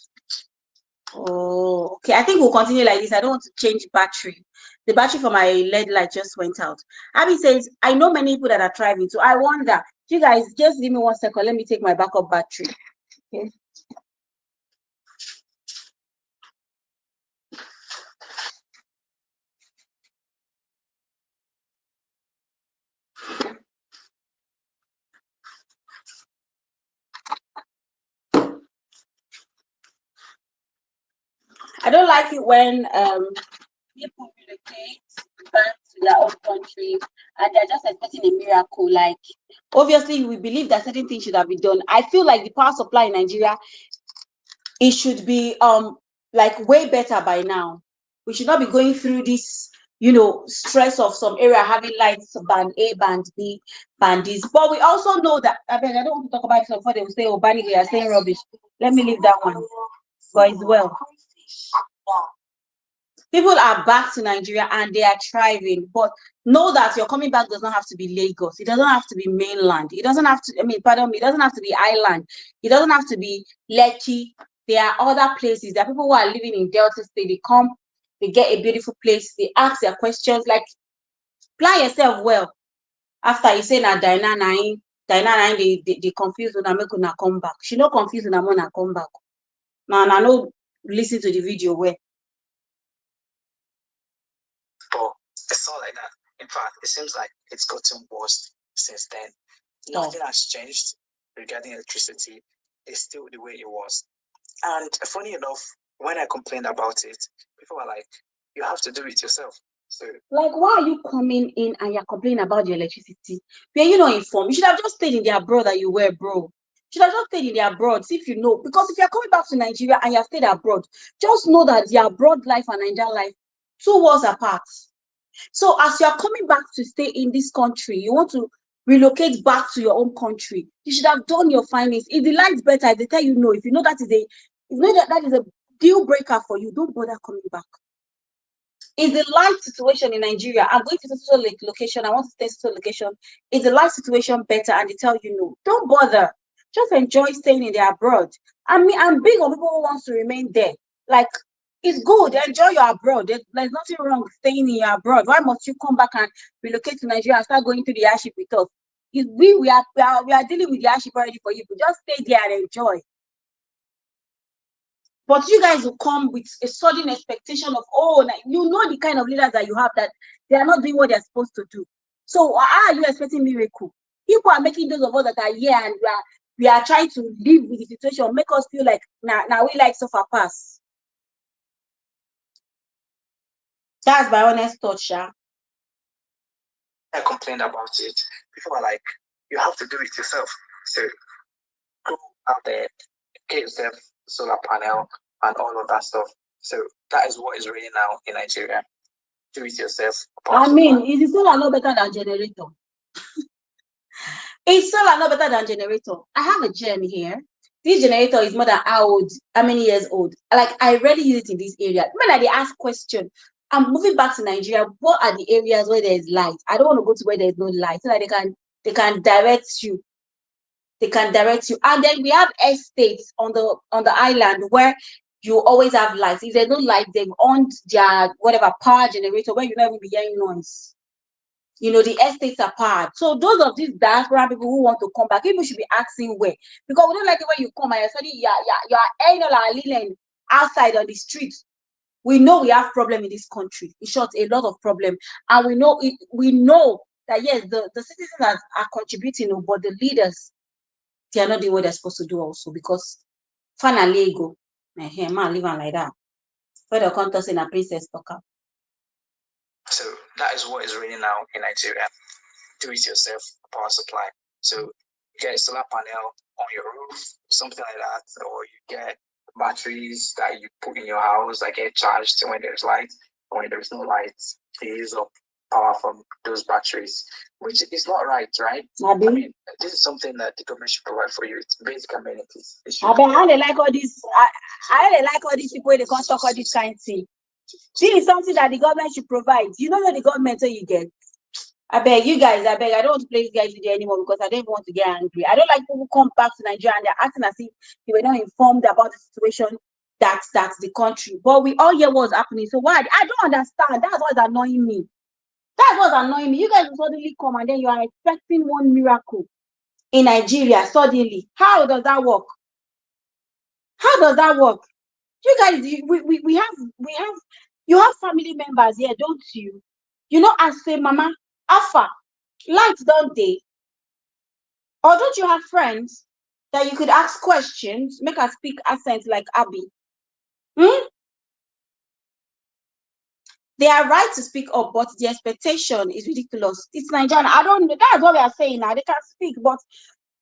Speaker 1: Oh, okay. I think we'll continue like this. I don't want to change battery. The battery for my LED light just went out. Abby says, I know many people that are thriving. So I wonder, you guys, just give me 1 second. Let me take my backup battery. Okay. I don't like it when people relocate back to their own country and they're just expecting a miracle. Like, obviously, we believe that certain things should have been done. I feel like the power supply in Nigeria, it should be way better by now. We should not be going through this, stress of some area having lights, band A, band B, band D. But we also know that, I don't want to talk about it before they will say, oh, Banny, they are saying rubbish. Let me leave that one. But it's well. People are back to Nigeria and they are thriving, but know that your coming back does not have to be Lagos. It doesn't have to be mainland. It doesn't have to, it doesn't have to be island. It doesn't have to be Lekki. There are other places. There are people who are living in Delta State. They come, they get a beautiful place. They ask their questions. Like, plan yourself well. After you say na Dyna 9, they confuse when I make una come back. She no confuse when I want to come back. Now, I know listen to the video where.
Speaker 2: But it's not like that. In fact, it seems like it's gotten worse since then. Nothing has changed regarding electricity. It's still the way it was. And funny enough, when I complained about it, people were like, you have to do it yourself. So,
Speaker 1: like, why are you coming in and you're complaining about the electricity? Were you not informed? You should have just stayed in the abroad that you were, bro. should have just stayed in the abroad, if you know. Because if you're coming back to Nigeria and you have stayed abroad, just know that the abroad life and Nigerian life, 2 worlds apart. So as you're coming back to stay in this country, you want to relocate back to your own country, you should have done your findings. If the light's better, if they tell you no, if you know that is a, if you know that is a deal breaker for you, don't bother coming back. Is the life situation in Nigeria, I'm going to social location, I want to stay social location, is the life situation better? And they tell you no, don't bother. Just enjoy staying in the abroad. I mean, I'm big on people who wants to remain there. Like, it's good, enjoy your abroad. There's nothing wrong with staying in your abroad. Why must you come back and relocate to Nigeria and start going through the hardship with us? We are dealing with the hardship already for you, but just stay there and enjoy. But you guys will come with a sudden expectation of, oh, you know the kind of leaders that you have, that they are not doing what they're supposed to do. So how are you expecting miracle? People are making those of us that are here and we are trying to live with the situation, make us feel like now we like suffer pass. That's my honest thought, Sha.
Speaker 2: I complained about it. People are like, you have to do it yourself. So go out there, get yourself solar panel and all of that stuff. So that is what is really now in Nigeria. Do it yourself.
Speaker 1: I mean, is solar not better than generator? Is solar not better than generator? I have a gem here. This generator is more than how many years old? Like, I rarely use it in this area. When they ask question, I'm moving back to Nigeria. What are the areas where there is light? I don't want to go to where there is no light, so that they can direct you. They can direct you. And then we have estates on the island where you always have lights. If there's no light, they've on their whatever power generator where you never be hearing noise. You know, the estates are powered. So those of these diaspora people who want to come back, people should be asking where. Because we don't like it when you come and you're suddenly you're airing all our little outside on the street. We know we have problem in this country. In short, a lot of problem. And we know that yes, the citizens are contributing, but the leaders, they are not doing what they're supposed to do also, because finally go. Man, live on like that. Where the countess in a princess talker.
Speaker 2: So that is what is really now in Nigeria. Do it yourself, power supply. So get a solar panel on your roof, something like that, or you get batteries that you put in your house that get charged when there's light, or when there's no light, you use up power from those batteries, which is not right? I mean, this is something that the government should provide for you. It's basic amenities.
Speaker 1: I don't like all this. I don't like all these people. They can't talk all this kind of thing. This is something that the government should provide. You know what the government say you get. I beg you guys, I don't want to play this guy's video anymore, because I don't even want to get angry. I don't like people who come back to Nigeria and they're acting as if they were not informed about the situation that's the country. But we all hear what's happening. So why? I don't understand. That's what's annoying me. That's what's annoying me. You guys will suddenly come and then you are expecting one miracle in Nigeria suddenly. How does that work? How does that work? You guys, we have you have family members here, don't you? You know, as say, Mama, Alpha, lights don't they? Or don't you have friends that you could ask questions, make her speak accent like Abby? They are right to speak up, but the expectation is ridiculous. It's Nigerian. I don't know. That's what we are saying now. They can speak, but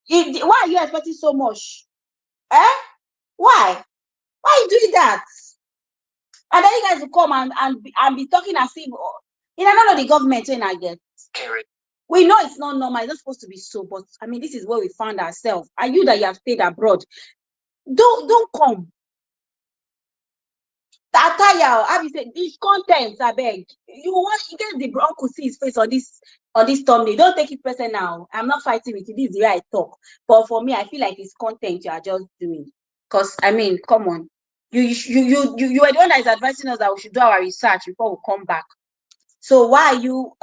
Speaker 1: why are you expecting so much? Why? Why are you doing that? And then you guys will come and be talking as if, I don't know the government when I get. We know it's not normal. It's not supposed to be so, but I mean, this is where we found ourselves. And you that you have stayed abroad, don't come. Attire, have you said this content? I beg you get the uncle see his face on this thumbnail. Don't take it personal now. I'm not fighting with you. This is the way I talk. But for me, I feel like it's content you are just doing. Because I mean, come on. You are the one that is advising us that we should do our research before we come back. So why are you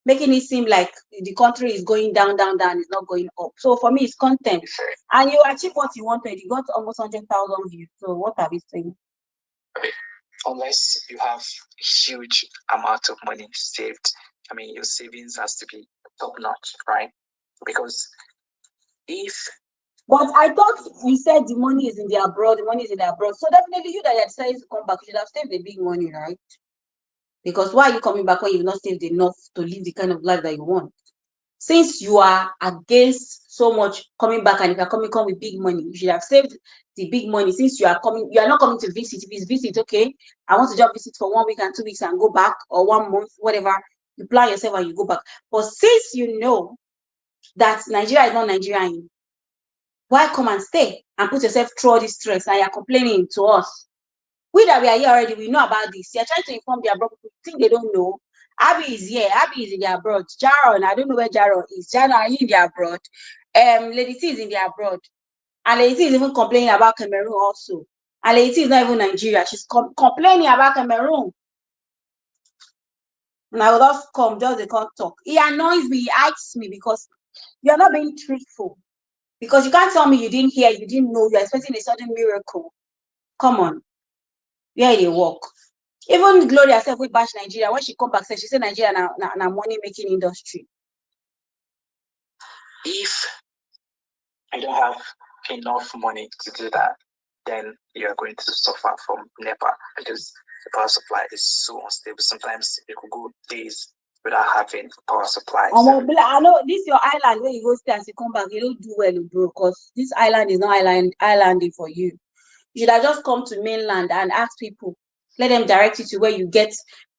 Speaker 1: making it seem like the country is going down, it's not going up? So for me, it's content. And you achieve what you wanted. You got almost 100,000 views. So what are we saying?
Speaker 2: Unless you have a huge amount of money saved, I mean, your savings has to be top notch, right? Because
Speaker 1: but I thought you said the money is in the abroad, So definitely you that you decided to come back, you should have saved the big money, right? Because why are you coming back when you've not saved enough to live the kind of life that you want? Since you are against so much coming back, and if you're come with big money, you should have saved the big money. Since you are not coming to visit. If it's visit, okay, I want to just visit for 1 week and 2 weeks and go back, or 1 month, whatever. You plan yourself and you go back. But since you know that Nigeria is not Nigeria, why come and stay and put yourself through all this stress, and you're complaining to us? We that we are here already, we know about this. You're trying to inform the abroad people. Think they don't know. Abby is here. Abby is in the abroad. Jaron, I don't know where Jaron is. Jaron, are you in the abroad? Lady T is in the abroad. And Lady T is even complaining about Cameroon also. And Lady T is not even Nigeria. She's complaining about Cameroon. And I will just they can't talk. He annoys me. He asks me because you're not being truthful. Because you can't tell me you didn't hear, you didn't know, you're expecting a sudden miracle. Come on. Where they work. Even Gloria herself with bash Nigeria. When she come back, she said Nigeria na money making industry.
Speaker 2: If you don't have enough money to do that, then you're going to suffer from NEPA, because the power supply is so unstable. Sometimes it could go days without having power supply.
Speaker 1: I know this your island where you go stay as you come back, you don't do well, bro, because this island is not islanding for you. You should have just come to mainland and ask people. Let them direct you to where you get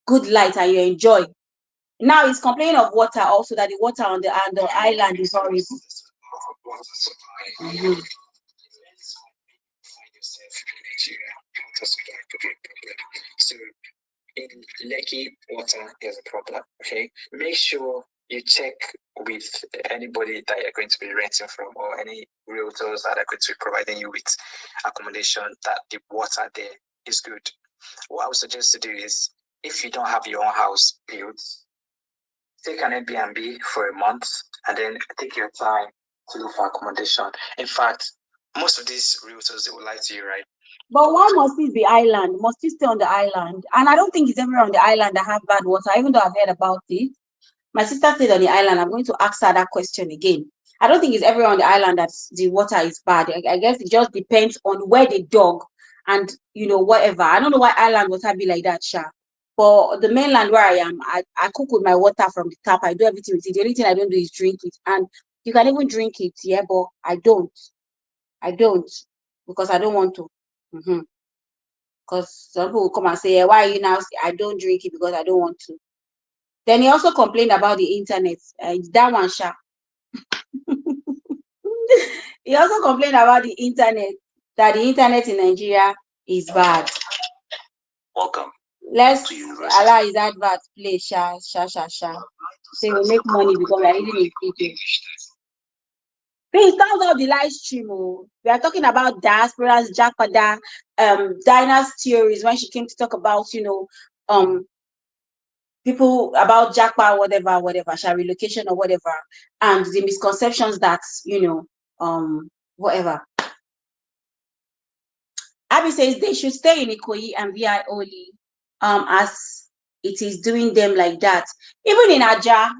Speaker 1: good light and you enjoy. Now he's complaining of water also, that the water on the island is horrible. Mm-hmm.
Speaker 2: So in Lekki, water is a problem. Okay, make sure you check with anybody that you're going to be renting from, or any realtors that are going to be providing you with accommodation, that the water there is good. What I would suggest to do is, if you don't have your own house built, take an Airbnb for a month and then take your time to look for accommodation. In fact, most of these realtors, they will lie to you, right?
Speaker 1: But why must it be island? Must you stay on the island? And I don't think it's everywhere on the island that have bad water, even though I've heard about it. My sister stayed on the island. I'm going to ask her that question again. I don't think it's everywhere on the island that the water is bad. I guess it just depends on where they dug and, whatever. I don't know why island water be like that, Sha. For the mainland where I am, I cook with my water from the tap. I do everything with it. The only thing I don't do is drink it. And you can even drink it, yeah, but I don't. Because I don't want to. Because some people will come and say, why are you now? I don't drink it because I don't want to. Then he also complained about the internet. That one, Sha. He also complained about the internet, that the internet in Nigeria is bad.
Speaker 2: Welcome.
Speaker 1: Let's allow his advert play, Sha. So we make money because we are eating with people. Please turn off the live stream. We are talking about Diasporans, Japadas, Dyna's theories when she came to talk about, people about Japa, whatever, shall relocation or whatever, and the misconceptions that, whatever. Abby says they should stay in Ikoyi and VI only, as it is doing them like that. Even in Aja,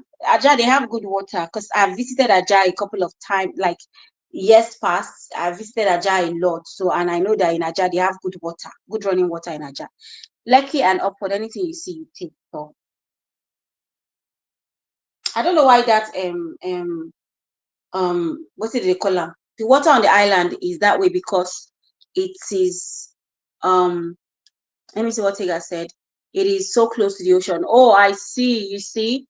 Speaker 1: they have good water, because I've visited Aja a couple of times, like years past. I visited Aja a lot, and I know that in Aja they have good water, good running water in Aja. Lekki and Upward, anything you see, you take. So I don't know why that what did they call them? The water on the island is that way because it is let me see what Tega said. It is so close to the ocean. Oh, I see. You see,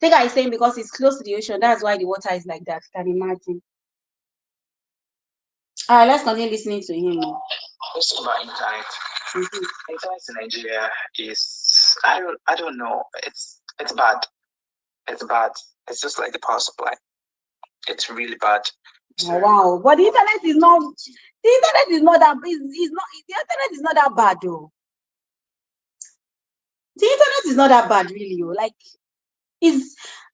Speaker 1: Tega is saying because it's close to the ocean, that's why the water is like that. Can you imagine? All right, let's continue listening to him.
Speaker 2: Also about internet. Internet in Nigeria is, I don't know. It's bad. It's bad. It's just like the power supply. It's really bad.
Speaker 1: Oh, wow, but the internet is not that. The internet is not that bad though. The internet is not that bad, really. Like,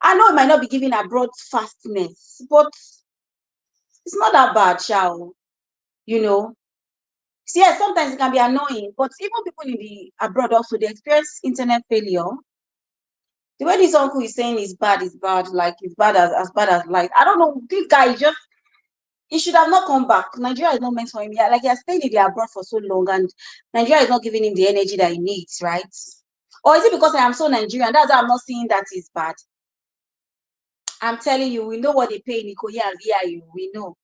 Speaker 1: I know it might not be giving abroad fastness, but it's not that bad, shall See, yeah, sometimes it can be annoying, but even people in the abroad also, they experience internet failure. The way this uncle is saying is bad, like it's bad as bad as light. I don't know. This guy he should have not come back. Nigeria is not meant for him. Like he has stayed in the abroad for so long, and Nigeria is not giving him the energy that he needs, right? Or is it because I am so Nigerian? That's why I'm not seeing that is bad. I'm telling you, we know what they pay in Ikoyi and VIU. We know.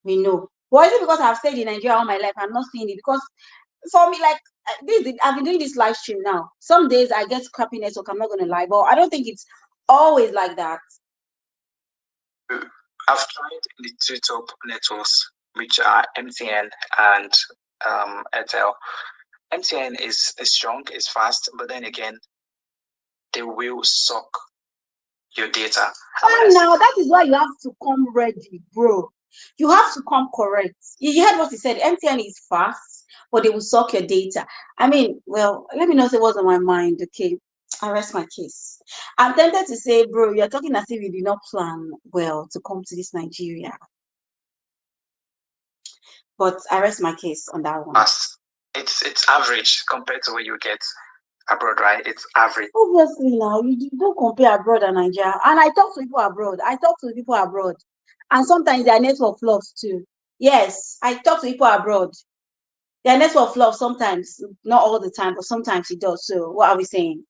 Speaker 1: We know. Why is it because I've stayed in Nigeria all my life? I'm not seeing it because for me, like I've been doing this live stream now. Some days I get crappy network. I'm not gonna lie, but I don't think it's always like that.
Speaker 2: I've tried the two top networks, which are MTN and Airtel. MTN is strong, it's fast, but then again, they will suck your data.
Speaker 1: And now that is why you have to come ready, bro. You have to come correct. You heard what he said. MTN is fast, but they will suck your data. I mean, well, let me not say what's on my mind. Okay, I rest my case. I'm tempted to say, bro, you're talking as if you did not plan well to come to this Nigeria. But I rest my case on that one.
Speaker 2: It's average compared to what you get abroad, right? It's average.
Speaker 1: Obviously, now you don't compare abroad and Nigeria. And I talk to people abroad. And sometimes their network flops too. Yes, I talk to people abroad. Their network flops sometimes, not all the time, but sometimes it does. So what are we saying?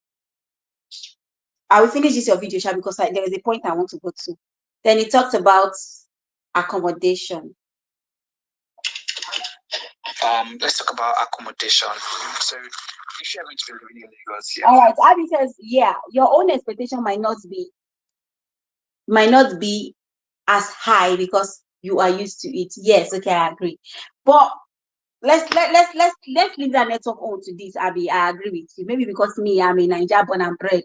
Speaker 1: I will finish this your video, Sha, because there is a point I want to go to. Then he talked about accommodation.
Speaker 2: Let's talk about accommodation. So if you're going to be living in Lagos, yeah.
Speaker 1: All right, Abby says, yeah, your own expectation might not be as high because you are used to it. Yes, okay, I agree. But let's leave that network on to this, Abby. I agree with you. Maybe because me, I'm in Nigeria born and bred,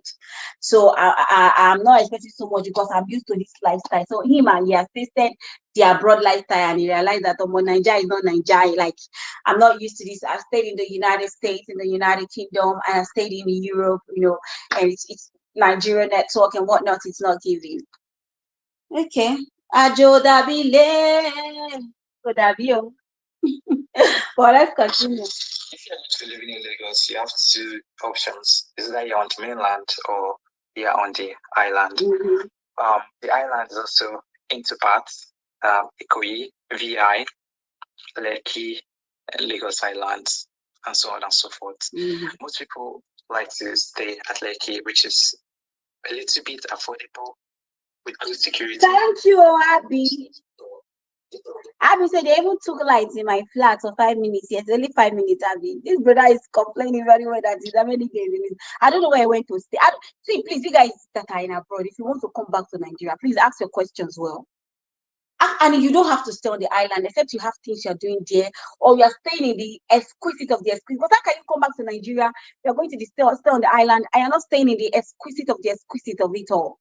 Speaker 1: so I'm not expecting so much because I'm used to this lifestyle. So he has tasted the abroad lifestyle and he realized that Nigeria is not Nigeria. Like I'm not used to this. I've stayed in the United States, in the United Kingdom, and I've stayed in Europe. And it's Nigerian network and whatnot. It's not giving. Okay. Ajo dabi le, ko dabi o. Well, let's continue.
Speaker 2: If you're going to be living in Lagos, you have two options. Is that you're on the mainland or you're on the island. The island is also into parts, Ikoyi, VI, Lekki, Lagos Islands, and so on and so forth. Most people like to stay at Lekki, which is a little bit affordable with good security.
Speaker 1: Thank you, Abby. Abby said they even took lights in my flat for 5 minutes. Yes, only 5 minutes, Abby. This brother is complaining very well that he's how many days in it. I don't know where I went to stay. See, please, you guys that are in abroad, if you want to come back to Nigeria, please ask your questions well. And you don't have to stay on the island, except you have things you're doing there, or you're staying in the exquisite of the exquisite. But how can you come back to Nigeria? You're going to stay on the island, and you're not staying in the exquisite of it all.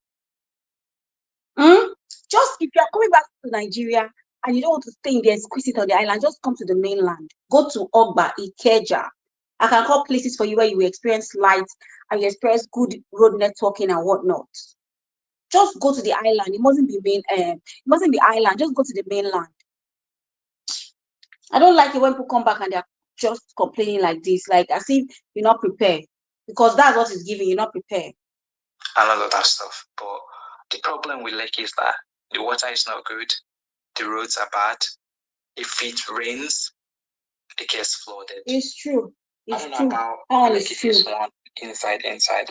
Speaker 1: Just if you're coming back to Nigeria and you don't want to stay in the exquisite on the island, just come to the mainland. Go to Ogba, Ikeja. I can call places for you where you will experience light and you experience good road networking and whatnot. Just go to the island. It mustn't be the island. Just go to the mainland. I don't like it when people come back and they're just complaining like this, like as if you're not prepared, because that's what it's giving. You're not prepared.
Speaker 2: And all of that stuff. But the problem with Lekki is that the water is not good. The roads are bad. If it rains, it gets flooded.
Speaker 1: It's true.
Speaker 2: I don't know about Lekki Phase 1 inside,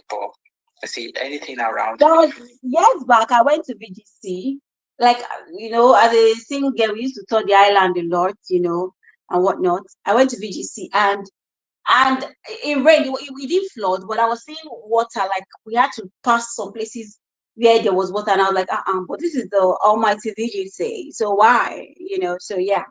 Speaker 2: but I see anything around.
Speaker 1: Years back, I went to VGC. Like, as a single girl, we used to tour the island a lot, and whatnot. I went to VGC and it rained. We didn't flood, but I was seeing water. Like, we had to pass some places where there was water, and I was like, but this is the almighty VGC. So why? So yeah.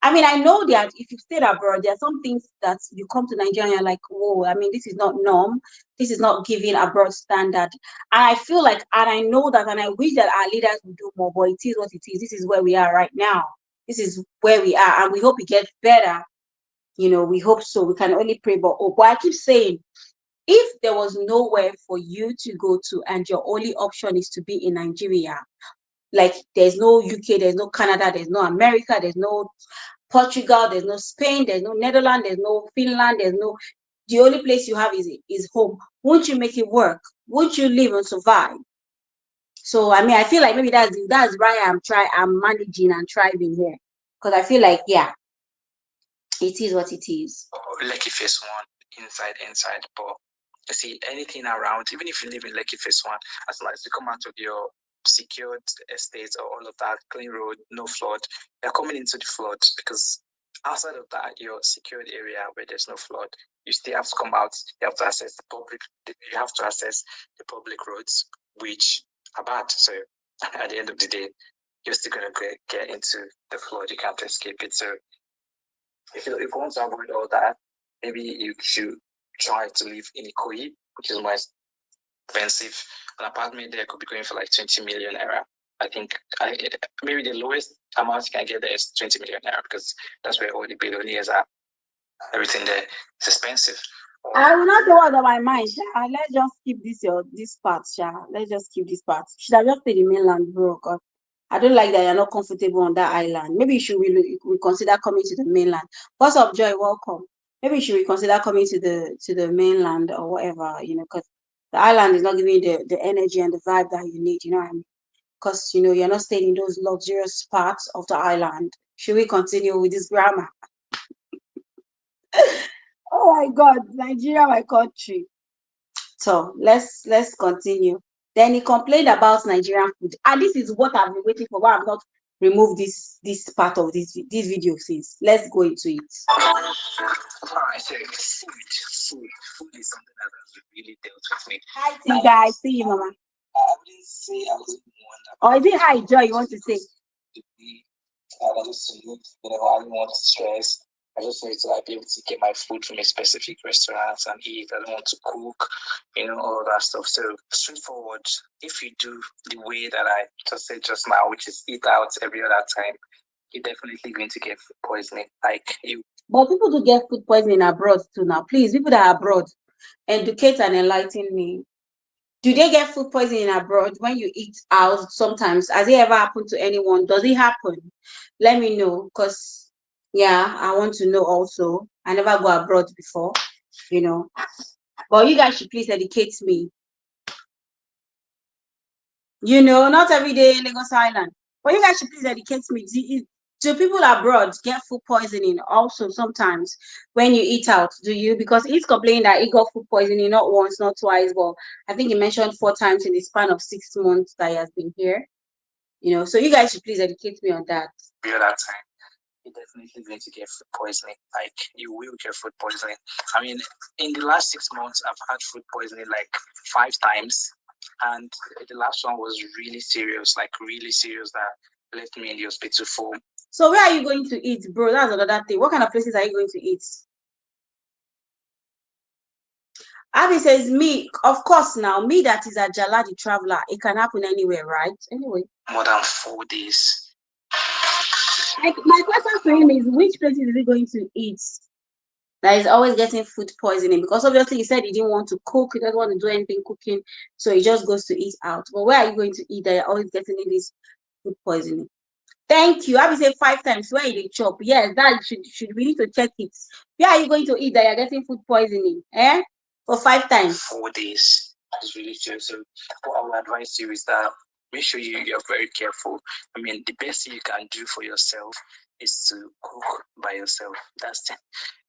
Speaker 1: I mean, I know that if you've stayed abroad, there are some things that you come to Nigeria and you're like, whoa, I mean, this is not norm. This is not giving abroad standard. And I feel like, and I know that, and I wish that our leaders would do more, but it is what it is. This is where we are right now. This is where we are, and we hope it gets better. We hope so. We can only pray, but I keep saying, if there was nowhere for you to go to and your only option is to be in Nigeria, like there's no UK, there's no Canada, there's no America, there's no Portugal, there's no Spain, there's no Netherlands, there's no Finland, the only place you have is home. Won't you make it work? Won't you live and survive? So I mean, I feel like maybe that's why I'm managing and thriving here, because I feel like, yeah, it is what it is.
Speaker 2: Lekki Phase 1 inside, but you see anything around, even if you live in Lekki Phase 1, as long as you come out of your secured estates or all of that, clean road, no flood, you're coming into the flood because outside of that, your secured area where there's no flood, you still have to come out. You have to access the public. You have to access the public roads, which are bad. So at the end of the day, you're still gonna get into the flood. You can't escape it. So if you want to avoid all that, maybe you should try to live in Ikoyi, which is more expensive. An apartment there could be going for like 20 million naira. I think maybe the lowest amount you can get there is 20 million naira because that's where all the billionaires are. Everything there is expensive.
Speaker 1: I will not know what's on my mind, Sha. Let's just keep this part, Sha. Let's just keep this part. Should have just stayed in mainland, bro. Cause I don't like that you're not comfortable on that island. Maybe you should reconsider coming to the mainland. What's up, Joy? Welcome. Maybe you should reconsider coming to the mainland or whatever, because the island is not giving you the energy and the vibe that you need, you know what I mean? Because you're not staying in those luxurious parts of the island. Should we continue with this grammar? Oh my God, Nigeria, my country. So let's continue. Then he complained about Nigerian food, and this is what I've been waiting for. Why I've not removed this part of this video since. Let's go into it.
Speaker 2: Alright, so food is something that has really dealt with me.
Speaker 1: Hi, see guys, see you, mama.
Speaker 2: I wouldn't say I wasn't
Speaker 1: Or is it hi, Joy? You want to say?
Speaker 2: I just I don't want to stress. I just need to be able to get my food from a specific restaurant and eat. I don't want to cook, all that stuff. So straightforward. If you do the way that I just said just now, which is eat out every other time, you're definitely going to get food poisoning. Like you.
Speaker 1: But people do get food poisoning abroad too now. Please, people that are abroad, educate and enlighten me. Do they get food poisoning abroad when you eat out sometimes? Has it ever happened to anyone? Does it happen? Let me know, because I want to know also. I never go abroad before, But you guys should please educate me. Not every day in Lagos Island. But you guys should please educate me. Do people abroad get food poisoning also sometimes when you eat out? Do you? Because he's complaining that he got food poisoning not once, not twice, but I think he mentioned 4 times in the span of 6 months that he has been here. So you guys should please educate me on that.
Speaker 2: The other time, you're definitely going to get food poisoning. Like you will get food poisoning. I mean, in the last 6 months, I've had food poisoning like 5 times, and the last one was really serious, that left me in the hospital for.
Speaker 1: So where are you going to eat, bro? That's another thing. What kind of places are you going to eat? Abby says, me, of course now, me that is a Jaladi traveler, it can happen anywhere, right? Anyway.
Speaker 2: More than 4 days.
Speaker 1: Like, my question to him is, which places is he going to eat that is always getting food poisoning? Because obviously he said he didn't want to cook, he doesn't want to do anything cooking, so he just goes to eat out. But where are you going to eat that you're always getting this food poisoning? Thank you. I will say 5 times where you chop. Yes, that should we need to check it. Where are you going to eat that you're getting food poisoning? For 5 times.
Speaker 2: 4 days. That's really true. So what I would advise you is that make sure you're very careful. I mean, the best thing you can do for yourself is to cook by yourself. That's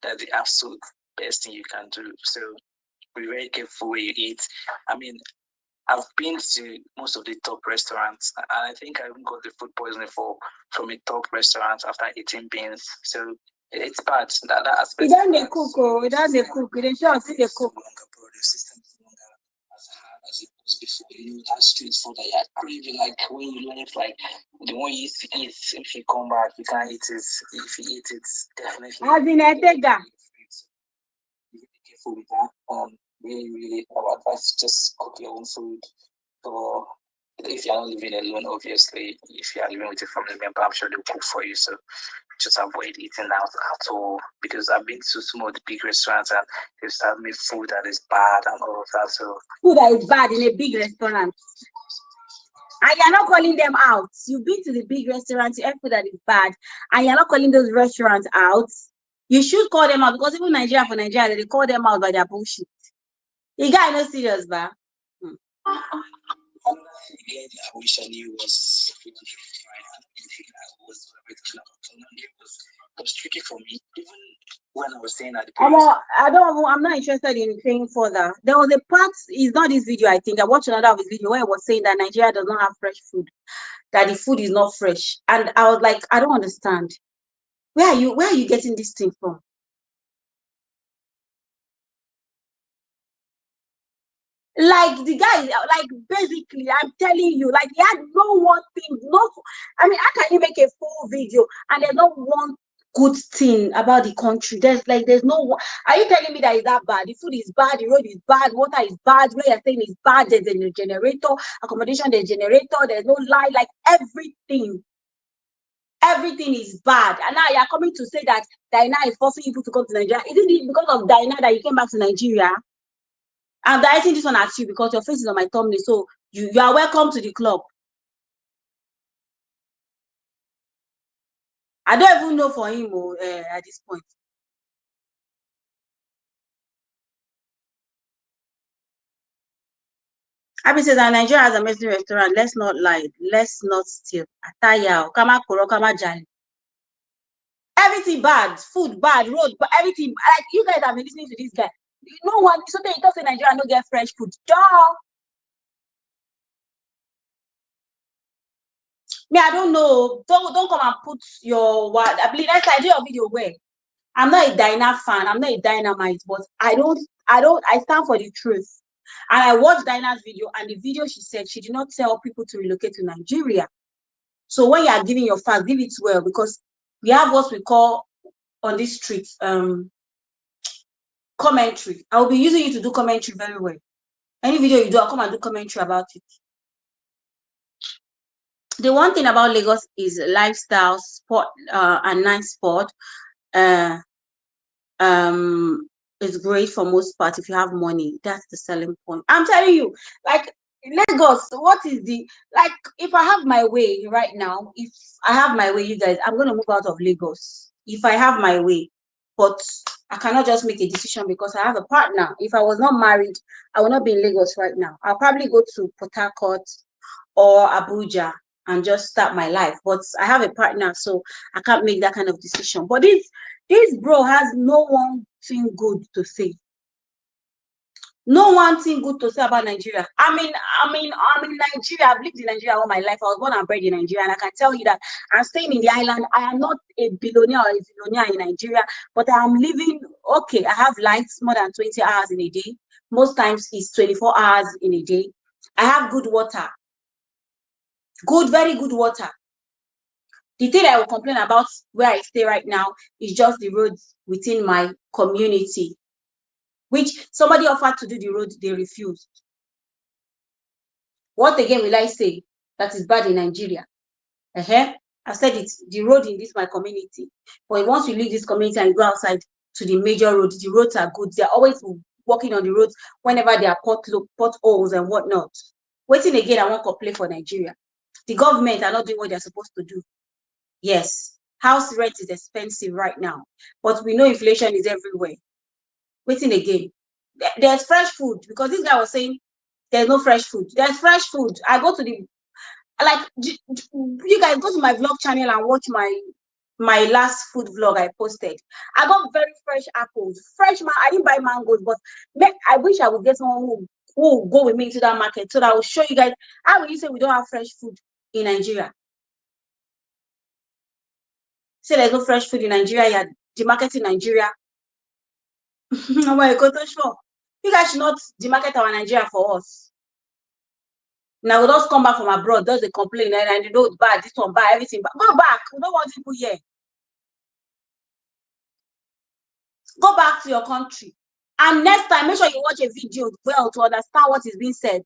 Speaker 2: the absolute best thing you can do. So be very careful where you eat. I mean, I've been to most of the top restaurants, and I think I even got the food poisoning from a top restaurant after eating beans. So it's bad. That aspect.
Speaker 1: It doesn't cook, it doesn't cook. It ensures they cook.
Speaker 2: The system is no longer as hard as it was before. That street food that you're craving, like when you left, like the one you used to eat, if you come back, you can't eat it. If you eat it, definitely.
Speaker 1: As in a tega.
Speaker 2: Be careful with that. Really, I would advise to just cook your own food. So if you're not living alone, obviously, if you are living with a family member, I'm sure they'll cook for you. So just avoid eating out at all, because I've been to some of the big restaurants and they've served me food that is bad and all of that. So
Speaker 1: food that is bad in a big restaurant, and you're not calling them out. You've been to the big restaurants, you have food that is bad, and you're not calling those restaurants out. You should call them out, because even for Nigeria, they call them out by their bullshit. You guys not serious, ba?
Speaker 2: Another thing again I wish I knew was was tricky for me. Even when as I was saying at the
Speaker 1: I'm
Speaker 2: previous.
Speaker 1: I'm not interested in saying further. There was a part, it's not this video, I think. I watched another of his video where he was saying that Nigeria does not have fresh food, that the food is not fresh. And I was like, I don't understand. Where are you getting this thing from? Like the guy, like basically, I'm telling you, like he had no one thing, no. I mean, how can you make a full video and there's not one good thing about the country? There's no one. Are you telling me that it's that bad? The food is bad, the road is bad, water is bad, where you're saying is bad, there's a generator, accommodation, there's generator, there's no light, like everything is bad. And now you're coming to say that Dyna is forcing people to come to Nigeria. Isn't it because of Dyna that you came back to Nigeria? I'm directing this one at you because your face is on my thumbnail. So you are welcome to the club. I don't even know for him at this point. Abby says that Nigeria has a amazing restaurant. Let's not lie. Let's not steal. Ataya, kama koro, kama jali. Everything bad. Food bad. Road bad. Everything. Like you guys have been listening to this guy. No one. So they don't say Nigeria don't get fresh food. Duh. Me, I don't know. Don't come and put your what. I believe that's I do your video where I'm not a Dyna fan. I'm not a dynamite, but I stand for the truth. And I watched Dyna's video, and the video she said she did not tell people to relocate to Nigeria. So when you are giving your facts, give it well, because we have what we call on this street commentary. I will be using you to do commentary very well. Any video you do, I'll come and do commentary about it. The one thing about Lagos is lifestyle, sport, and nice sport. It's great for most parts if you have money. That's the selling point. I'm telling you, like Lagos, what is the like if I have my way right now, if I have my way, you guys, I'm gonna move out of Lagos. If I have my way, but I cannot just make a decision because I have a partner. If I was not married, I will not be in Lagos right now. I'll probably go to Port Harcourt or Abuja and just start my life. But I have a partner, so I can't make that kind of decision. But this bro has no one thing good to say. No one thing good to say about Nigeria. I'm in Nigeria. I've lived in Nigeria all my life. I was born and bred in Nigeria, and I can tell you that I'm staying in the island. I am not a billionaire or a zillionaire in Nigeria, but I am living okay. I have lights more than 20 hours in a day. Most times it's 24 hours in a day. I have good water. Good, very good water. The thing I will complain about where I stay right now is just the roads within my community, which somebody offered to do the road, they refused. What again will I say that is bad in Nigeria? I said it, the road in this my community. But once you leave this community and go outside to the major road, the roads are good. They're always walking on the roads whenever there are potholes and whatnot. Waiting again, I won't complain for Nigeria. The government are not doing what they're supposed to do. Yes, house rent is expensive right now, but we know inflation is everywhere. Waiting again. There's fresh food because this guy was saying there's no fresh food. There's fresh food. I go to the like you guys go to my vlog channel and watch my last food vlog I posted. I got very fresh apples, fresh man. I didn't buy mangoes, but I wish I would get someone who will go with me to that market so that I will show you guys. How will you say we don't have fresh food in Nigeria? Say there's no fresh food in Nigeria, yeah, the market in Nigeria. Oh my God, sure. You guys should not demarket our Nigeria for us. Now we just come back from abroad, does the complain and you know it's bad, this one bad, everything bad. Go back. We don't want people here. Go back to your country. And next time, make sure you watch a video well to understand what is being said.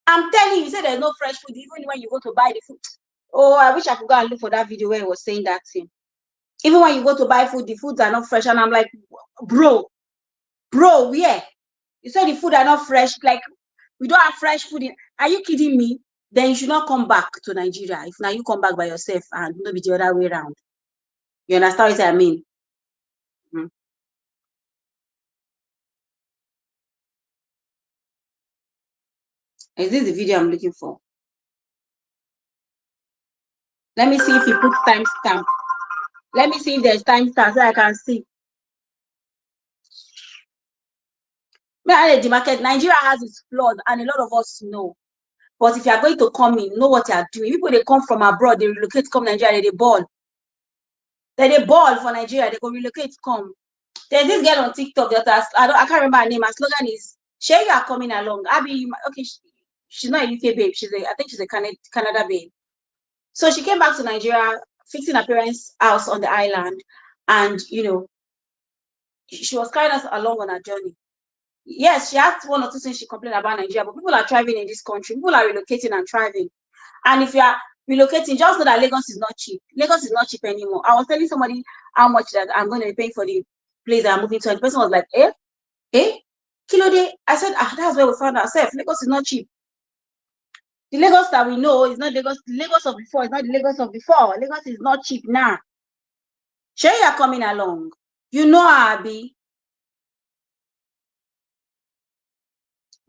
Speaker 1: I'm telling you, say there's no fresh food, even when you go to buy the food. Oh, I wish I could go and look for that video where he was saying that thing. Even when you go to buy food, the foods are not fresh. And I'm like, bro, where? You said the food are not fresh. Like, we don't have fresh food. Are you kidding me? Then you should not come back to Nigeria. If now you come back by yourself and maybe the other way around. You understand what I mean? Mm-hmm. Is this the video I'm looking for? Let me see if he puts timestamp. Let me see if there's timestamp so I can see. The market, Nigeria has its flaws, and a lot of us know. But if you are going to come in, know what you are doing. People they come from abroad, they relocate, come Nigeria, they ball. They ball for Nigeria, they go relocate, come. There's this girl on TikTok that I can't remember her name. Her slogan is "Sure you are coming along." Abby, okay, she's not a UK babe. I think she's a Canada babe. So she came back to Nigeria, fixing her parents' house on the island, and she was carrying us along on her journey. Yes, she had one or two things she complained about Nigeria, but people are thriving in this country. People are relocating and thriving. And if you are relocating, just know that Lagos is not cheap. Lagos is not cheap anymore. I was telling somebody how much that I'm going to be paying for the place that I'm moving to, and the person was like, Kilo day. I said, that's where we found ourselves. Lagos is not cheap. The Lagos that we know is not Lagos. The Lagos of before is not the Lagos of before. Lagos is not cheap now. Sure, you are coming along. You know, Abby.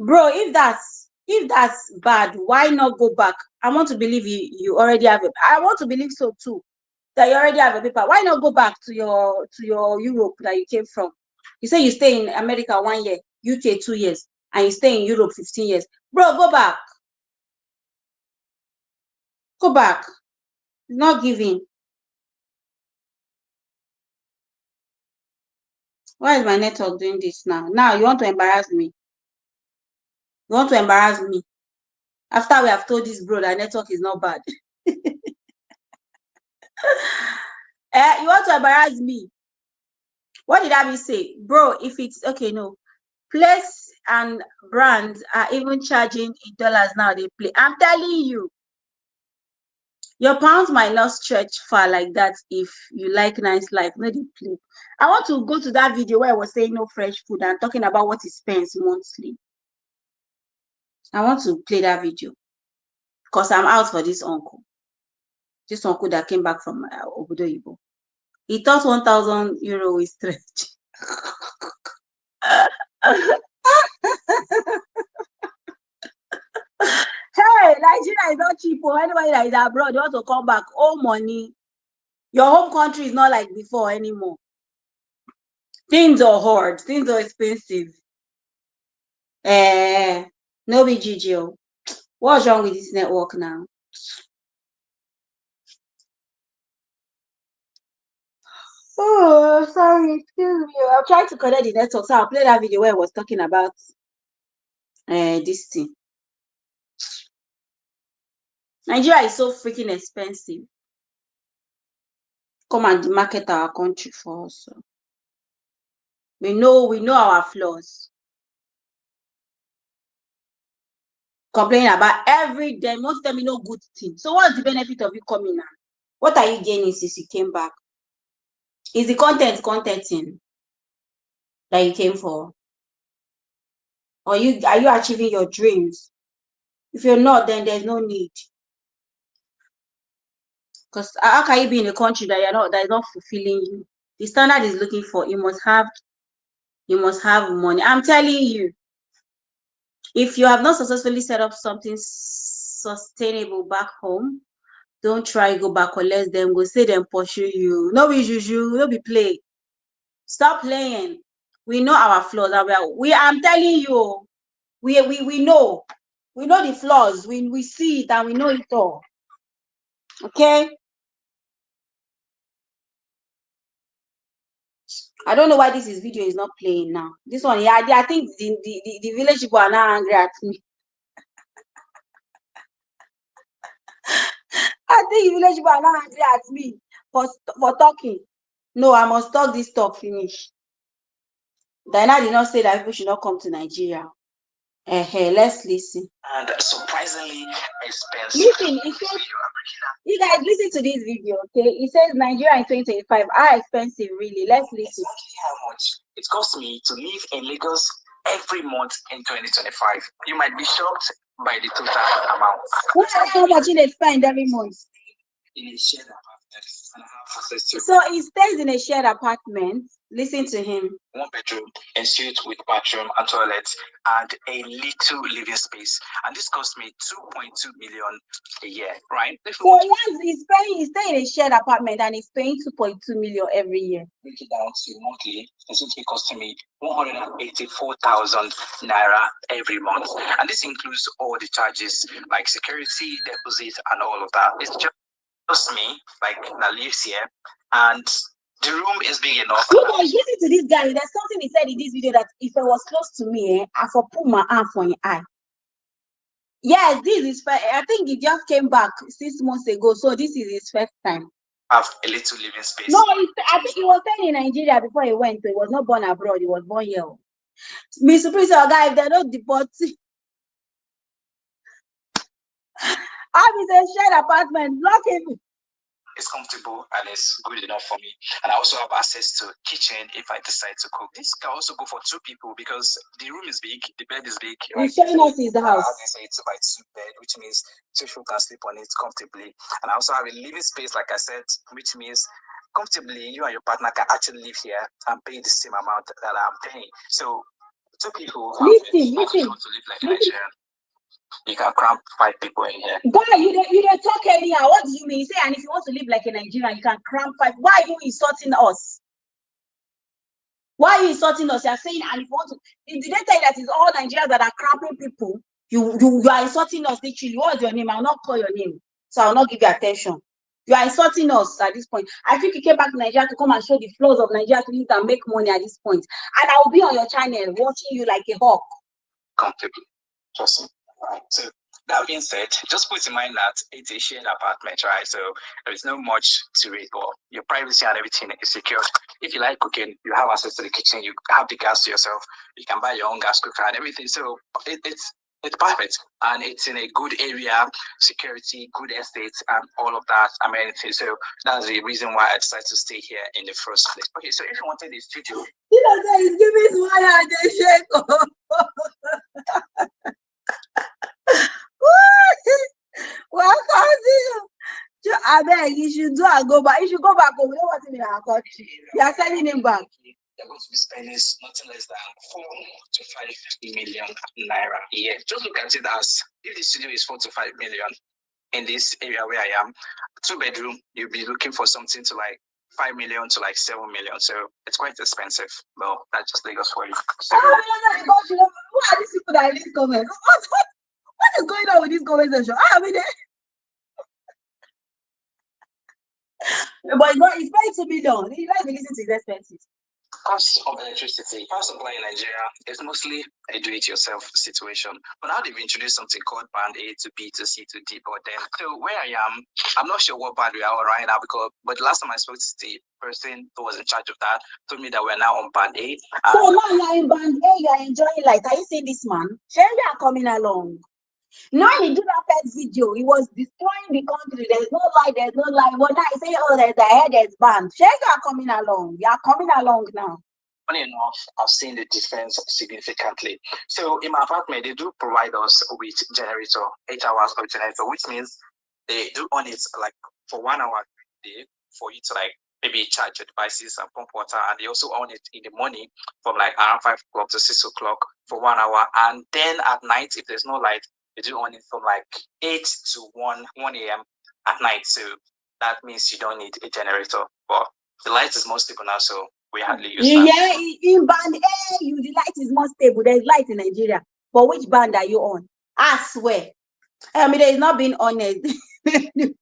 Speaker 1: Bro, if that's bad, why not go back? I want to believe you already have it. I want to believe so too, that you already have a paper. Why not go back to your Europe that you came from? You say you stay in America 1 year, UK 2 years, and you stay in Europe 15 years. Bro, go back. Go back. It's not giving. Why is my network doing this now? Now you want to embarrass me. You want to embarrass me. After we have told this bro that network is not bad. You want to embarrass me. What did Abby say? Bro, if it's okay, no. Place and brands are even charging in dollars now. They play. I'm telling you. Your pounds might not stretch far like that if you like nice life. No, they play. I want to go to that video where I was saying no fresh food and talking about what he spends monthly. I want to play that video because I'm out for this uncle. This uncle that came back from Obodo Ibo. He thought 1,000 euro is stretch. Hey, Nigeria is not cheap for anybody that is abroad. You want to come back, owe money. Your home country is not like before anymore. Things are hard. Things are expensive. No be GGO. What's wrong with this network now? Oh, sorry. Excuse me. I'm trying to connect the network, so I'll play that video where I was talking about this thing. Nigeria is so freaking expensive. Come and market our country for us. So. We know our flaws. Complaining about every day. Most of them no good thing. So what's the benefit of you coming now? What are you gaining since you came back? Is the contenting that you came for? Or are you achieving your dreams? If you're not, then there's no need. Because how can you be in a country that is not fulfilling you? The standard is looking for you must have money. I'm telling you, if you have not successfully set up something sustainable back home, don't try go back unless them go say them pursue you. No be juju, no be play. Stop playing. We know our flaws. I'm telling you, we know. We know the flaws. We see it and we know it all. Okay? I don't know why this video is not playing now. This one, yeah, I think the village people are now angry at me. I think the village people are now angry at me for talking. No, I must talk this talk finish. Dyna did not say that people should not come to Nigeria. Let's listen.
Speaker 2: And surprisingly expensive.
Speaker 1: Listen, it says, you guys listen to this video, okay? It says Nigeria in 2025 are expensive, really. Let's listen.
Speaker 2: Exactly how much it costs me to live in Lagos every month in 2025. You might be shocked by the total amount.
Speaker 1: How much they spend every month?
Speaker 2: In a shared apartment and have access to.
Speaker 1: So he stays in a shared apartment. Listen to him.
Speaker 2: 1 bedroom, en suite with bathroom and toilet, and a little living space. And this cost me 2.2 million a year, right?
Speaker 1: So he's staying in a shared apartment and he's paying 2.2 million every year.
Speaker 2: Break it down to monthly, it's going to be costing me 184,000 naira every month. And this includes all the charges like security, deposit, and all of that. It's just me, like, that lives here, and the room is big enough.
Speaker 1: You guys, listen to this guy. There's something he said in this video that if I was close to me, I for put my arm for your eye. Yes, this is I think he just came back 6 months ago, so this is his first time.
Speaker 2: Have a little living space.
Speaker 1: No, I think he was staying in Nigeria before he went. So he was not born abroad. He was born here. Mr. Prince, guy, if they don't deport, I'm in a shared apartment. Lock him.
Speaker 2: It's comfortable and it's good enough for me. And I also have access to kitchen if I decide to cook. This can also go for 2 people because the room is big, the bed is big.
Speaker 1: Right? Showing us is the house.
Speaker 2: They say it's a 2 bed, which means 2 people can sleep on it comfortably. And I also have a living space, like I said, which means comfortably you and your partner can actually live here and pay the same amount that I'm paying. So 2 people
Speaker 1: listen.
Speaker 2: want to live like a Nigerian. You can cramp 5 people in here.
Speaker 1: Guy, you don't talk anyhow. What do you mean? You say, and if you want to live like a Nigerian, you can cramp 5. Why are you insulting us? Why are you insulting us? You are saying, and if you want to, did they tell you that it's all Nigerians that are cramping people? You are insulting us literally. What's your name? I'll not call your name, so I'll not give you attention. You are insulting us at this point. I think you came back to Nigeria to come and show the flaws of Nigeria to you and make money at this point. And I will be on your channel watching you like a hawk.
Speaker 2: Comfortable. Trust me. Right. So that being said, just put in mind that it's a shared apartment, right? So there is no much to it, but your privacy and everything is secured. If you like cooking, you have access to the kitchen, you have the gas to yourself, you can buy your own gas cooker and everything. So it's perfect, and it's in a good area, security, good estates, and all of that amenities. So that's the reason why I decided to stay here in the first place. Okay, so if you wanted a studio,
Speaker 1: he's giving wire and they shake. Well, I beg you should do and go back. You should go back home. We don't want him in our country. You are sending him back.
Speaker 2: They're going to be spending nothing less than 4 to 5 million naira a year. Just look at it as if the studio is 4 to 5 million in this area where I am, 2 bedroom, you'll be looking for something to like 5 million to like 7 million. So it's quite expensive. Well, that's just Lagos for you. So,
Speaker 1: who are these people that are in this comment? What is going on with this comment section? I mean, but it's going to be done. You like to listen to his expenses.
Speaker 2: Cost of electricity, power supply in Nigeria is mostly a do-it-yourself situation. But now they've introduced something called band A to B to C to D. But then, so where I am, I'm not sure what band we are on right now but the last time I spoke to the person who was in charge of that told me that we're now on band A.
Speaker 1: So now you're in band A, you're enjoying life. Are you seeing this man? Sherry are coming along. Now he did that first video, he was destroying the country. There's no light. But now he say, oh, there's band. Sherry are coming along. You are coming along now.
Speaker 2: Funny enough, I've seen the difference significantly. So in my apartment, they do provide us with generator, 8 hours of generator, which means they do on it like for 1 hour a day for you to like maybe charge your devices and pump water, and they also own it in the morning from like around 5 o'clock to 6 o'clock for 1 hour, and then at night if there's no light, they do own it from like 8 to 1 a.m. at night. So that means you don't need a generator, but the light is more stable now, so we hardly use that.
Speaker 1: Yeah, in band A, the light is more stable. There's light in Nigeria. But which band are you on? I swear. I mean, there's not being honest.
Speaker 2: Anyway,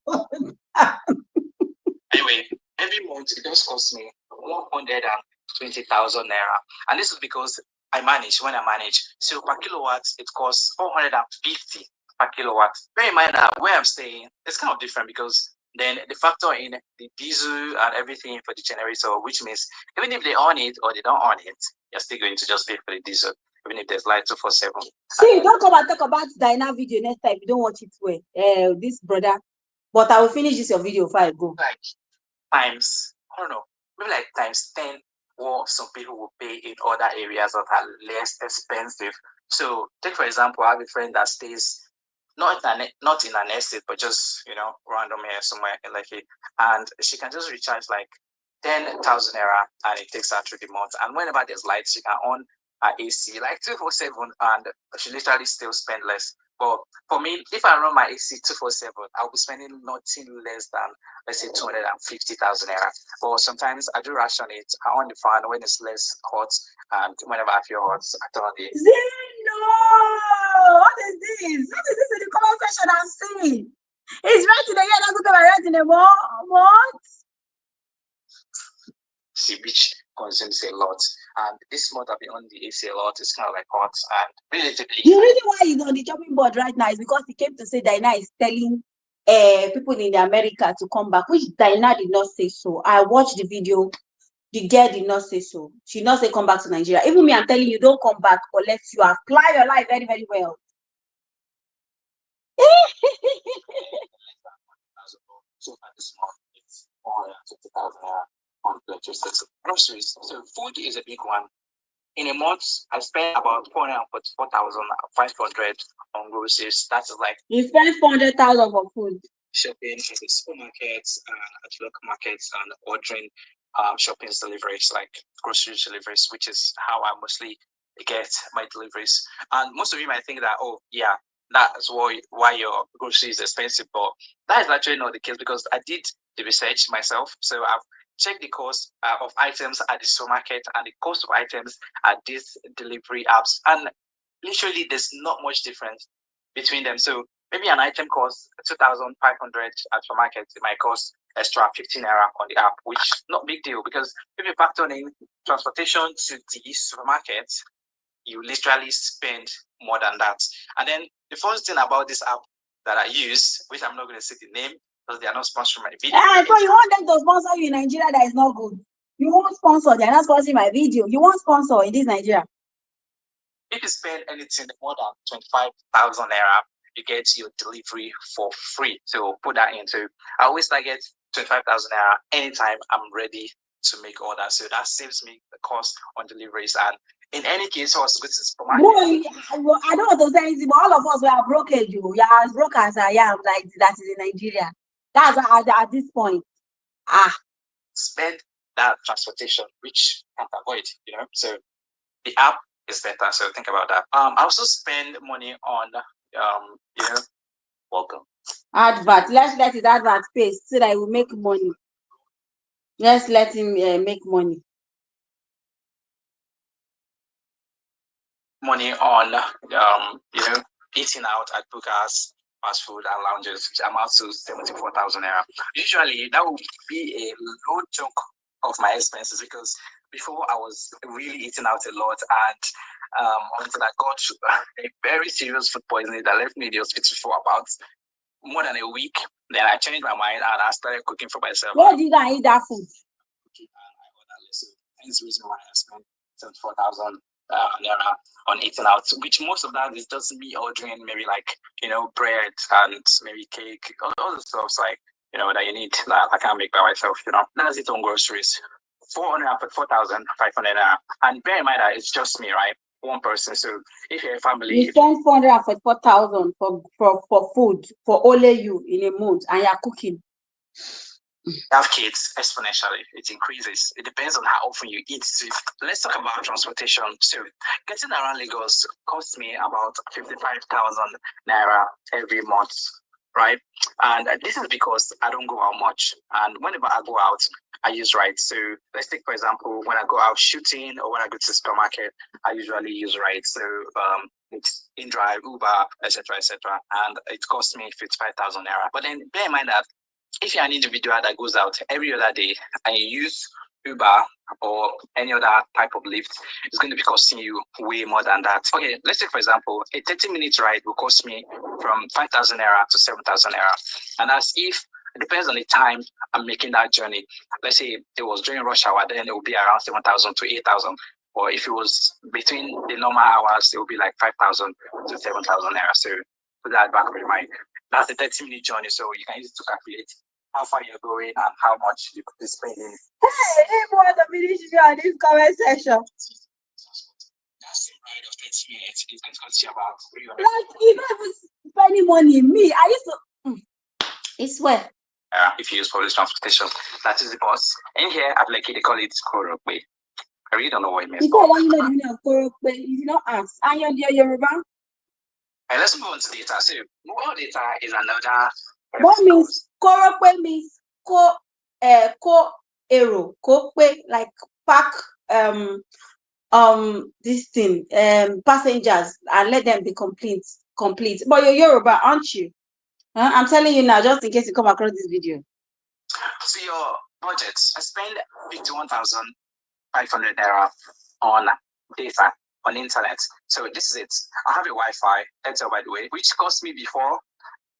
Speaker 2: every month it does cost me 120,000 naira. And this is because when I manage. So per kilowatt, it costs 450 per kilowatt. Bear in mind that where I'm staying, it's kind of different because then they factor in the diesel and everything for the generator, which means even if they own it or they don't own it, you're still going to just pay for the diesel, even if there's light 247.
Speaker 1: See, don't come and talk about Dyna video next time. You don't watch it well. This brother. But I will finish this your video before I go.
Speaker 2: Like times, I don't know, maybe like times 10 what some people will pay in other areas that are less expensive. So take for example, I have a friend that stays not in an estate, but just random here somewhere in Lekki, and she can just recharge like 10,000 naira, and it takes her through the month. And whenever there's lights, she can on her AC like 247, and she literally still spend less. But for me, if I run my AC 247, I'll be spending nothing less than, let's say, 250,000 naira. But sometimes I do ration it. I on the fan when it's less hot, and whenever I feel hot, I turn on the.
Speaker 1: Zeno! What is this? What is this in the comment section I'm seeing? It's right in the year, doesn't come right in the month.
Speaker 2: See, which consumes a lot. And this month I've been on the AC a lot. It's kind of like hot and relatively.
Speaker 1: The reason why he's on the chopping board right now is because he came to say Dyna is telling people in America to come back, which Dyna did not say so. I watched the video. The girl did not say so. She did not say come back to Nigeria. Even me, I'm telling you, don't come back unless you apply your life very, very well.
Speaker 2: So at this month, it's 450,000 on electricity. Groceries. So food is a big one. In a month, I spend about 444,500 on groceries. That's like
Speaker 1: you spend 400,000 for food.
Speaker 2: Shopping at the supermarkets and at local markets and ordering shopping deliveries, like grocery deliveries, which is how I mostly get my deliveries. And most of you might think that, oh yeah, that's why your grocery is expensive, but that is actually not the case, because I did the research myself. So I've checked the cost of items at the supermarket and the cost of items at these delivery apps, and literally there's not much difference between them. So maybe an item costs 2,500 at supermarket, it might cost extra 15 naira on the app, which is not big deal, because if you factor in transportation to the supermarket, you literally spend more than that. And then the first thing about this app that I use, which I'm not going to say the name because they are not sponsoring my video.
Speaker 1: So you want them to sponsor you in Nigeria? That is not good. You won't sponsor. They're not sponsoring my video. You won't sponsor in this Nigeria.
Speaker 2: If you spend anything more than 25,000 naira, you get your delivery for free. So put that into. I always target 25,000 naira anytime I'm ready to make orders. So that saves me the cost on deliveries. And in any case, I was going to supermarket.
Speaker 1: Bro, I don't want to say anything, but all of us were broke. You are as broke as I am. Like that is in Nigeria. That's at this point.
Speaker 2: Spend that transportation, which can't avoid, So the app is better. So think about that. I also spend money on welcome.
Speaker 1: Advert. Let's let it advert space so that I will make money. Let's let him make money.
Speaker 2: Money on eating out at Bukas, fast food and lounges, which amounts to 74,000 naira. Usually that would be a low chunk of my expenses, because before I was really eating out a lot, and until I got a very serious food poisoning that left me in the hospital for about more than a week. Then I changed my mind and I started cooking for myself.
Speaker 1: Where did I eat that food?
Speaker 2: Hence the reason why I spent 74,000 naira on eating out, which most of that is just me ordering maybe like bread and maybe cake, all the stuff like that you need that I can't make by myself. That's it on groceries. 444,500 naira, and bear in mind that it's just me, right? One person. So if you're a family,
Speaker 1: you spend 444,000 for food for only you in a month, and you're cooking.
Speaker 2: Have kids exponentially, it increases. It depends on how often you eat. So let's talk about transportation. So getting around Lagos costs me about 55,000 naira every month, right? And this is because I don't go out much, and whenever I go out, I use rides. So let's take, for example, when I go out shooting or when I go to the supermarket, I usually use rides. So it's InDrive, Uber, etc., and it costs me 55,000 naira. But then bear in mind that if you're an individual that goes out every other day and you use Uber or any other type of lift, it's going to be costing you way more than that. Okay, let's take, for example, a 30-minute ride will cost me from 5,000 naira to 7,000 naira. And that's if it depends on the time I'm making that journey. Let's say it was during rush hour, then it will be around 7,000 to 8,000. Or if it was between the normal hours, it will be like 5,000 to 7,000 naira. So put that back in mind. That's a 30-minute journey, so you can use it to calculate how far you're going and how much you could be spending.
Speaker 1: Hey, if you want to finish me on this comment section.
Speaker 2: That's a ride of 30 minutes. It's going to cost you about 300.
Speaker 1: Like, you don't even spending money. Me, I used to. It's where
Speaker 2: if you use public transportation. That is the bus. In here at Lekki, they call it Korokwe. I really don't know what it means.
Speaker 1: You know the meaning of Korokwe. You did not ask. And you're Yoruba.
Speaker 2: And let's move on to data. So mobile data is another.
Speaker 1: What means Korokwe means ko ero like pack this thing passengers and let them be complete. But you're Yoruba, aren't you? I'm telling you now, just in case you come across this video.
Speaker 2: So your budget, I spend 51,500 naira on data on internet. So this is it. I have a Wi-Fi, Airtel by the way, which cost me before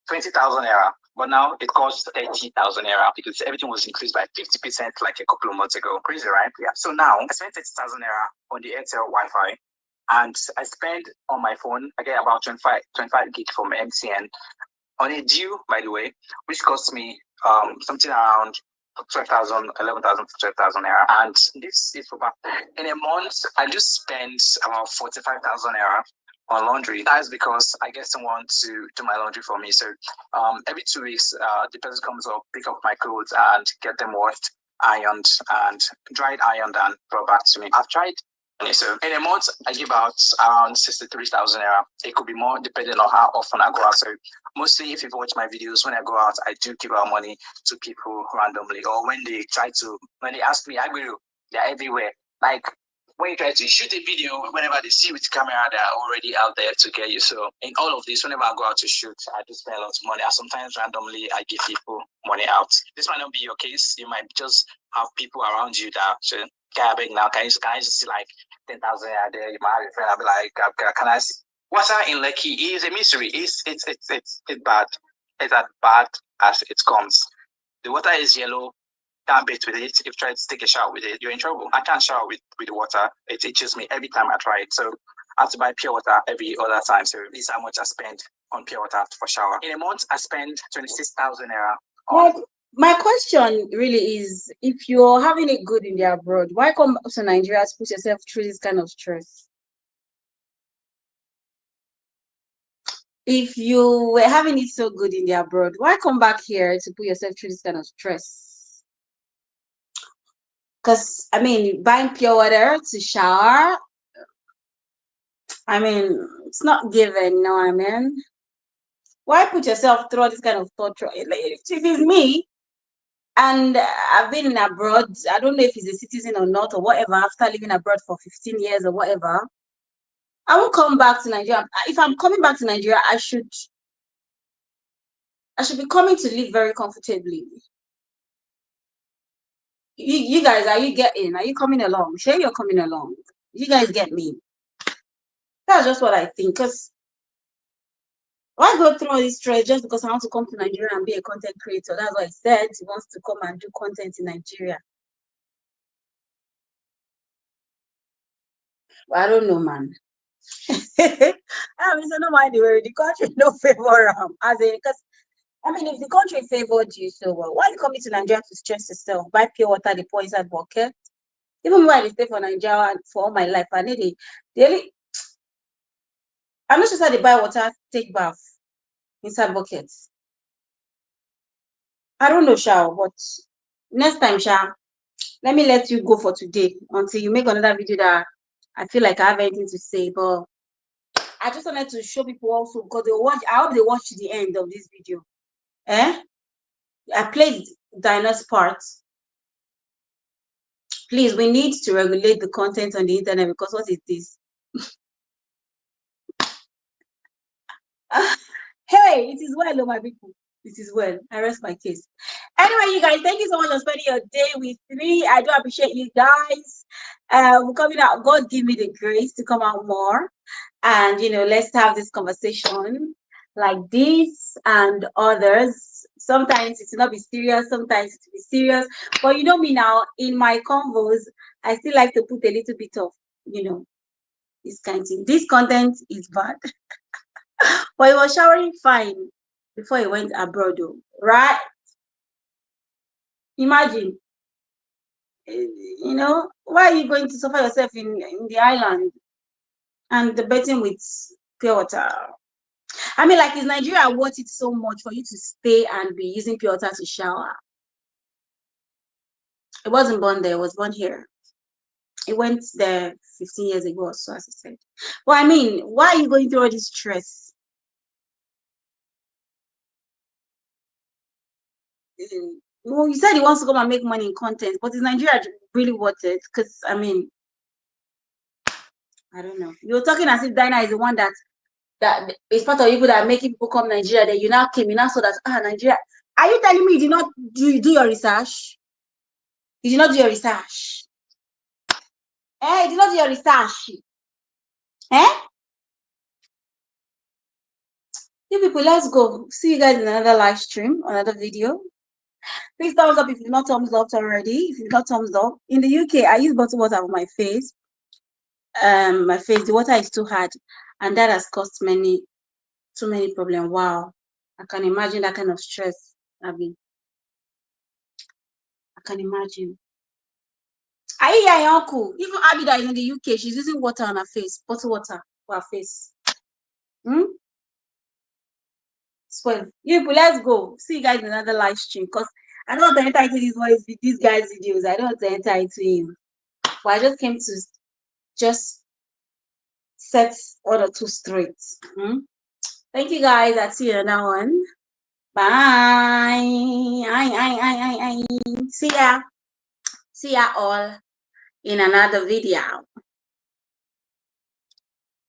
Speaker 2: 20,000 naira, but now it costs 30,000 naira because everything was increased by 50% like a couple of months ago. Crazy, right? Yeah. So now I spend 30,000 naira on the Airtel Wi-Fi, and I spend on my phone. I get about 25 gig from MTN on a due, by the way, which costs me something around 12,000, 11,000 to 12,000 naira. And this is about, in a month, I just spend about 45,000 naira on laundry. That is because I get someone to do my laundry for me. So every 2 weeks, the person comes up, pick up my clothes and get them washed, ironed, and dried, ironed, and brought back to me. I've tried. So in a month, I give out around 63,000 naira. It could be more depending on how often I go out. So mostly, if you've watched my videos, when I go out, I do give out money to people randomly, or when they ask me, Agbiru, they're everywhere. Like when you try to shoot a video, whenever they see with camera, they're already out there to get you. So in all of this, whenever I go out to shoot, I do spend a lot of money. And sometimes randomly, I give people money out. This might not be your case. You might just have people around you that say, now, can you just see like 10,000 there? You might have a friend. I'll be like, can I see? Water in Lekki is a mystery. It's bad. It's as bad as it comes. The water is yellow. Can't bathe with it. If you try to take a shower with it, you're in trouble. I can't shower with the water. It itches me every time I try it. So I have to buy pure water every other time. So this is how much I spend on pure water for shower. In a month, I spend 26,000 naira.
Speaker 1: Like, my question really is, if you're having it good in the abroad, why come to Nigeria to put yourself through this kind of stress? If you were having it so good in the abroad, why come back here to put yourself through this kind of stress? Because, I mean, buying pure water to shower, I mean, it's not given, you know what I mean? Why put yourself through all this kind of torture? If it's me, and I've been abroad, I don't know if he's a citizen or not or whatever, after living abroad for 15 years or whatever, I won't come back to Nigeria. If I'm coming back to Nigeria, I should be coming to live very comfortably. You guys, are you coming along? Sure, you're coming along. You guys get me. That's just what I think. Because why go through all this stress just because I want to come to Nigeria and be a content creator? That's what he said. He wants to come and do content in Nigeria. I don't know, man. I mean, so no mind the country no favor as in, because I mean, if the country favored you so well, why are you coming to Nigeria to stress yourself? Buy pure water, the pour inside bucket. Even when I stay for Nigeria for all my life, I need it. Daily, I'm not sure how they buy water, take bath inside buckets. I don't know, Shao, but next time, Sha, let me let you go for today until you make another video that I feel like I have anything to say. But I just wanted to show people also because they watch. I hope they watch to the end of this video. I played Dyna's part. Please, we need to regulate the content on the internet because what is this? Hey, it is well, oh my people. It is well. I rest my case. Anyway, you guys, thank you so much for spending your day with me. I do appreciate you guys. Coming out. God give me the grace to come out more, and let's have this conversation like this and others. Sometimes it will not be serious, sometimes it will be serious. But you know me now, in my convos, I still like to put a little bit of, this kind of thing. This content is bad. But he was showering fine before he went abroad, though, right? Imagine, why are you going to suffer yourself in the island and debating with pure water? I mean, like, is Nigeria worth it so much for you to stay and be using pure water to shower? It wasn't born there, it was born here. It went there 15 years ago or so, as I said. Well, I mean, why are you going through all this stress? Well, you said he wants to come and make money in content, but is Nigeria really worth it? Because, I mean, I don't know. You're talking as if Dyna is the one that is part of people that are making people come Nigeria. Then you now came, you now saw that, Nigeria. Are you telling me you did not do your research? You did not do your research. You did not do your research. You people, let's go. See you guys in another live stream, another video. Please thumbs up if you've not thumbs up already. If you've not thumbs up. In the UK, I use bottled water on my face. The water is too hard, and that has caused too many problems. Wow. I can imagine that kind of stress, Abby. I can imagine. I uncle. Even Abby that is in the UK, she's using water on her face, bottled water for her face. Well, you people, let's go. See you guys in another live stream, because I don't want to enter into these guys' videos. I don't want to enter into him. But I just came to just set one or two straight. Thank you guys. I'll see you in another one. Bye. See ya. See ya all in another video.